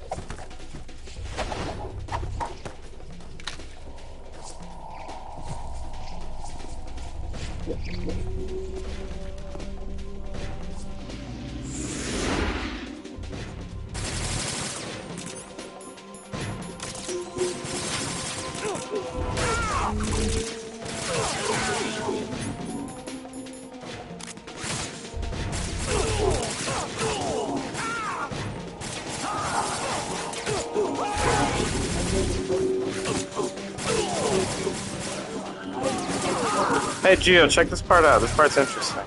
Hey Gio, check this part out. This part's interesting.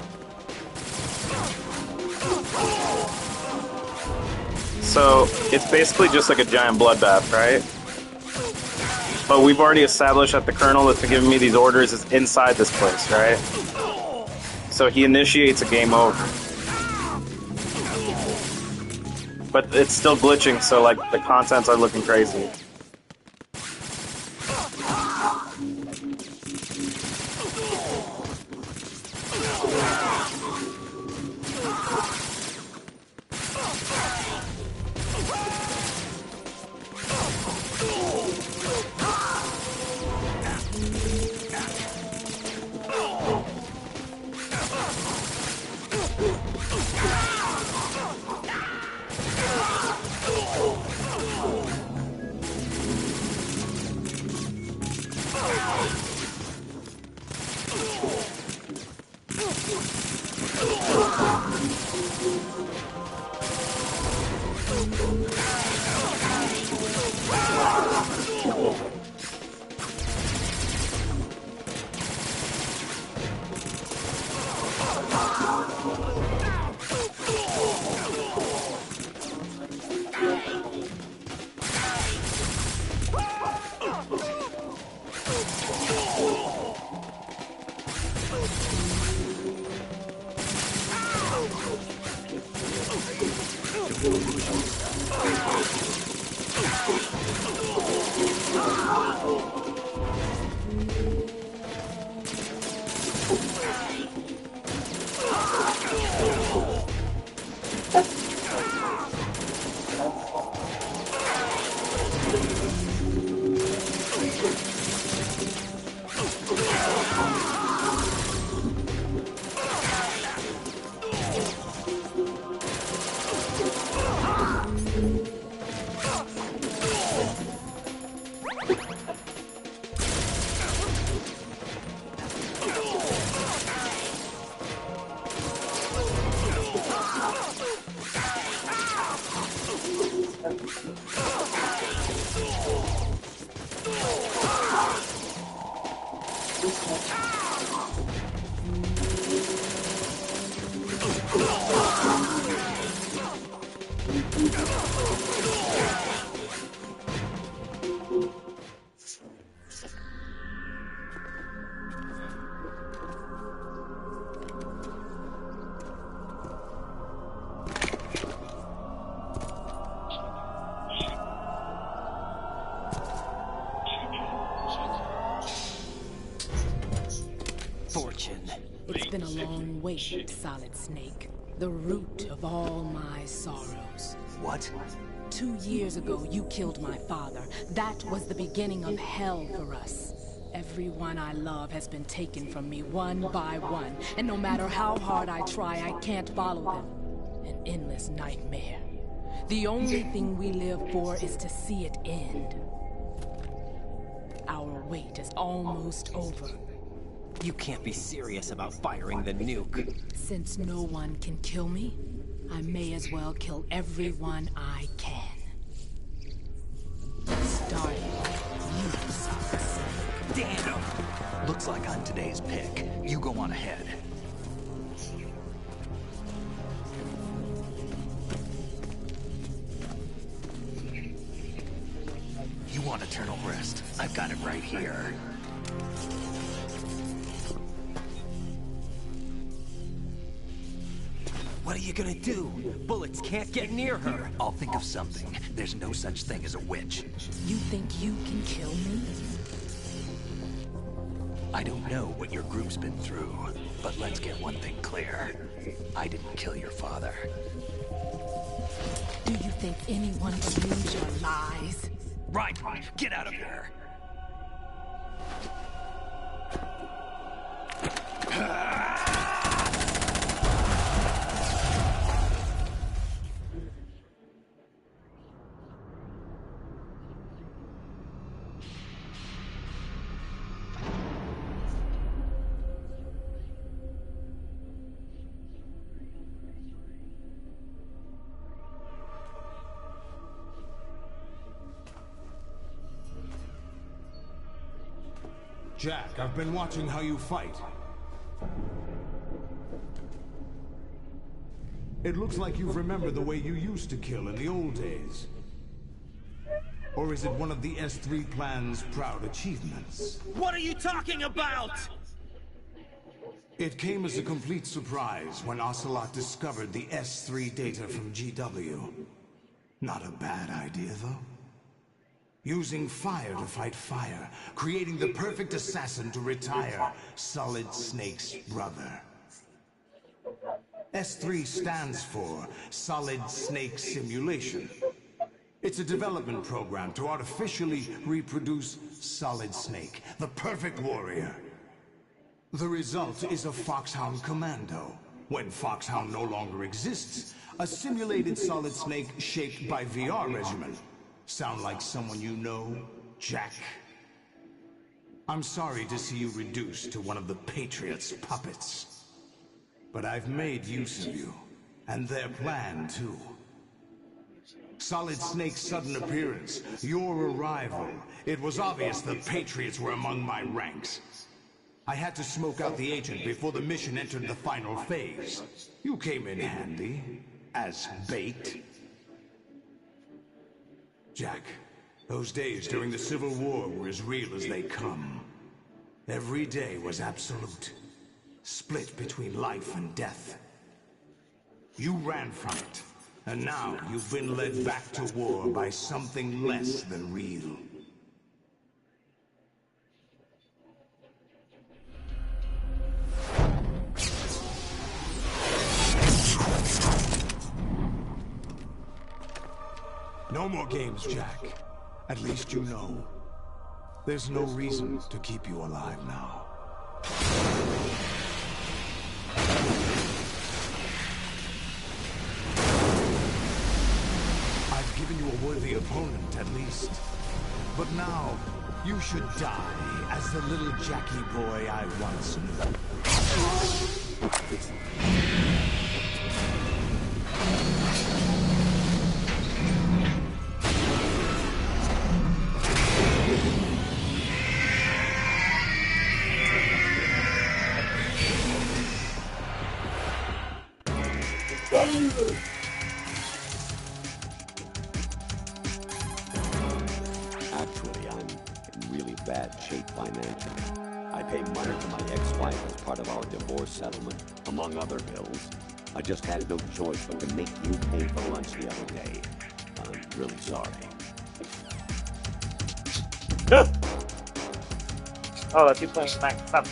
So, it's basically just like a giant bloodbath, right? But we've already established that the Colonel that's been giving me these orders is inside this place, right? So he initiates a game over. But it's still glitching, so like the contents are looking crazy. It's been a long wait, Solid Snake. The root of all my sorrows. What? 2 years ago, you killed my father. That was the beginning of hell for us. Everyone I love has been taken from me one by one, and no matter how hard I try, I can't follow them. An endless nightmare. The only thing we live for is to see it end. Our wait is almost over. You can't be serious about firing the nuke. Since no one can kill me, I may as well kill everyone I can. Starting you, Solid Snake. Damn! Looks like I'm today's pick. You go on ahead. You want eternal rest? I've got it right here. What are you gonna do? Bullets can't get near her. I'll think of something. There's no such thing as a witch. You think you can kill me? I don't know what your group's been through, but let's get one thing clear. I didn't kill your father. Do you think anyone believes your lies? Right, get out of here. Jack, I've been watching how you fight. It looks like you've remembered the way you used to kill in the old days. Or is it one of the S3 plan's proud achievements? What are you talking about? It came as a complete surprise when Ocelot discovered the S3 data from GW. Not a bad idea, though. Using fire to fight fire, creating the perfect assassin to retire Solid Snake's brother. S3 stands for Solid Snake Simulation. It's a development program to artificially reproduce Solid Snake, the perfect warrior. The result is a Foxhound Commando. When Foxhound no longer exists, a simulated Solid Snake shaped by VR regimen. Sound like someone you know, Jack? I'm sorry to see you reduced to one of the Patriots' puppets. But I've made use of you, and their plan too. Solid Snake's sudden appearance, your arrival. It was obvious the Patriots were among my ranks. I had to smoke out the agent before the mission entered the final phase. You came in handy, as bait. Jack, those days during the Civil War were as real as they come. Every day was absolute, split between life and death. You ran from it, And now you've been led back to war by something less than real. No more games, Jack. At least you know. There's no reason to keep you alive now. I've given you a worthy opponent, at least. But now, you should die as the little Jackie boy I once knew. Actually, I'm in really bad shape financially. I pay money to my ex-wife as part of our divorce settlement, among other bills. I just had no choice but to make you pay for lunch the other day. I'm really sorry. Oh, that's you playing Smack. Stop.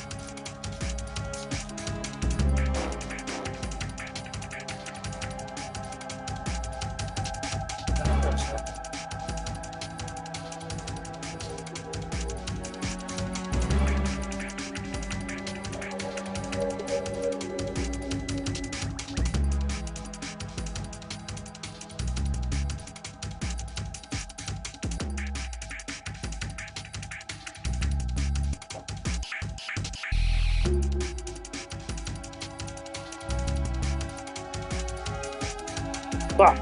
Fuck.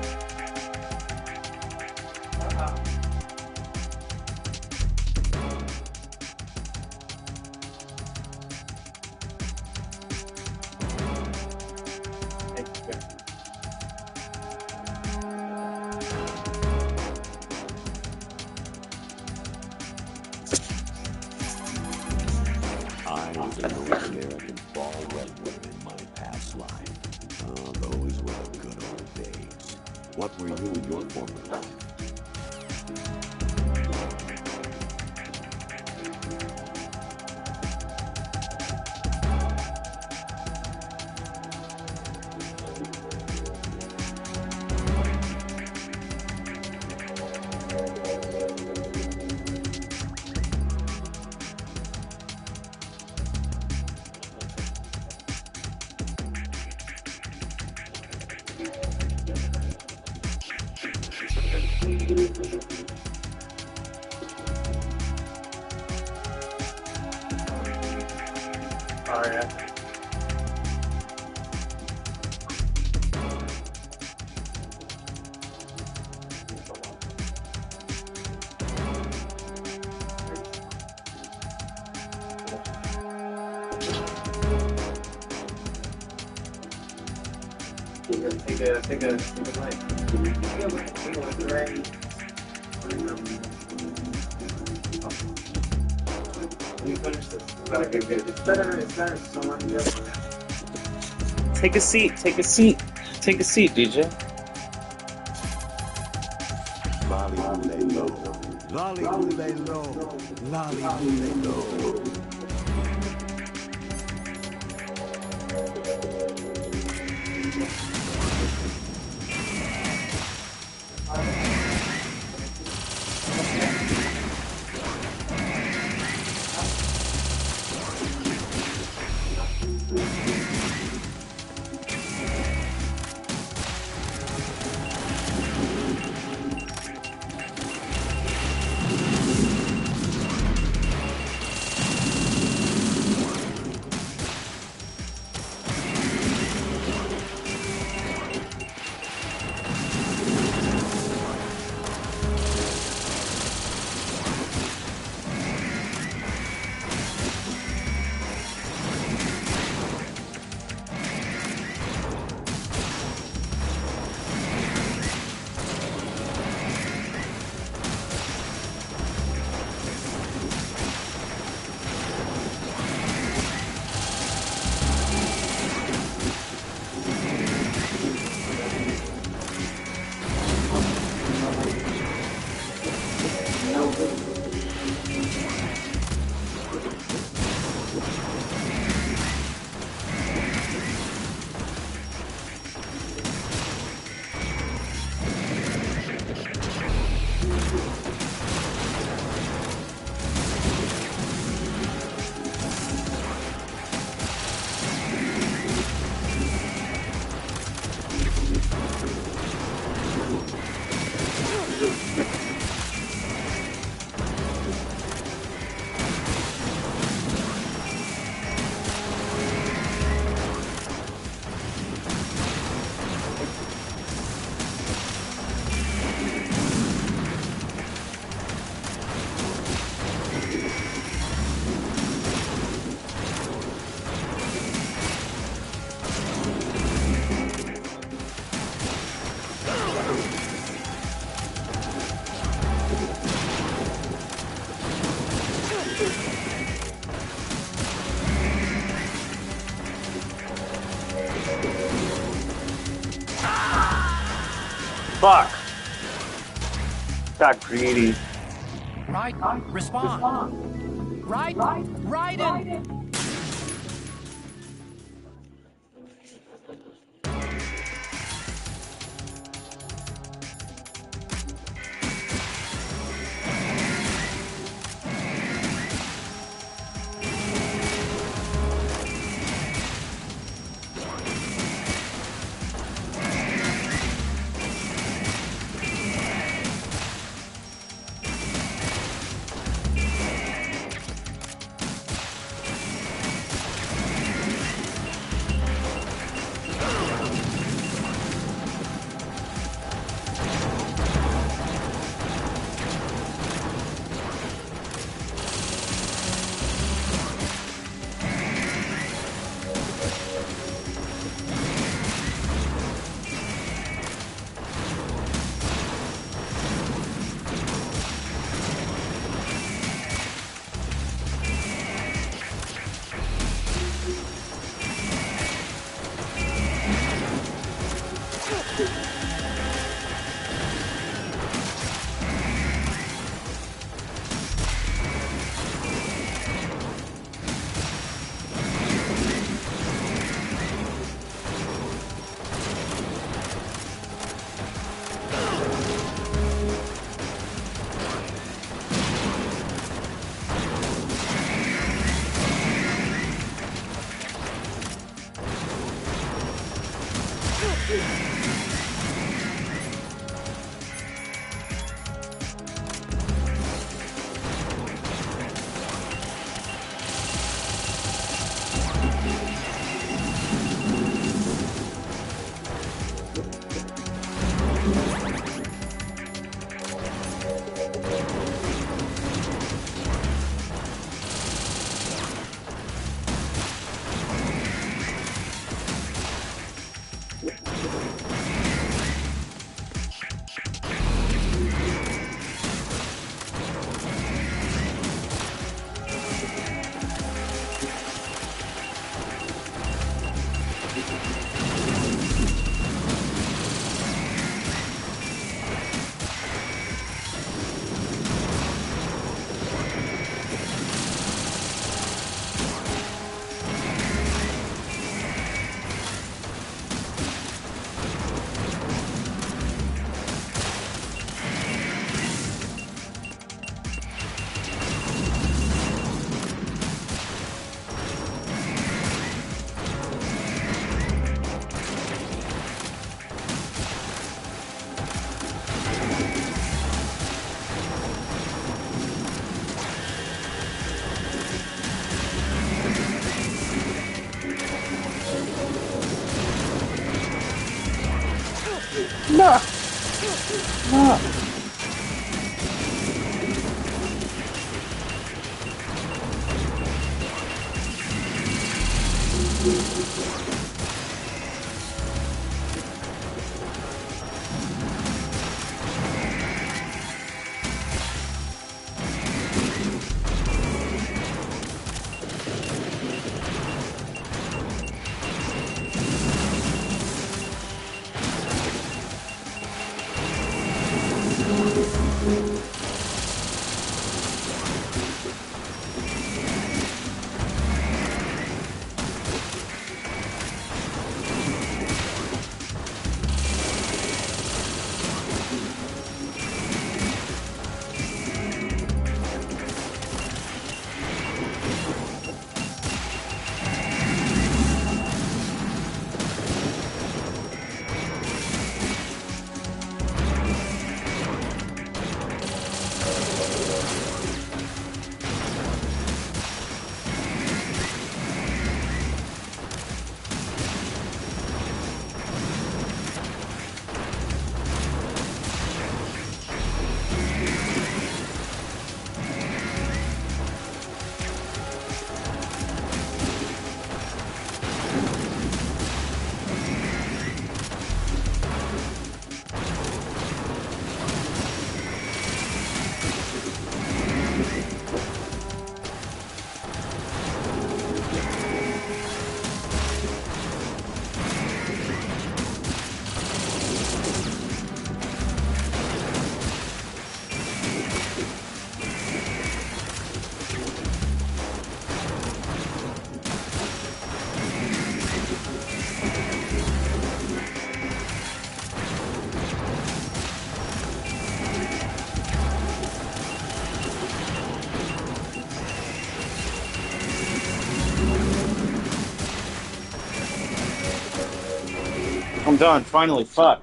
I was a North American fall redwood in my past life. Oh, those were the good old days. What were you in your former life? Oh, yeah. Take a Take a seat, take a seat, take a seat, DJ. Lolly lay low. Lolly lay low. Lolly lay low. Fuck. Got greedy. Right, respond. Right, Raiden. No! No! I'm done. Finally, fuck.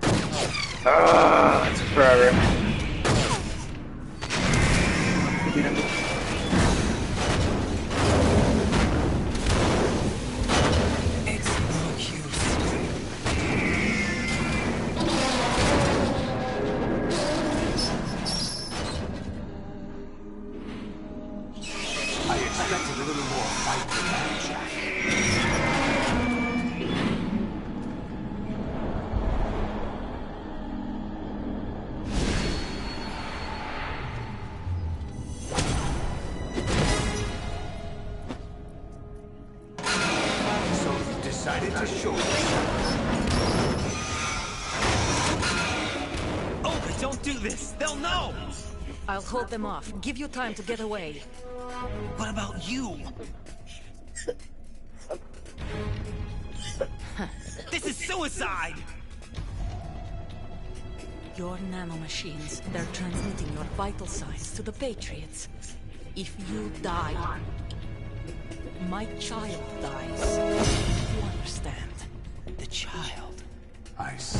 It took forever. I expected a little more fight than that, Jack. So you decided to show yourself. Oh, but don't do this! They'll know! I'll hold them off. Give you time to get away. What about you? This is suicide! Your nanomachines, they're transmitting your vital signs to the Patriots. If you die, my child dies. You understand? The child. I see.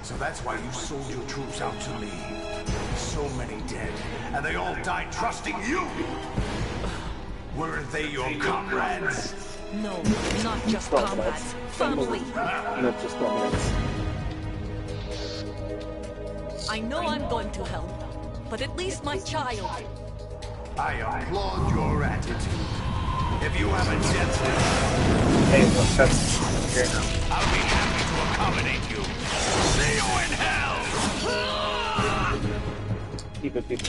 So that's why you sold your troops out to me. So many dead, and they all died trusting you! Weren't they your comrades? No, not just comrades. Family. Not just comrades. I know I'm going to hell, but at least my child. I applaud your attitude. If you have a death wish, Hey, look, that's here now. I'll be happy to accommodate you. See you in hell! Keep it. Keep it.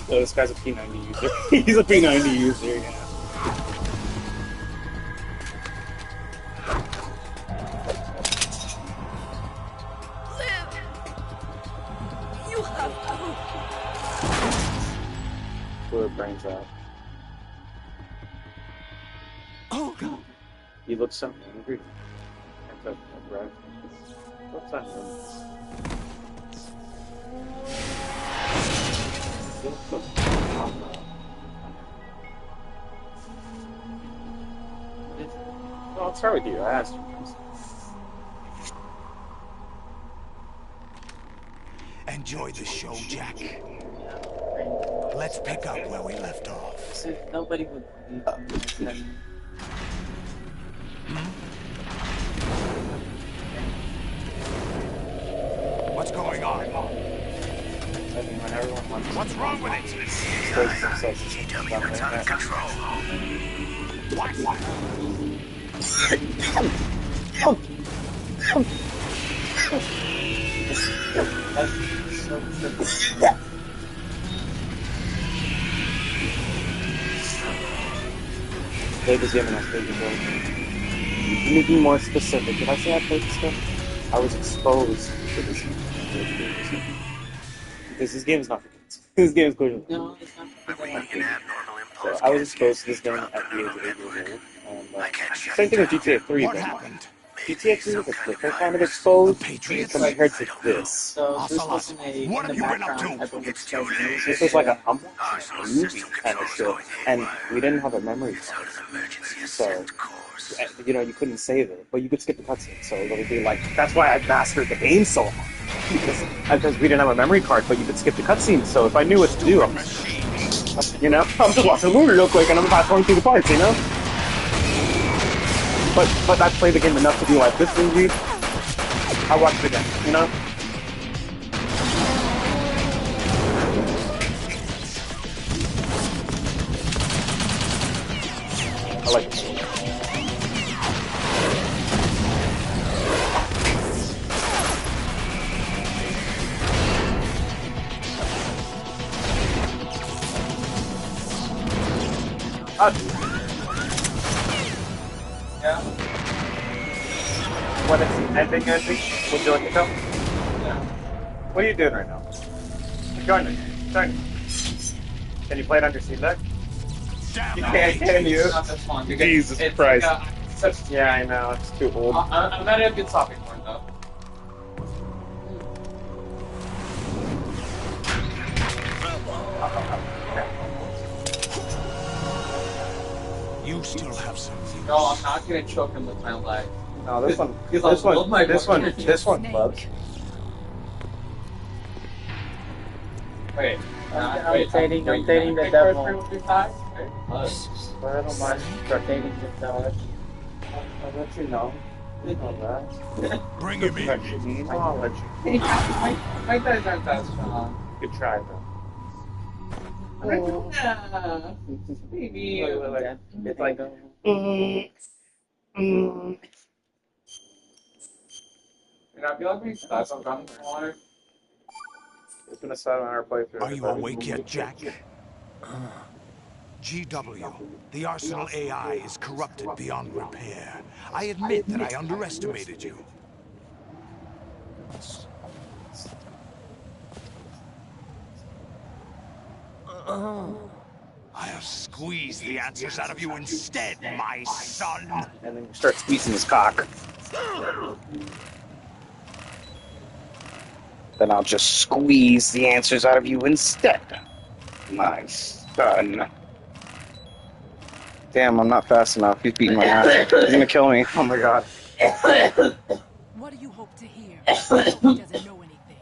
Oh, this guy's a P90 user. He's a P90 user, yeah. Live! You have to. Blew her brains out. Oh, God. He looks so angry. What's that? Well, I'll start with you. I asked you. Enjoy the show, Jack. Let's pick up where we left off. So nobody would believe me. What's going on? I mean, when everyone wants What's wrong with it? GW's out of control. What? Played this game and I played the game. Can you be more specific? Did I say I played this game? I was exposed to this game. Because this game is not for kids. This game is cool. No, it's not. So I was exposed to this game at the age of 8 years old. And, same thing with GTA 3. What happened? GTA 3 was a different kind of exposed compared to this. So this wasn't a What have you been up to? This was like a humble kind of shit. And we didn't have a memory card. So, you know, you couldn't save it, but you could skip the cutscene. So it would be like, that's why I mastered the game so hard. Because we didn't have a memory card, but you could skip the cutscene. So if I knew what to do, I'm just watching a movie real quick and I'm fast forwarding through the parts, you know? But I played the game enough to be like, this movie, I watched it again, you know? I like it. Yeah. What is anything you think? Would you like to come? Yeah. What are you doing right now? Join me. Join me. Can you play it on your Steam Deck? You can't, can you? Not this one. Jesus It's Christ. Like Yeah, I know. It's too old. I'm not a good stopping point though. You still have some use. No, I'm not gonna choke him with my leg. No, this one, this one clubs. Wait, I'm dating the devil. I don't mind dating the devil. I'll let you know. Bring him in. I'll let you. My guys aren't that strong. Good try, bro. Baby. It's like. I feel like we got some gun water. It's been a 7-hour playthrough. Are you awake yet, Jack? GW, the Arsenal AI is corrupted beyond repair. I admit that I underestimated you. I'll squeeze the answers out of you instead, my son. And then you start squeezing his cock. Then I'll just squeeze the answers out of you instead, my son. Damn, I'm not fast enough. He's beating my ass. He's gonna kill me. Oh my god. What do you hope to hear? He doesn't know anything.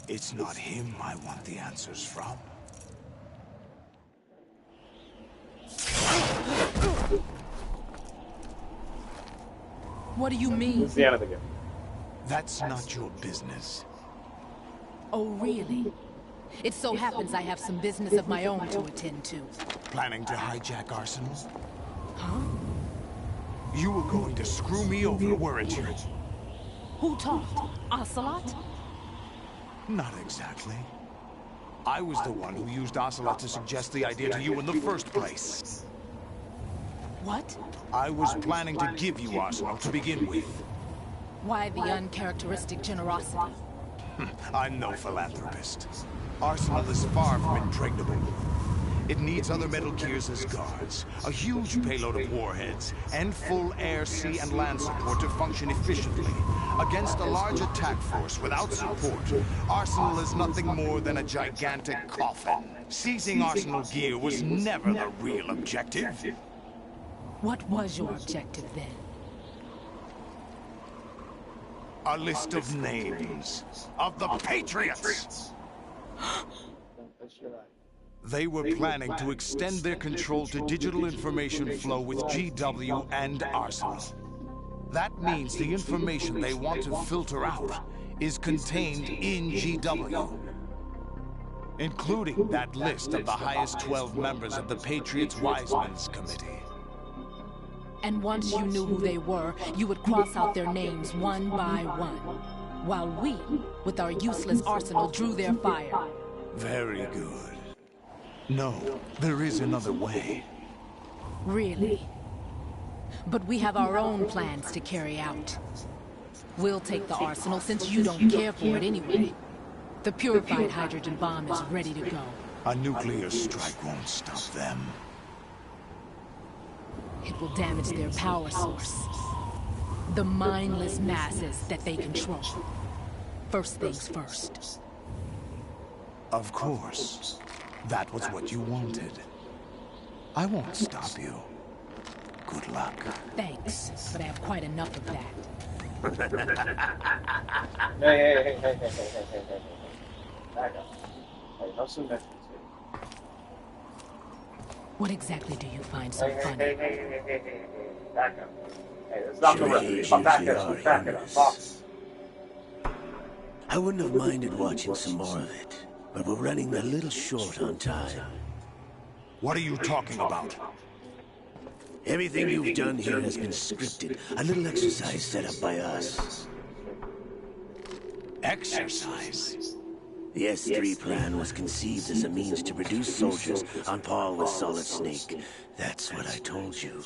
It's not him I want the answers from. What do you mean? It's the end of the game. That's not your business. Oh, really? It so happens I have some business of my own to attend to. Planning to hijack Arsenal? Huh? You were going to screw me over, weren't you? Who talked? Ocelot? Not exactly. I was the one who used Ocelot to suggest the idea to you in the first place. What? I was planning to give you Arsenal to begin with. Why the uncharacteristic generosity? I'm no philanthropist. Arsenal is far from impregnable. It needs other Metal Gears as guards, a huge payload of warheads, and full air, sea, and land support to function efficiently. Against a large attack force without support, Arsenal is nothing more than a gigantic coffin. Seizing Arsenal gear was never the real objective. What was your objective then? A list of names of the Patriots. They were planning to extend their control to digital information flow with GW and Arsenal. That means the information they want to filter out is contained in GW, including that list of the highest 12 members of the Patriots Wiseman's Committee. And once you knew who they were, you would cross out their names one by one, while we, with our useless arsenal, drew their fire. Very good. No, there is another way. Really? But we have our own plans to carry out. We'll take the arsenal since you don't care for it anyway. The purified hydrogen bomb is ready to go. A nuclear strike won't stop them. It will damage their power source. The mindless masses that they control. First things first. Of course. That was what you wanted. I won't stop you. Good luck. Thanks, but I have quite enough of that. Hey. Back up. Hey, don't assume that. What exactly do you find so funny? Hey. Back up. Hey, that's not the road. Back it up. Boss. I wouldn't have minded watching some more of it, but we're running a little short on time. What are you talking about? Everything you've done here has been scripted. A little exercise set up by us. Exercise? The S3 plan was conceived as a means to produce soldiers on par with Solid Snake. That's what I told you.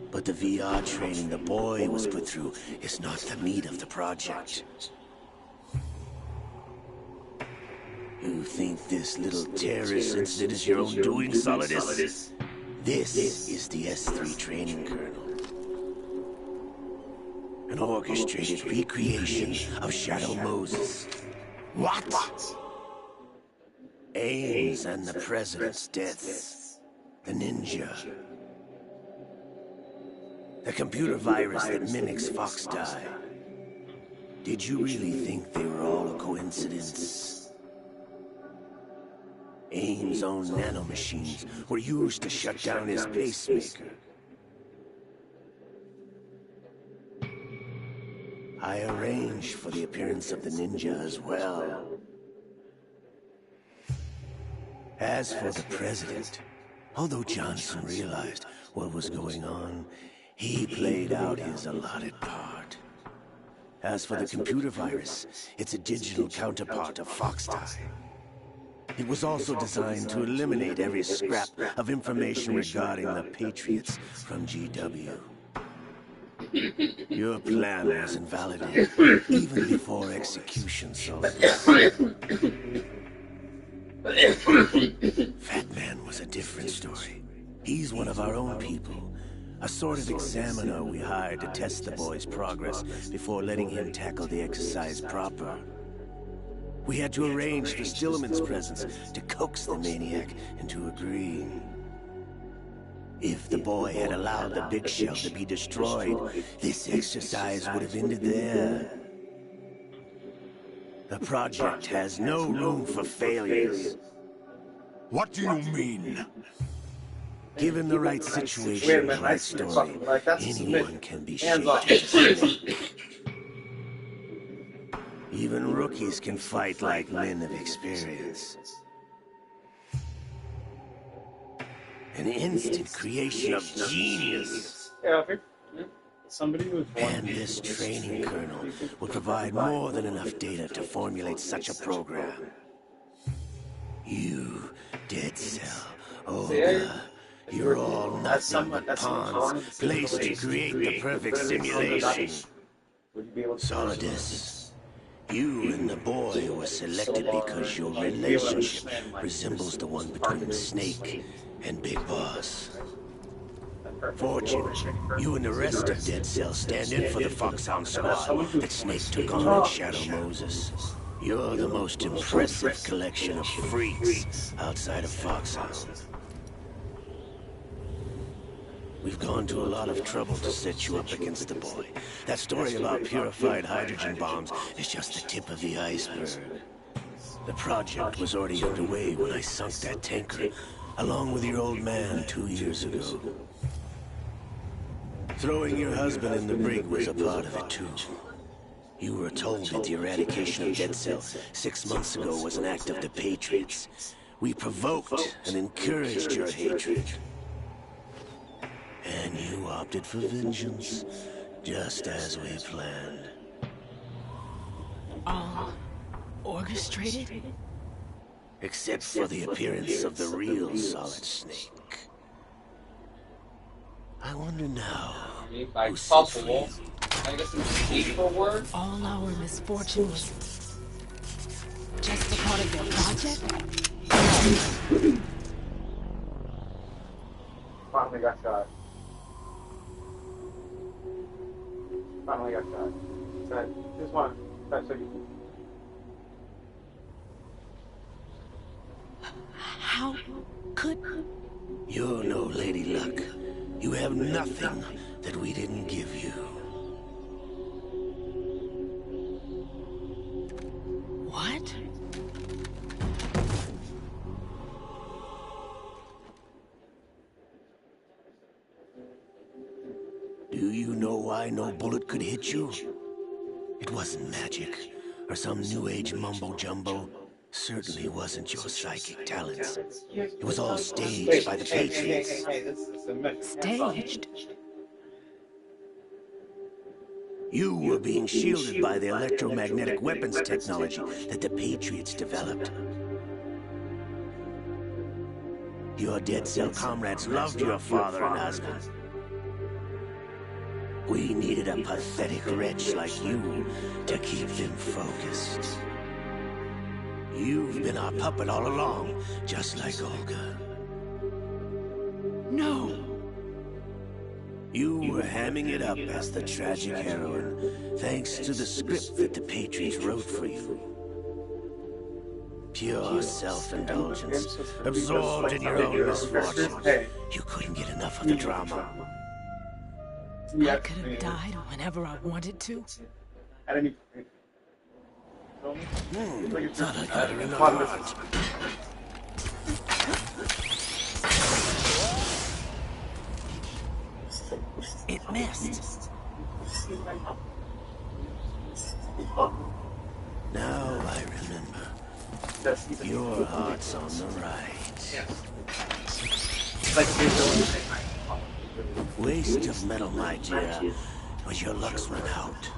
But the VR training the boy was put through is not the meat of the project. You think this little terrorist incident is your own doing, Solidus? This is the S3 training kernel. An orchestrated recreation of Shadow Moses. What? Ames and the President's deaths. The Ninja. The computer virus that mimics Foxdie. Did you really think they were all a coincidence? AIM's own nanomachines were used to shut down his pacemaker. I arranged for the appearance of the Ninja as well. As for the president, although Johnson realized what was going on, he played out his allotted part. As for the computer virus, it's a digital counterpart of Foxdie. It was also designed to eliminate every scrap of information regarding the Patriots from GW. Your plan was invalidated even before execution saw this. Fat Man was a different story. He's one of our own people. A sort of examiner we hired to test the boy's progress before letting him tackle the exercise proper. We had to arrange for Stillman's presence to coax the maniac into agreeing. If the boy had allowed the big shell to be destroyed, this exercise would have ended there. The project has no room for failures. What do you mean? Given the right situation, the right story, anyone can be shaped. Even rookies can fight like men of experience. An instant creation of genius. And this training kernel would provide more than enough data to formulate such a program. You, Dead Cell, Olga, you're all nothing but pawns placed to create the perfect simulation. Solidus, you and the boy were selected because your relationship resembles the one between Snake and Big Boss. Fortune, you and the rest of Dead Cell stand in for the Foxhound squad that Snake took on in Shadow Moses. You're the most impressive collection of freaks outside of Foxhound. We've gone to a lot of trouble to set you up against the boy. That story about purified hydrogen bombs is just the tip of the iceberg. The project was already underway when I sunk that tanker, along with your old man 2 years ago. Throwing your husband in the brig was a part of it too. You were told that the eradication of Dead Cell 6 months ago was an act of the Patriots. We provoked and encouraged your hatred. And you opted for vengeance, just as we planned. All orchestrated? Except for the appearance of the real Solid Snake. I wonder now who sent for you. All our misfortune was just a part of their project? Finally got shot. Finally got shot. Just one. That's so you. How could... You're no Lady Luck. You have nothing that we didn't give you. What? Do you know why no bullet could hit you? It wasn't magic, or some new age mumbo-jumbo. Certainly wasn't your psychic talents. It was all staged by the Patriots. Staged? You were being shielded by the electromagnetic weapons technology that the Patriots developed. Your Dead Cell comrades loved your father and husband. We needed a pathetic wretch like you to keep them focused. You've been our puppet all along, just like Olga. No! You were hamming it up as the tragic heroine, thanks to the script that the Patriots wrote for you. Pure self-indulgence. Absorbed in your own misfortune. You couldn't get enough of the drama. I could have died whenever I wanted to. Thought I got her in the heart. It missed. Now I remember. Your heart's on the right. Waste of metal, my dear, but your luck's run out.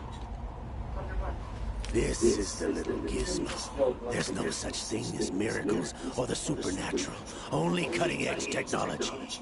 This is the little gizmo. There's no such thing as miracles or the supernatural. Only cutting-edge technology.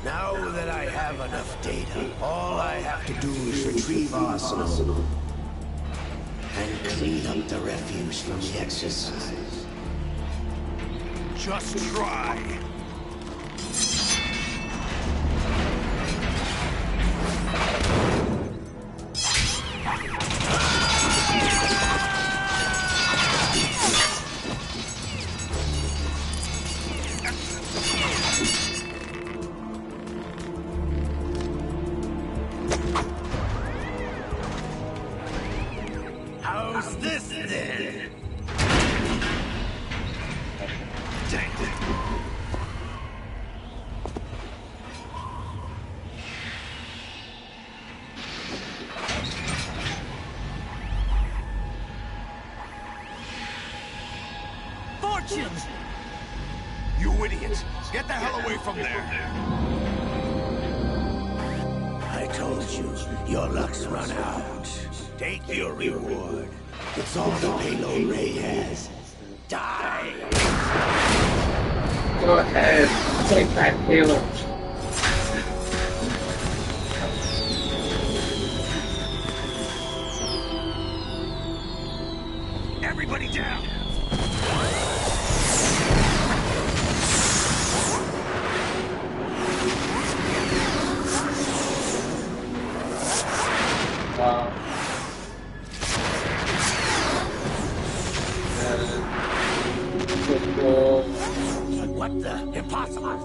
Now that I have enough data, all I have to do is retrieve Arsenal and clean up the refuse from the exercise. Just try. How's this then? Dang it. Fortune! You idiot! Get the hell away from there! I told you, your luck's run out. Take your reward. It's all the payload Ray has. Die! Go ahead, take that payload. Everybody down! What the? Impossible!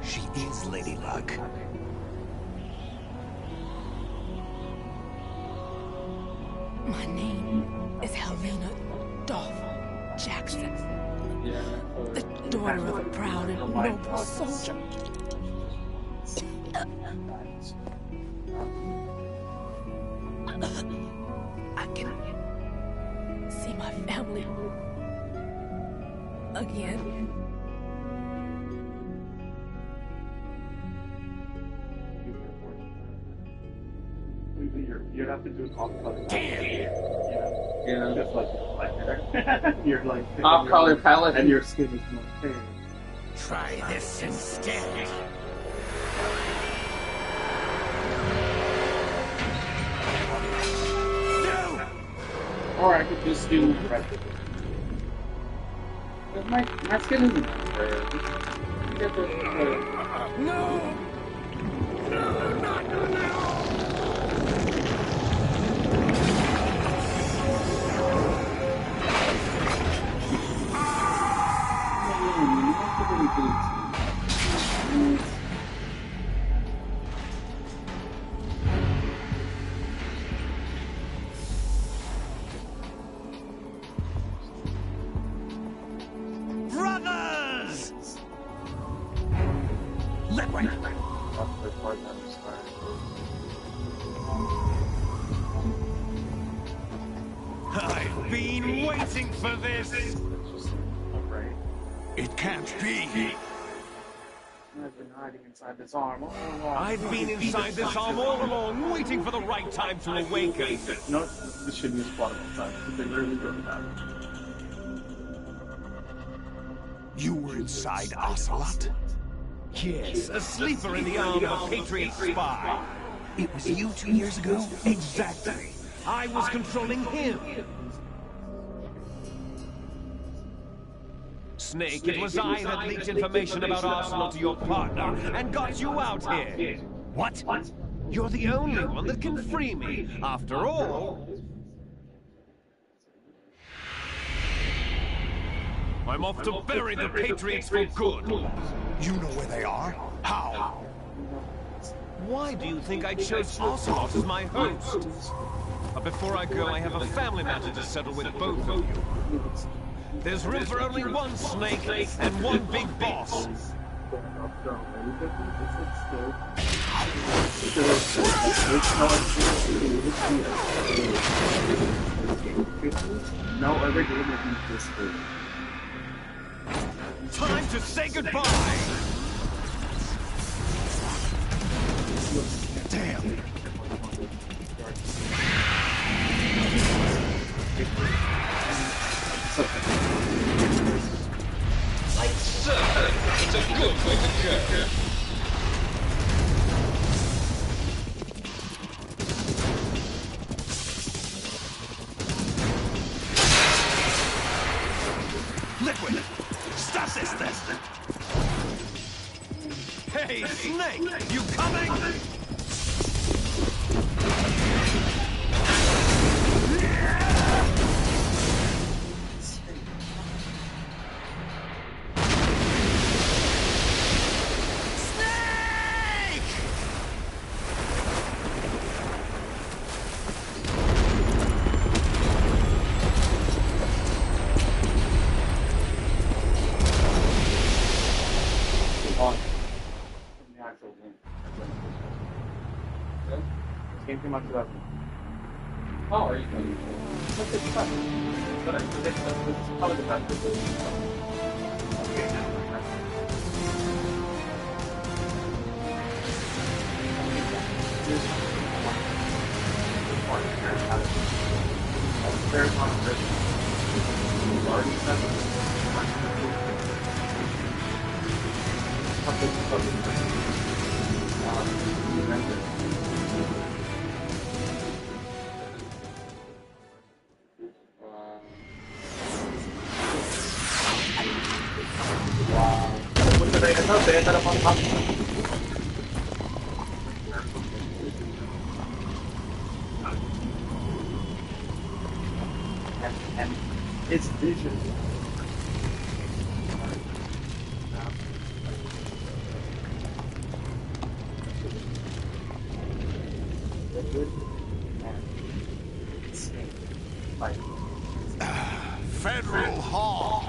She is Lady Luck. My name is Helena Dolph Jackson, the daughter of a proud and noble soldier. I can see my family again. You have to do it off color. Damn! Yeah, just like you're like Off color palette. and your skin is more fair. Try this instead. No! Or I could just do red. But my skin isn't fair. You get the No! No, not now! I've been waiting for this! It can't be! I've been hiding inside this arm all along. I've been inside this arm all along, waiting for the right time to awaken. No, this should be a spawnable time. They really good at that. You were inside Ocelot? Yes, a sleeper in the arm of a Patriot spy. It was you 2 years ago? Exactly. I was controlling him. Snake, it was I that leaked information about Arsenal to your partner and got you out here. What? You're the only one that can free me. After all, I'm off to bury the Patriots for good. You know where they are? How? Why do you think I chose Ocelot as my host? But before I go, I have a family matter to settle with both of you. There's room for only one Snake and one big boss. No other game would be this good. Time to say goodbye! Damn! Like so, it's a good way to go. Liquid! Stop this thing! Hey, Snake! You coming? Came came out to that. Oh, are you going? What's it about? But I predict that this is probably the best. And its vision. Federal Hall!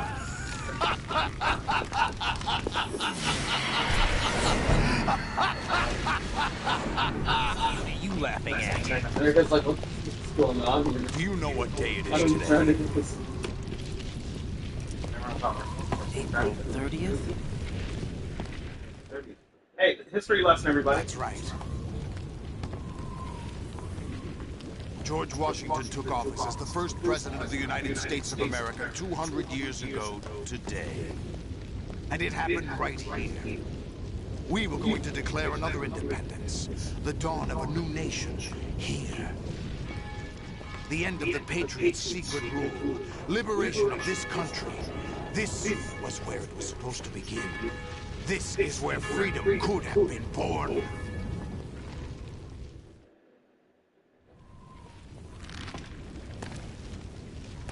You laughing at? Everybody's like, what's going on here? Do you know what day it is I'm today? trying to get this. April 30th? Hey, history lesson, everybody. That's right. George Washington took office as the first president of the United States of America 200 years ago today. And it happened right here. We were going to declare another independence, the dawn of a new nation, here. The end of the Patriots' secret rule, liberation of this country. This was where it was supposed to begin. This is where freedom could have been born.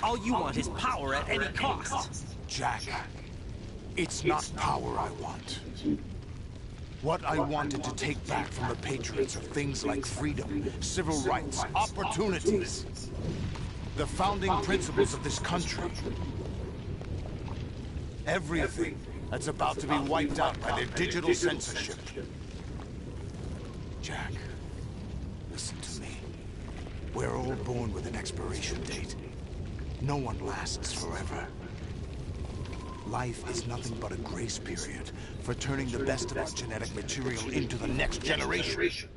All you want is power at any cost. Jack, it's not power I want. What I wanted to take back from the Patriots are things like freedom, civil rights, opportunities. The founding principles of this country. Everything that's about to be wiped out by their digital censorship. Jack, listen to me. We're all born with an expiration date. No one lasts forever. Life is nothing but a grace period for turning the best of our genetic material into the next generation.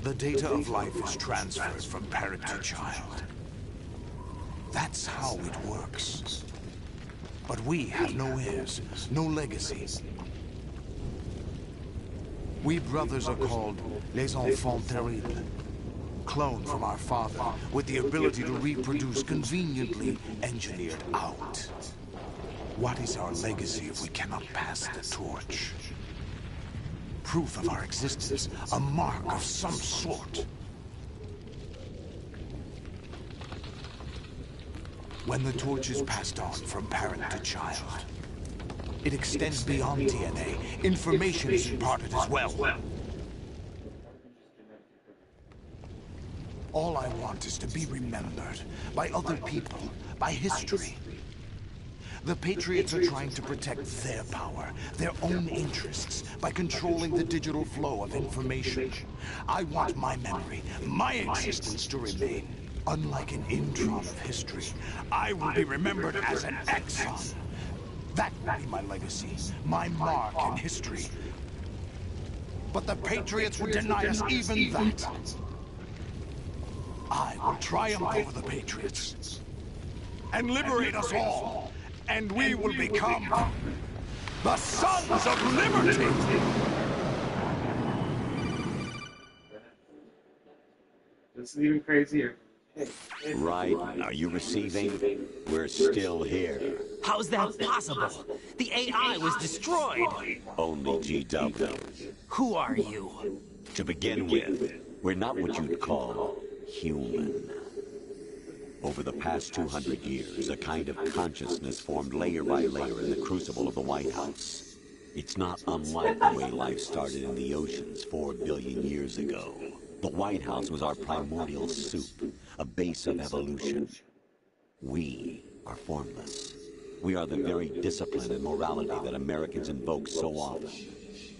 The data of life is transferred from parent to child. That's how it works. But we have no heirs, no legacy. We brothers are called les enfants terribles, cloned from our father, with the ability to reproduce conveniently engineered out. What is our legacy if we cannot pass the torch? Proof of our existence, a mark of some sort. When the torch is passed on from parent to child, it extends beyond DNA. Information is imparted as well. All I want is to be remembered by other people, by history. The Patriots are trying to protect their power, their own interests, by controlling the digital flow of information. I want my memory, my existence to remain. Unlike an intron of history, I will be remembered as an exon. That will be my legacy, my mark in history. But the Patriots would deny us even that. I will triumph over the Patriots and liberate us all, and we will become the Sons of Liberty! This is even crazier. Right. Are you receiving? We're still here. How's that possible? The AI was destroyed. Only GW. Who are you? To begin with, we're not what you'd call human. Over the past 200 years, a kind of consciousness formed layer by layer in the crucible of the White House. It's not unlike the way life started in the oceans 4 billion years ago. The White House was our primordial soup, a base of evolution. We are formless. We are the very discipline and morality that Americans invoke so often.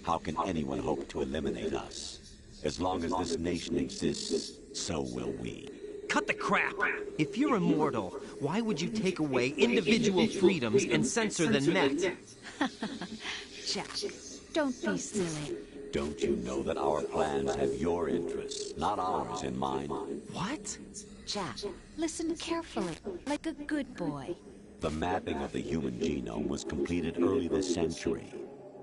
How can anyone hope to eliminate us? As long as this nation exists, so will we. Cut the crap! If you're immortal, why would you take away individual freedoms and censor the net? Jack, don't be silly. Don't you know that our plans have your interests, not ours, in mind? What? Jack, listen carefully, like a good boy. The mapping of the human genome was completed early this century.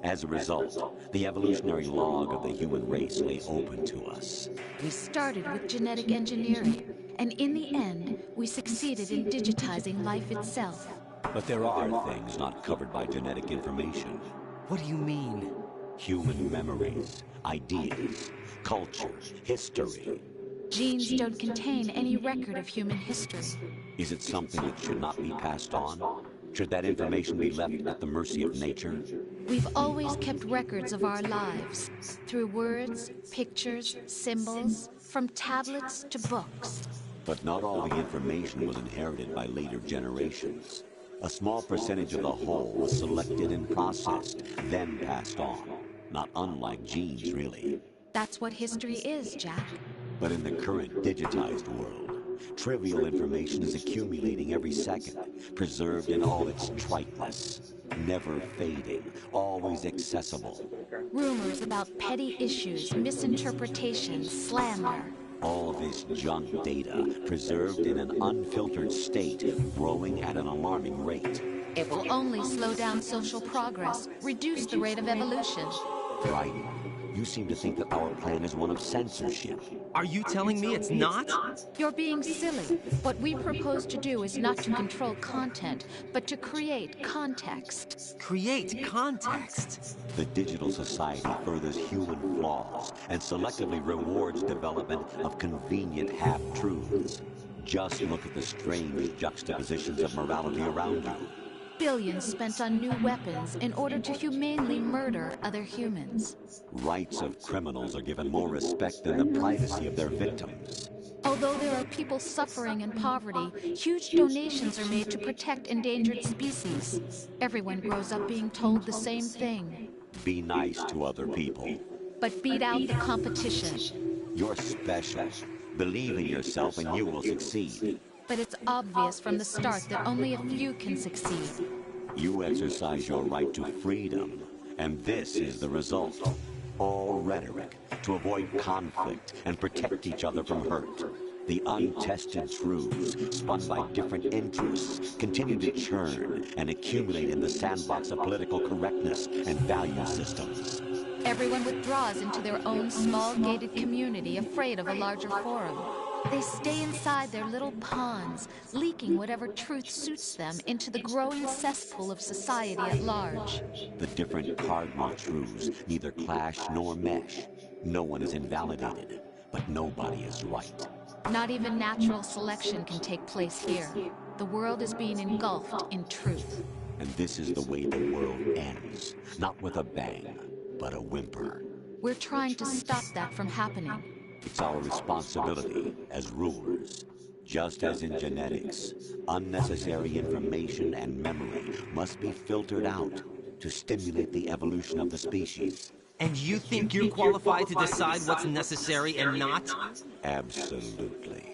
As a result, the evolutionary log of the human race lay open to us. We started with genetic engineering, and in the end, we succeeded in digitizing life itself. But there are things not covered by genetic information. What do you mean? Human memories, ideas, culture, history. Genes don't contain any record of human history. Is it something that should not be passed on? Should that information be left at the mercy of nature? We've always kept records of our lives, through words, pictures, symbols, from tablets to books. But not all the information was inherited by later generations. A small percentage of the whole was selected and processed, then passed on. Not unlike genes, really. That's what history is, Jack. But in the current digitized world, trivial information is accumulating every second, preserved in all its triteness, never fading, always accessible. Rumors about petty issues, misinterpretations, slander. All this junk data, preserved in an unfiltered state, growing at an alarming rate. It will only slow down social progress, reduce the rate of evolution. Right. You seem to think that our plan is one of censorship. Are you telling me it's not? You're being silly. What we propose to do is not to control content, but to create context. Create context? The digital society furthers human flaws and selectively rewards development of convenient half-truths. Just look at the strange juxtapositions of morality around you. Billions spent on new weapons in order to humanely murder other humans. Rights of criminals are given more respect than the privacy of their victims. Although there are people suffering in poverty, huge donations are made to protect endangered species. Everyone grows up being told the same thing. Be nice to other people. But beat out the competition. You're special. Believe in yourself and you will succeed. But it's obvious from the start that only a few can succeed. You exercise your right to freedom, and this is the result. All rhetoric to avoid conflict and protect each other from hurt. The untested truths, spun by different interests, continue to churn and accumulate in the sandbox of political correctness and value systems. Everyone withdraws into their own small gated community, afraid of a larger forum. They stay inside their little ponds, leaking whatever truth suits them into the growing cesspool of society at large. The different cardinal truths neither clash nor mesh. No one is invalidated, but nobody is right. Not even natural selection can take place here. The world is being engulfed in truth. And this is the way the world ends. Not with a bang, but a whimper. We're trying to stop that from happening. It's our responsibility as rulers. Just as in genetics, unnecessary information and memory must be filtered out to stimulate the evolution of the species. And you think you're qualified to decide what's necessary and not? Absolutely.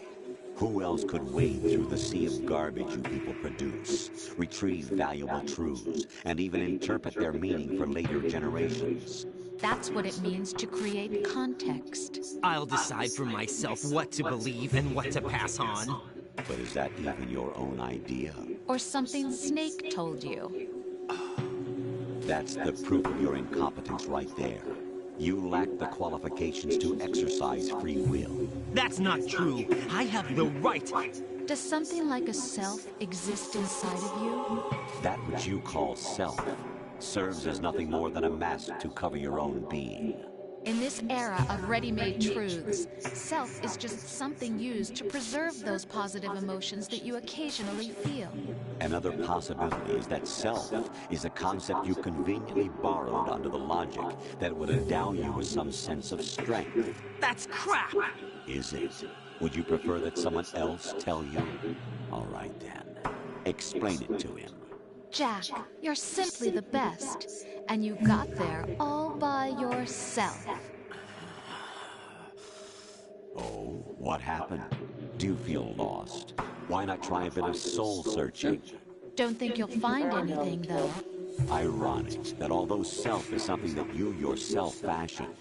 Who else could wade through the sea of garbage you people produce, retrieve valuable truths, and even interpret their meaning for later generations? That's what it means to create context. I'll decide for myself what to believe and what to pass on. But is that even your own idea? Or something Snake told you? That's the proof of your incompetence right there. You lack the qualifications to exercise free will. That's not true. I have the right. Does something like a self exist inside of you? That which you call self serves as nothing more than a mask to cover your own being. In this era of ready-made truths, self is just something used to preserve those positive emotions that you occasionally feel. Another possibility is that self is a concept you conveniently borrowed under the logic that it would endow you with some sense of strength. That's crap! Is it? Would you prefer that someone else tell you? All right then. Explain it to him. Jack, you're simply the best. And you got there all by yourself. Oh, what happened? Do you feel lost? Why not try a bit of soul searching? Don't think you'll find anything, though. Ironic that although self is something that you yourself fashioned,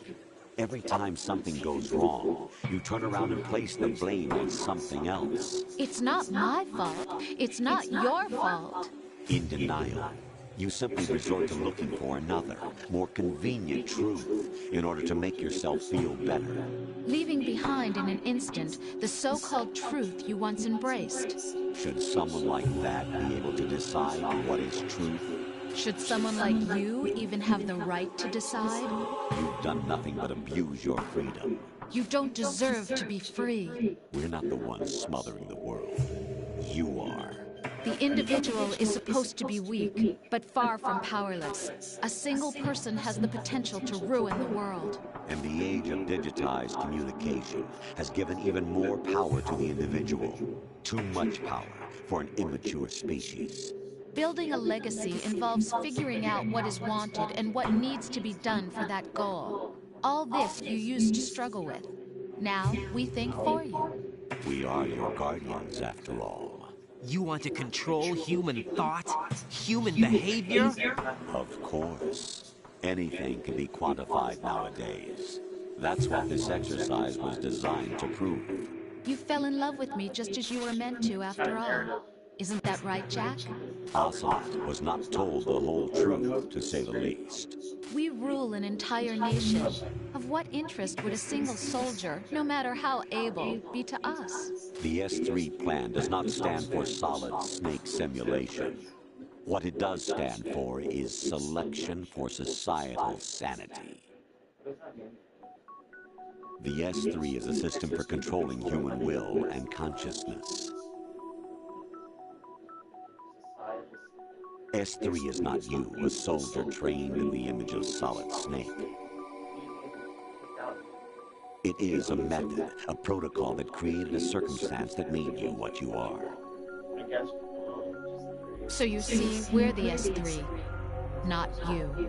every time something goes wrong, you turn around and place the blame on something else. It's not my fault. It's not your fault. In denial, you simply resort to looking for another, more convenient truth in order to make yourself feel better. Leaving behind in an instant the so-called truth you once embraced. Should someone like that be able to decide what is truth? Should someone like you even have the right to decide? You've done nothing but abuse your freedom. You don't deserve to be free. We're not the ones smothering the world. You are. The individual is supposed to be weak, but far from powerless. A single person has the potential to ruin the world. And the age of digitized communication has given even more power to the individual. Too much power for an immature species. Building a legacy involves figuring out what is wanted and what needs to be done for that goal. All this you used to struggle with. Now we think for you. We are your guardians, after all. You want to control human thought? Human behavior? Of course. Anything can be quantified nowadays. That's what this exercise was designed to prove. You fell in love with me just as you were meant to, after all. Isn't that right, Jack? Ocelot was not told the whole truth, to say the least. We rule an entire nation. Of what interest would a single soldier, no matter how able, be to us? The S3 plan does not stand for solid snake simulation. What it does stand for is selection for societal sanity. The S3 is a system for controlling human will and consciousness. S3 is not you, a soldier trained in the image of Solid Snake. It is a method, a protocol that created a circumstance that made you what you are. So you see, we're the S3, not you.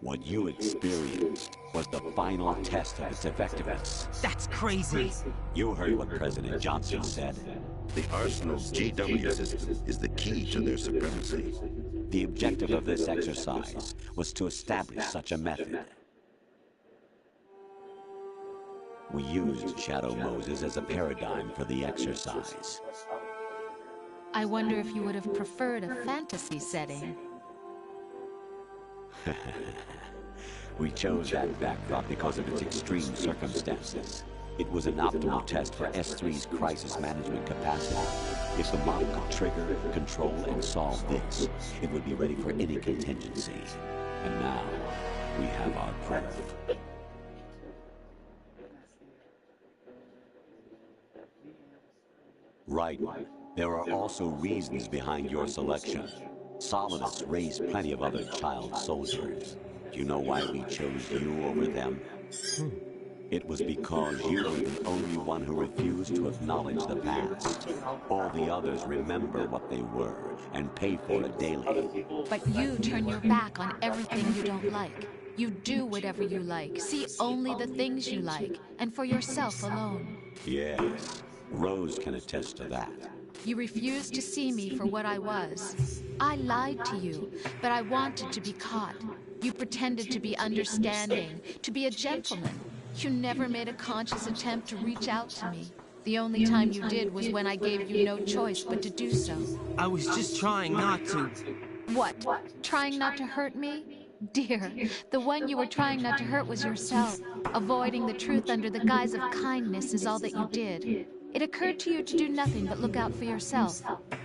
What you experienced was the final test of its effectiveness. That's crazy. You heard what President Johnson said. The Arsenal's GW system is the key to their supremacy. The objective of this exercise was to establish such a method. We used Shadow Moses as a paradigm for the exercise. I wonder if you would have preferred a fantasy setting. We chose that backdrop because of its extreme circumstances. It was an optimal test for S3's crisis management capacity. If the model could trigger, control, and solve this, it would be ready for any contingency. And now, we have our proof. Right. There are also reasons behind your selection. Solidus raised plenty of other child soldiers. Do you know why we chose you over them? It was because you were the only one who refused to acknowledge the past. All the others remember what they were and pay for it daily. But you turn your back on everything you don't like. You do whatever you like, see only the things you like, and for yourself alone. Yes, Rose can attest to that. You refused to see me for what I was. I lied to you, but I wanted to be caught. You pretended to be understanding, to be a gentleman. You never made a conscious attempt to reach out to me. The only time you did was when I gave you no choice but to do so. I was just trying not to. What? Trying not to hurt me? Dear, the one you were trying not to hurt was yourself. Avoiding the truth under the guise of kindness is all that you did. It occurred to you to do nothing but look out for yourself.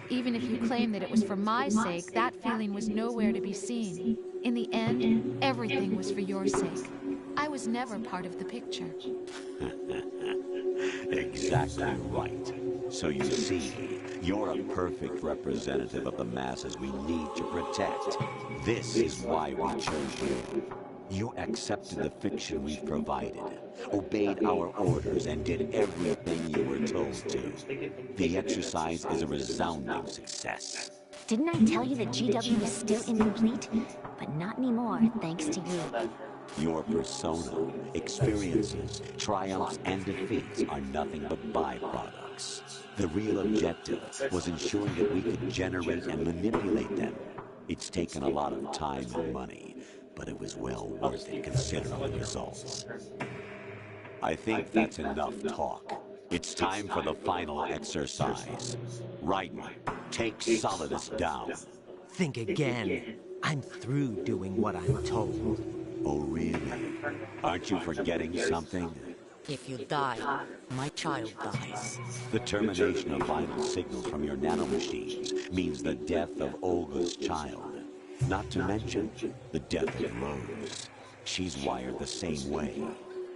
Even if you claim that it was for my sake, that feeling was nowhere to be seen. In the end, everything was for your sake. I was never part of the picture. Exactly right. So you see, you're a perfect representative of the masses we need to protect. This is why we chose you. You accepted the fiction we've provided, obeyed our orders, and did everything you were told to. The exercise is a resounding success. Didn't I tell you that GW was still incomplete? But not anymore, thanks to you. Your persona, experiences, triumphs, and defeats are nothing but byproducts. The real objective was ensuring that we could generate and manipulate them. It's taken a lot of time and money, but it was well worth it considering the results. I think that's enough talk. It's time for the final exercise. Raiden, take Solidus down. Think again. I'm through doing what I'm told. Oh, really? Aren't you forgetting something? If you die, my child dies. The termination of vital signals from your nanomachines means the death of Olga's child. Not to mention the death of Rose. She's wired the same way.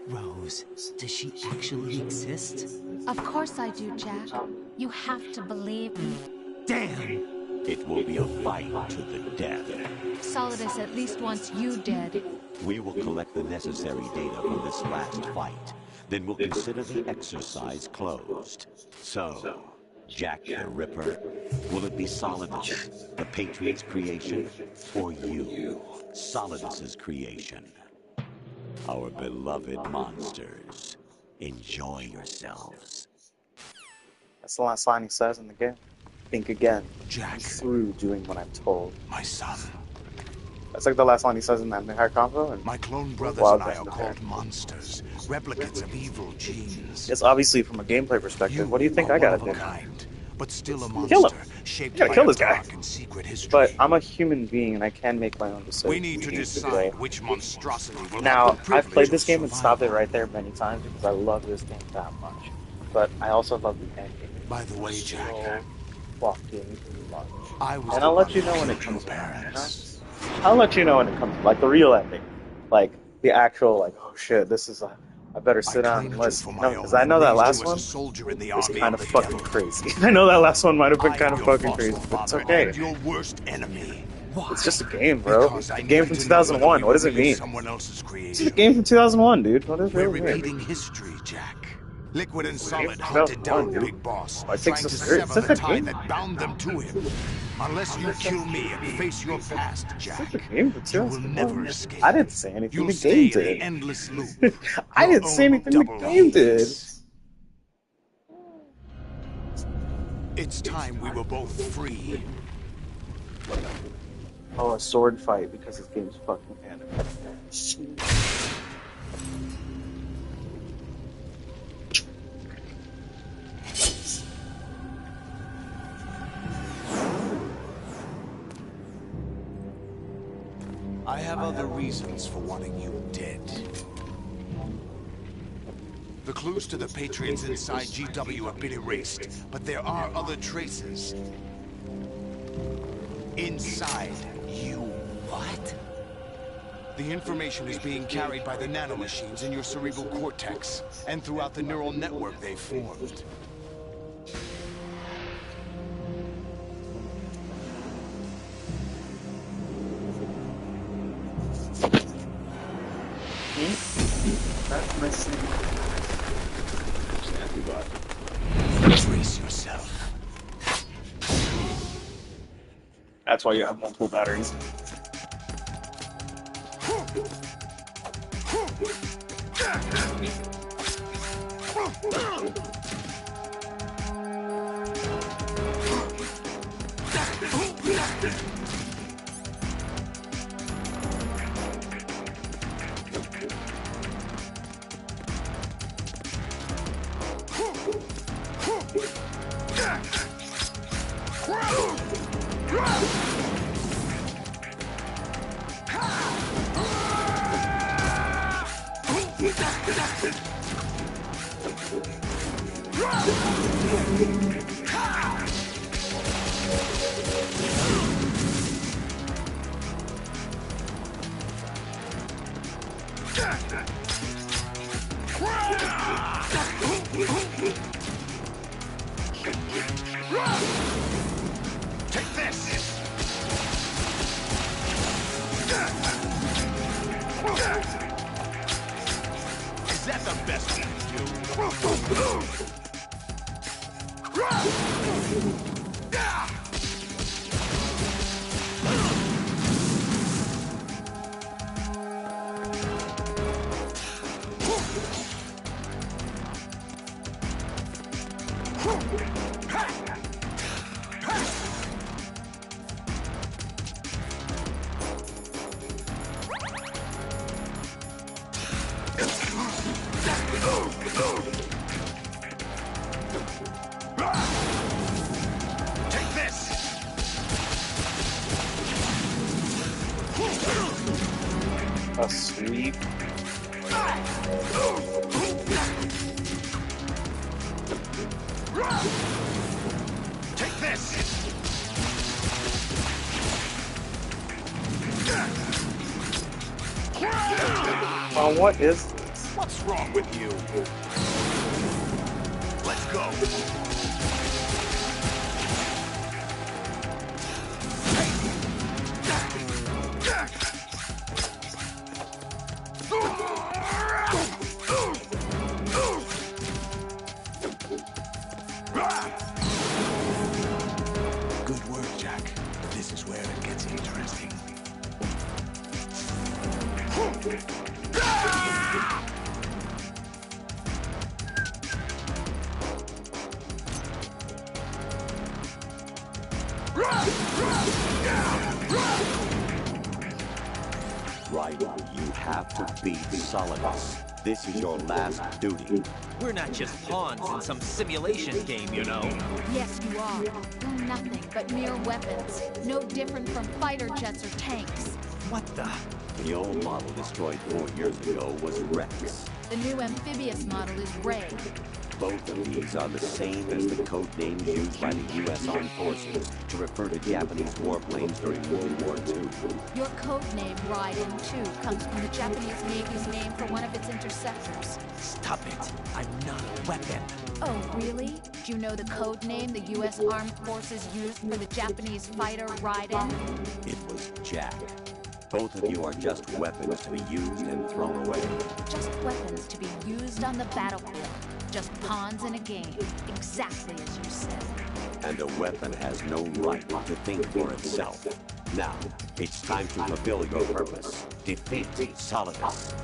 Rose, does she actually exist? Of course I do, Jack. You have to believe me. Damn! It will be a fight to the death. Solidus at least wants you dead. We will collect the necessary data from this last fight. Then we'll consider the exercise closed. So, Jack the Ripper, will it be Solidus, the Patriot's creation, or you, Solidus's creation? Our beloved monsters, enjoy yourselves. That's the last line he says in the game. Think again. Jack. Through doing what I'm told. My son. That's like the last line he says in that Mihai convo. And my clone brothers and I are called monsters, replicates of evil genes. It's obviously from a gameplay perspective. What do you think I gotta do? Kind, but still a monster, kill him. Shaped You gotta kill this guy. and secret history. But I'm a human being and I can make my own decisions. We need to decide which monstrosity will now, have the I've played this privilege game of and stopped it right there many times because I love this game that much. But I also love the ending. By the way, Jack, fucking much. And I'll let you know when it comes around, you know? I'll let you know when it comes, like the real ending. Like, the actual, like, oh shit, this is I better sit down and listen. No, because I know that last one was kind of fucking crazy. I know that last one might have been kind of fucking crazy, but it's okay. Your worst enemy. It's just a game, bro. It's a game from 2001. What does it mean? Someone else's creation. It's a game from 2001, dude. What does it We're really mean? repeating history, Jack. Liquid and Solid hunted down Big Boss, trying to sever the tie that bound them to him. Unless you kill me and face your past, Jack, you will never escape. I didn't say anything. You'll The stay game in the did. endless loop. I didn't say anything. The game did. It's time we were both free. Oh, a sword fight because this game's fucking anime. I have other reasons for wanting you dead. The clues to the Patriots inside GW have been erased, but there are other traces. Inside you. What? The information is being carried by the nanomachines in your cerebral cortex, and throughout the neural network they've formed. That's my scene. Brace yourself. That's why you have multiple batteries. Take this! Is that the best thing to do? Take this! A sweep. Take this! Oh, what is this? What's wrong with you? Let's go. Good work, Jack. This is where it gets interesting. Ryder, you have to beat Solidus. This is your last duty. We're not just pawns in some simulation game, you know. Yes, you are. We're nothing but mere weapons. No different from fighter jets or tanks. What the? The old model destroyed 4 years ago was Rex. The new amphibious model is Ray. Both of these are the same as the code names used by the U.S. Armed Forces to refer to Japanese warplanes during World War II. Your code name, Raiden, too, comes from the Japanese Navy's name for one of its interceptors. Stop it. I'm not a weapon. Oh, really? Do you know the code name the U.S. Armed Forces used for the Japanese fighter Raiden? It was Jack. Both of you are just weapons to be used and thrown away. Just weapons to be used on the battlefield. Just pawns in a game. Exactly as you said. And a weapon has no right to think for itself. Now, it's time to fulfill your purpose. Defeat Solidus.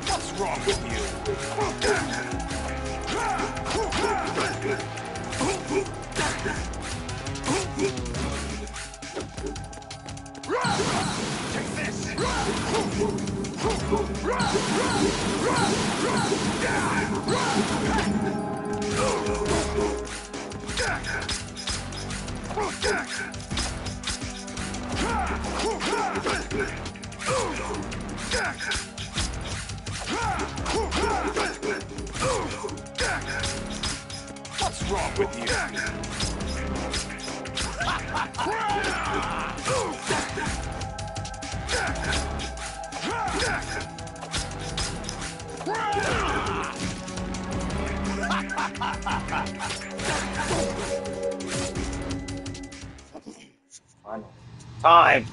What's wrong with you? Take this! What's wrong with you? Time!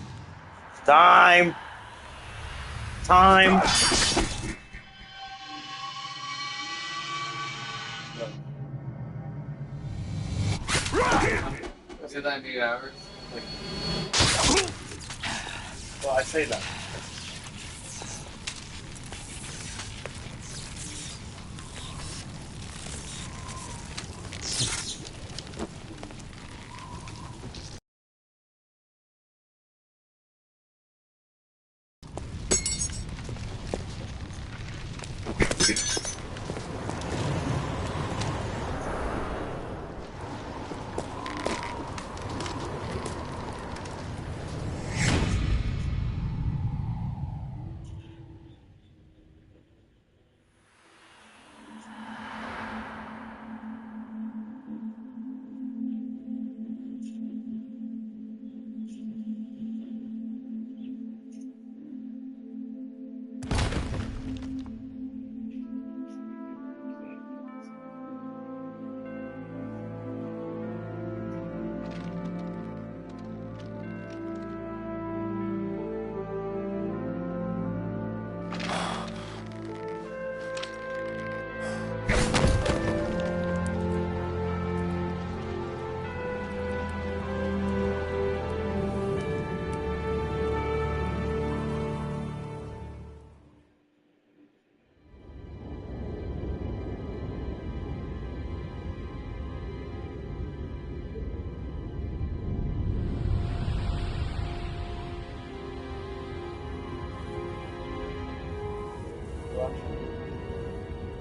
Time! Time! Was it 98 hours? Well, I say that.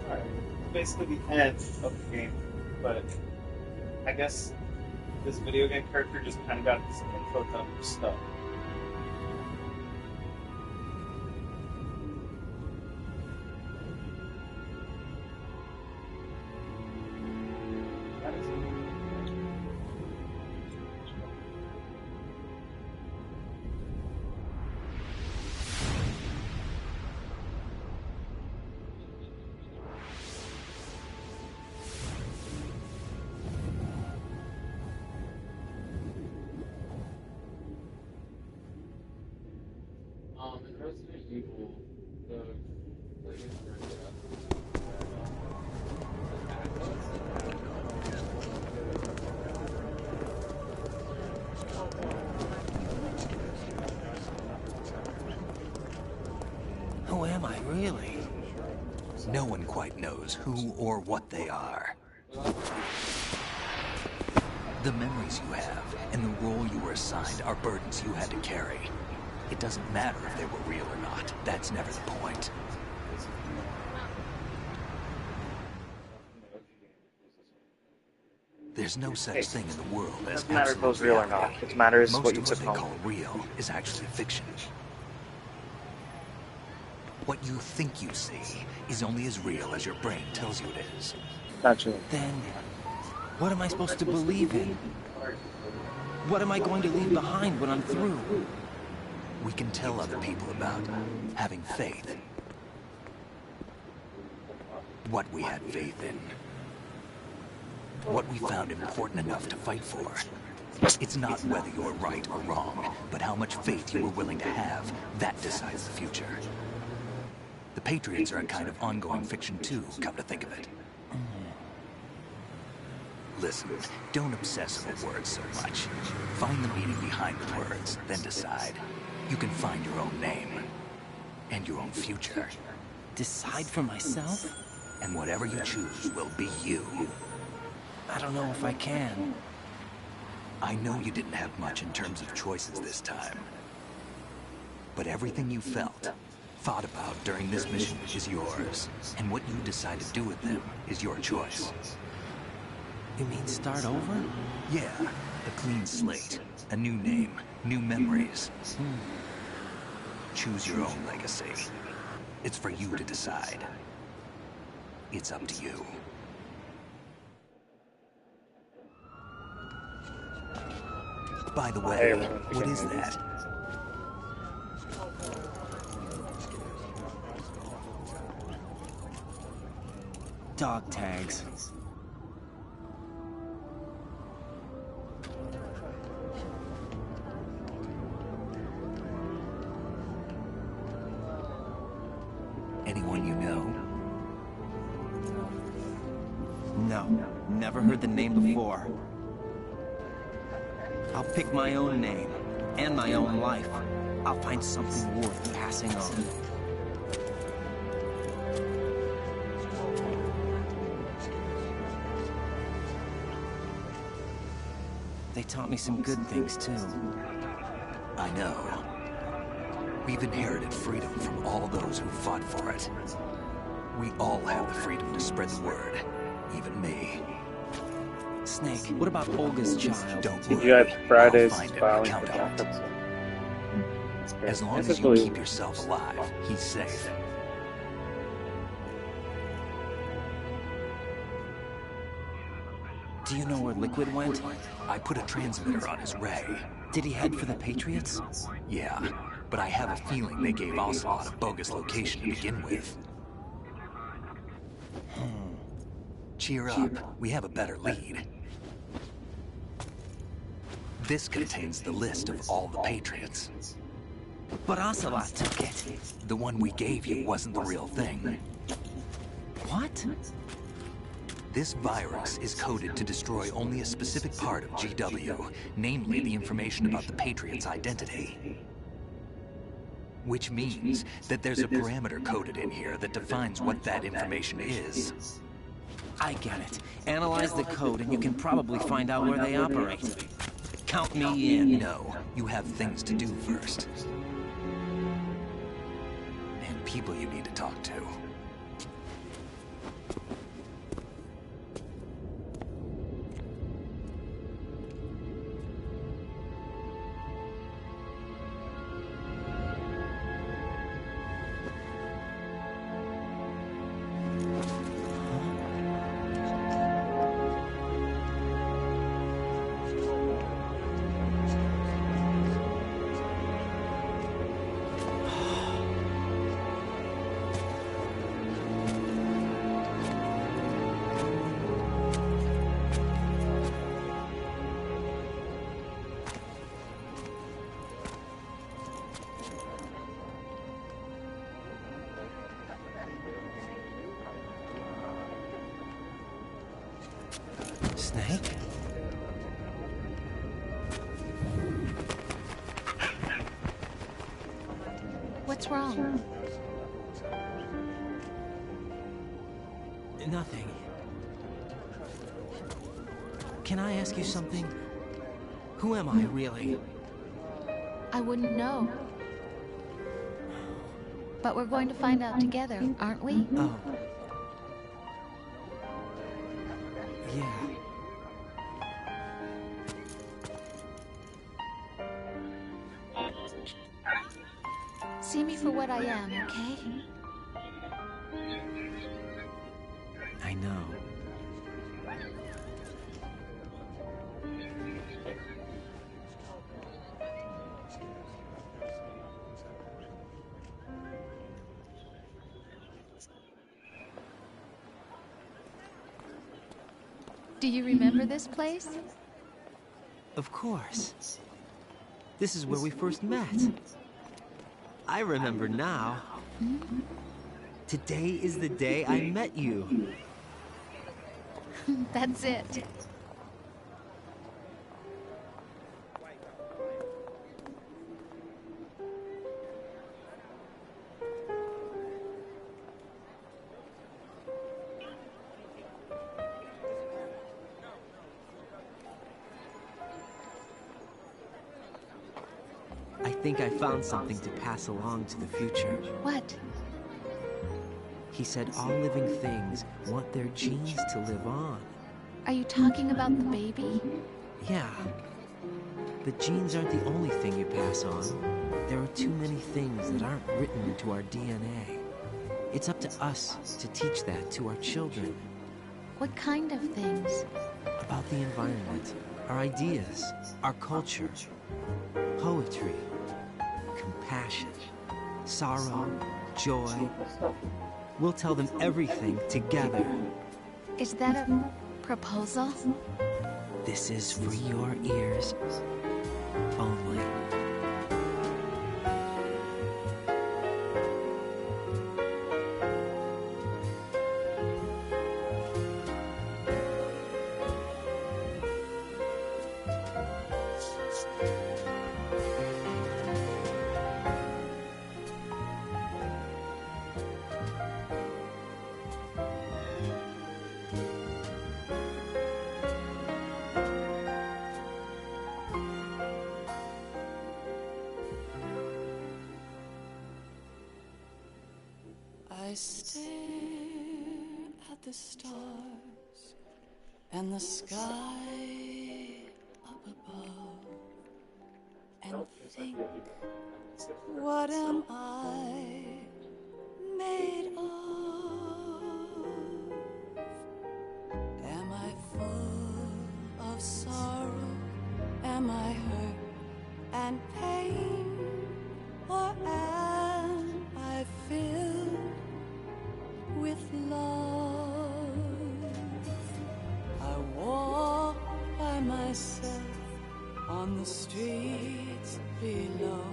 Alright, basically the end of the game, but I guess this video game character just kind of got some info dump stuff. That is it. In Resident Evil, the latest Who am I, really? No one quite knows who or what they are. The memories you have and the role you were assigned are burdens you had to carry. It doesn't matter if they were real or not. That's never the point. There's There's no such thing in the world as Doesn't matter if it was absolute real or reality. not. It matters Most what you of took they home. call real is actually fiction. What you think you see is only as real as your brain tells you it is. Gotcha. Then, what am I supposed to believe in? What am I going to leave behind when I'm through? We can tell other people about having faith. What we had faith in. What we found important enough to fight for. It's not whether you're right or wrong, but how much faith you were willing to have. That decides the future. The Patriots are a kind of ongoing fiction too, come to think of it. Listen, don't obsess over words so much. Find the meaning behind the words, then decide. You can find your own name. And your own future. Decide for myself? And whatever you choose will be you. I don't know if I can. I know you didn't have much in terms of choices this time. But everything you felt, thought about during this mission is yours. And what you decide to do with them is your choice. You mean start over? Yeah, a clean slate, a new name, new memories. Choose your own legacy. It's for you to decide. It's up to you. By the way, what is that? Dog tags. Anyone you know? No, never heard the name before. I'll pick my own name, and my own life. I'll find something worth passing on. They taught me some good things, too. I know. We've inherited freedom from all those who fought for it. We all have the freedom to spread the word. Even me. Snake, what about Olga's child? Don't You worry. got Friday's I'll find him filing and for count on it. backups. As long This as is you believable. keep yourself alive, he's safe. Do you know where Liquid went? I put a transmitter on his ray. Did he head for the Patriots? Yeah, but I have a feeling they gave Ocelot a bogus location to begin with. Cheer up, we have a better lead. This contains the list of all the Patriots. But Ocelot took it. The one we gave you wasn't the real thing. What? This virus is coded to destroy only a specific part of GW, namely the information about the Patriot's identity. Which means that there's a parameter coded in here that defines what that information is. I get it. Analyze the code and you can probably find out where they operate. Count me in. No, you have things to do first. And people you need to talk to. Snake? What's wrong? Nothing. Can I ask you something? Who am I, really? I wouldn't know. But we're going to find out together, aren't we? Oh. Yeah. See me for what I am, okay? I know. Do you remember this place? Of course. This is where we first met. I remember now. Today is the day I met you. That's it. I think I found something to pass along to the future. What? He said all living things want their genes to live on. Are you talking about the baby? Yeah. The genes aren't the only thing you pass on. There are too many things that aren't written into our DNA. It's up to us to teach that to our children. What kind of things? About the environment, our ideas, our culture, poetry, compassion, sorrow, joy. We'll tell them everything together. Is that a proposal? This is for your ears only. I stare at the stars and the sky up above and think, what am I made of? Am I full of sorrow? Am I hurt and pain? Or am I filled with love? I walk by myself on the streets below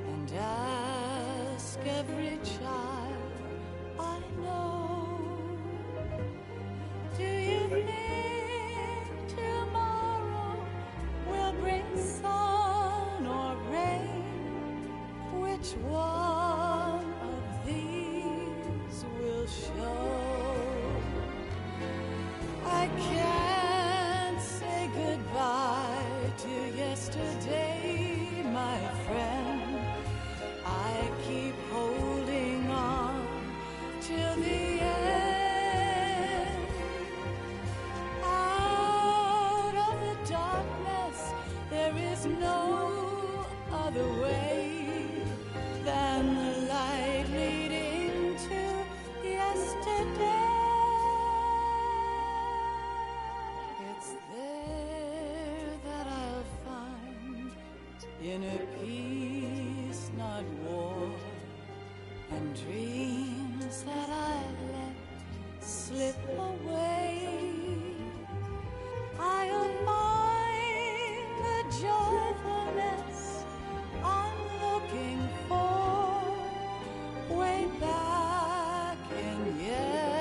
and ask every child I know, do you think tomorrow will bring sun or rain? Which one of these will show? I can't say goodbye to yesterday, my friend. I keep holding on till the end. Out of the darkness, there is no other way than the light leading to yesterday. It's there that I'll find inner peace, not war, and dreams that I let slip away. I'll find the joyfulness I'm looking for way back in yesterday.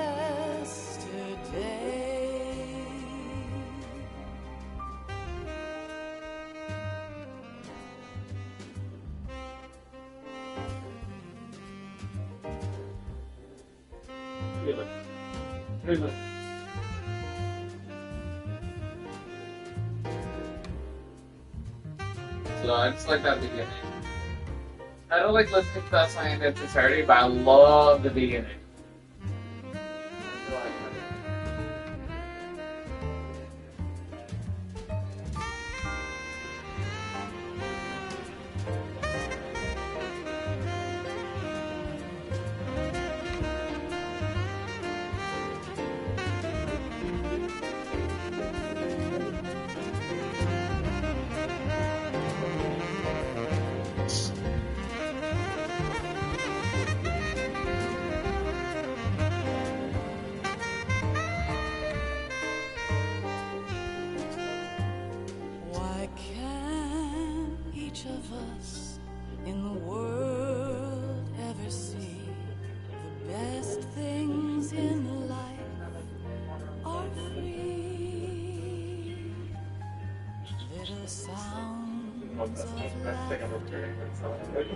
So it's like that beginning. I don't like listening to that song in its entirety, but I love the beginning.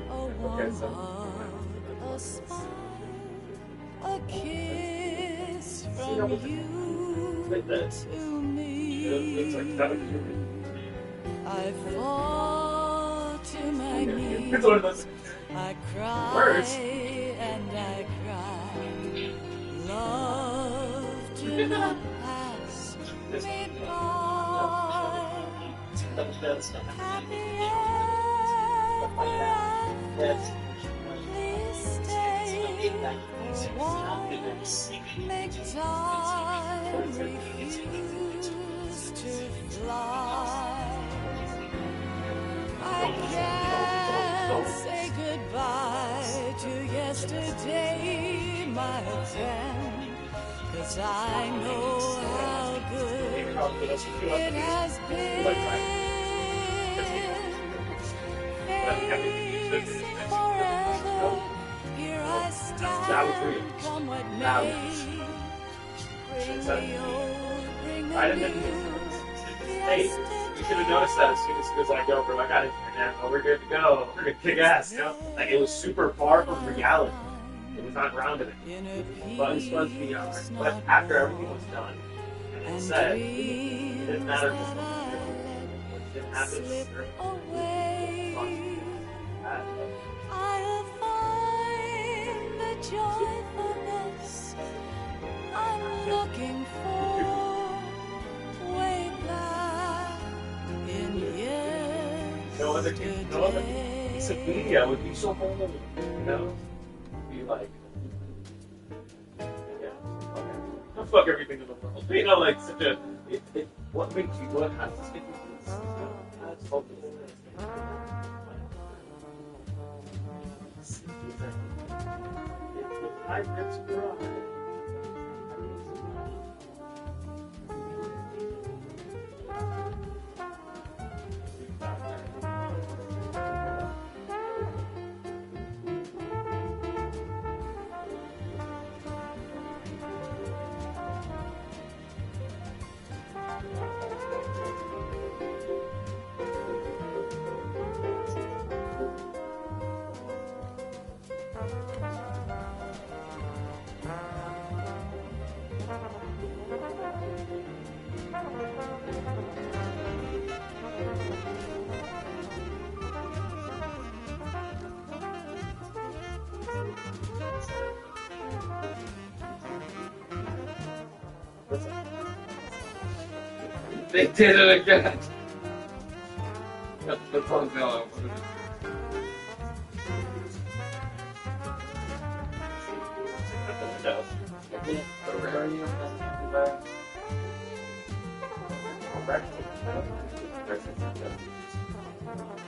warm hug, a smile, a kiss from you to me. I fall to my knees. I cry and I cry. Love, do not pass me by. Happy ever after. Please stay a while. Make time refuse to fly. I can't say goodbye to yesterday, my friend, 'cause I know how good it has been. Facing forever, here I stand, come what may. Bring me old, bring me new. Hey, you should have noticed that as soon as he was like, "Yo, bro, I got it now. We're good to go. We're gonna kick ass." You know, like it was super far from reality. It was not grounded in it. But it's supposed to be honest. But after everything was done and it said, it didn't matter what didn't happen. I'll find the joyfulness I'm looking for way back in yesterday. No other piece of media would be so whole, you know? Be like, yeah, okay. Don't fuck everything in the world. You know, like such a, what makes you, what has to stick with this? That's focus. They did it again. The phone's going.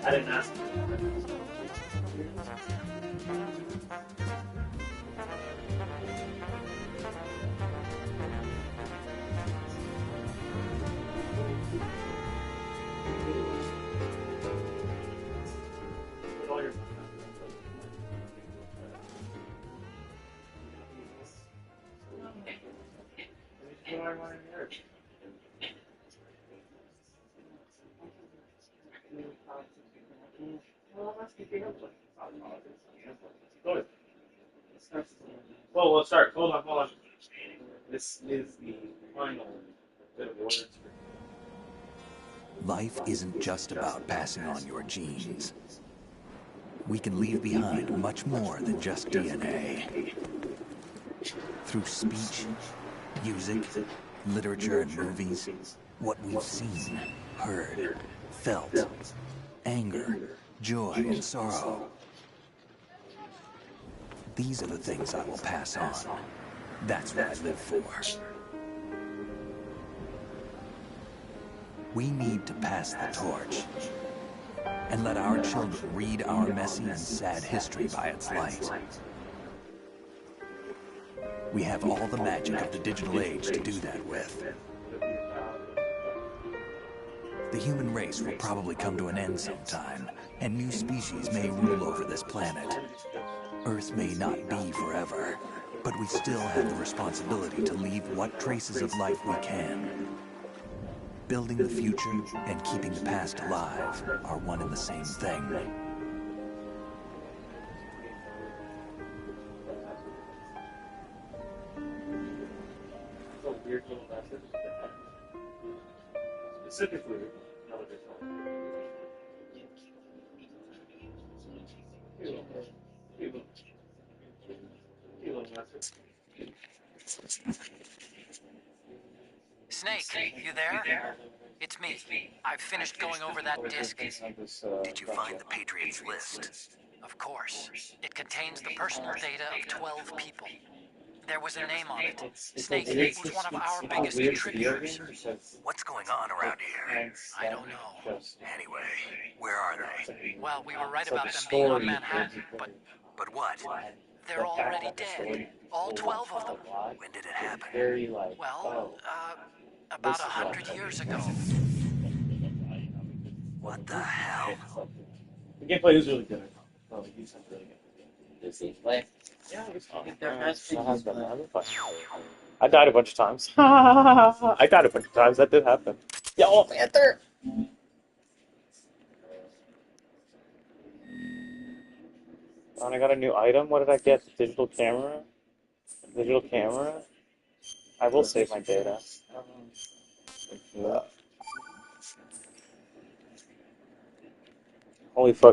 I didn't ask. Well, we'll start. Hold on. This is the final bit of words. Life isn't just about passing on your genes. We can leave behind much more than just DNA. Through speech, music, literature, and movies, what we've seen, heard, felt, anger, joy, and sorrow. These are the things I will pass on. That's what I live for. We need to pass the torch and let our children read our messy and sad history by its light. We have all the magic of the digital age to do that with. The human race will probably come to an end sometime, and new species may rule over this planet. Earth may not be forever, but we still have the responsibility to leave what traces of life we can. Building the future and keeping the past alive are one and the same thing. Specifically, Snake, you there? It's me. I've finished going over that disc. Did you find the Patriots list? Of course. It contains the personal data of 12 people. There was a name on it. Snake was one of our biggest contributors. What's going on around here? I don't know. Anyway, where are they? Well, we were right about them being on Manhattan, but But what? they're already dead. All 12 of them. When did it happen? Well, about 100 years ago. What the hell? the gameplay is really good. Oh, you sound really good. Does he play? Yeah, it was fun. There has been I died a bunch of times. I died a bunch of times. That did happen. Yo, Panther! And I got a new item. What did I get? Digital camera? Digital camera? I will save my data. Holy fucking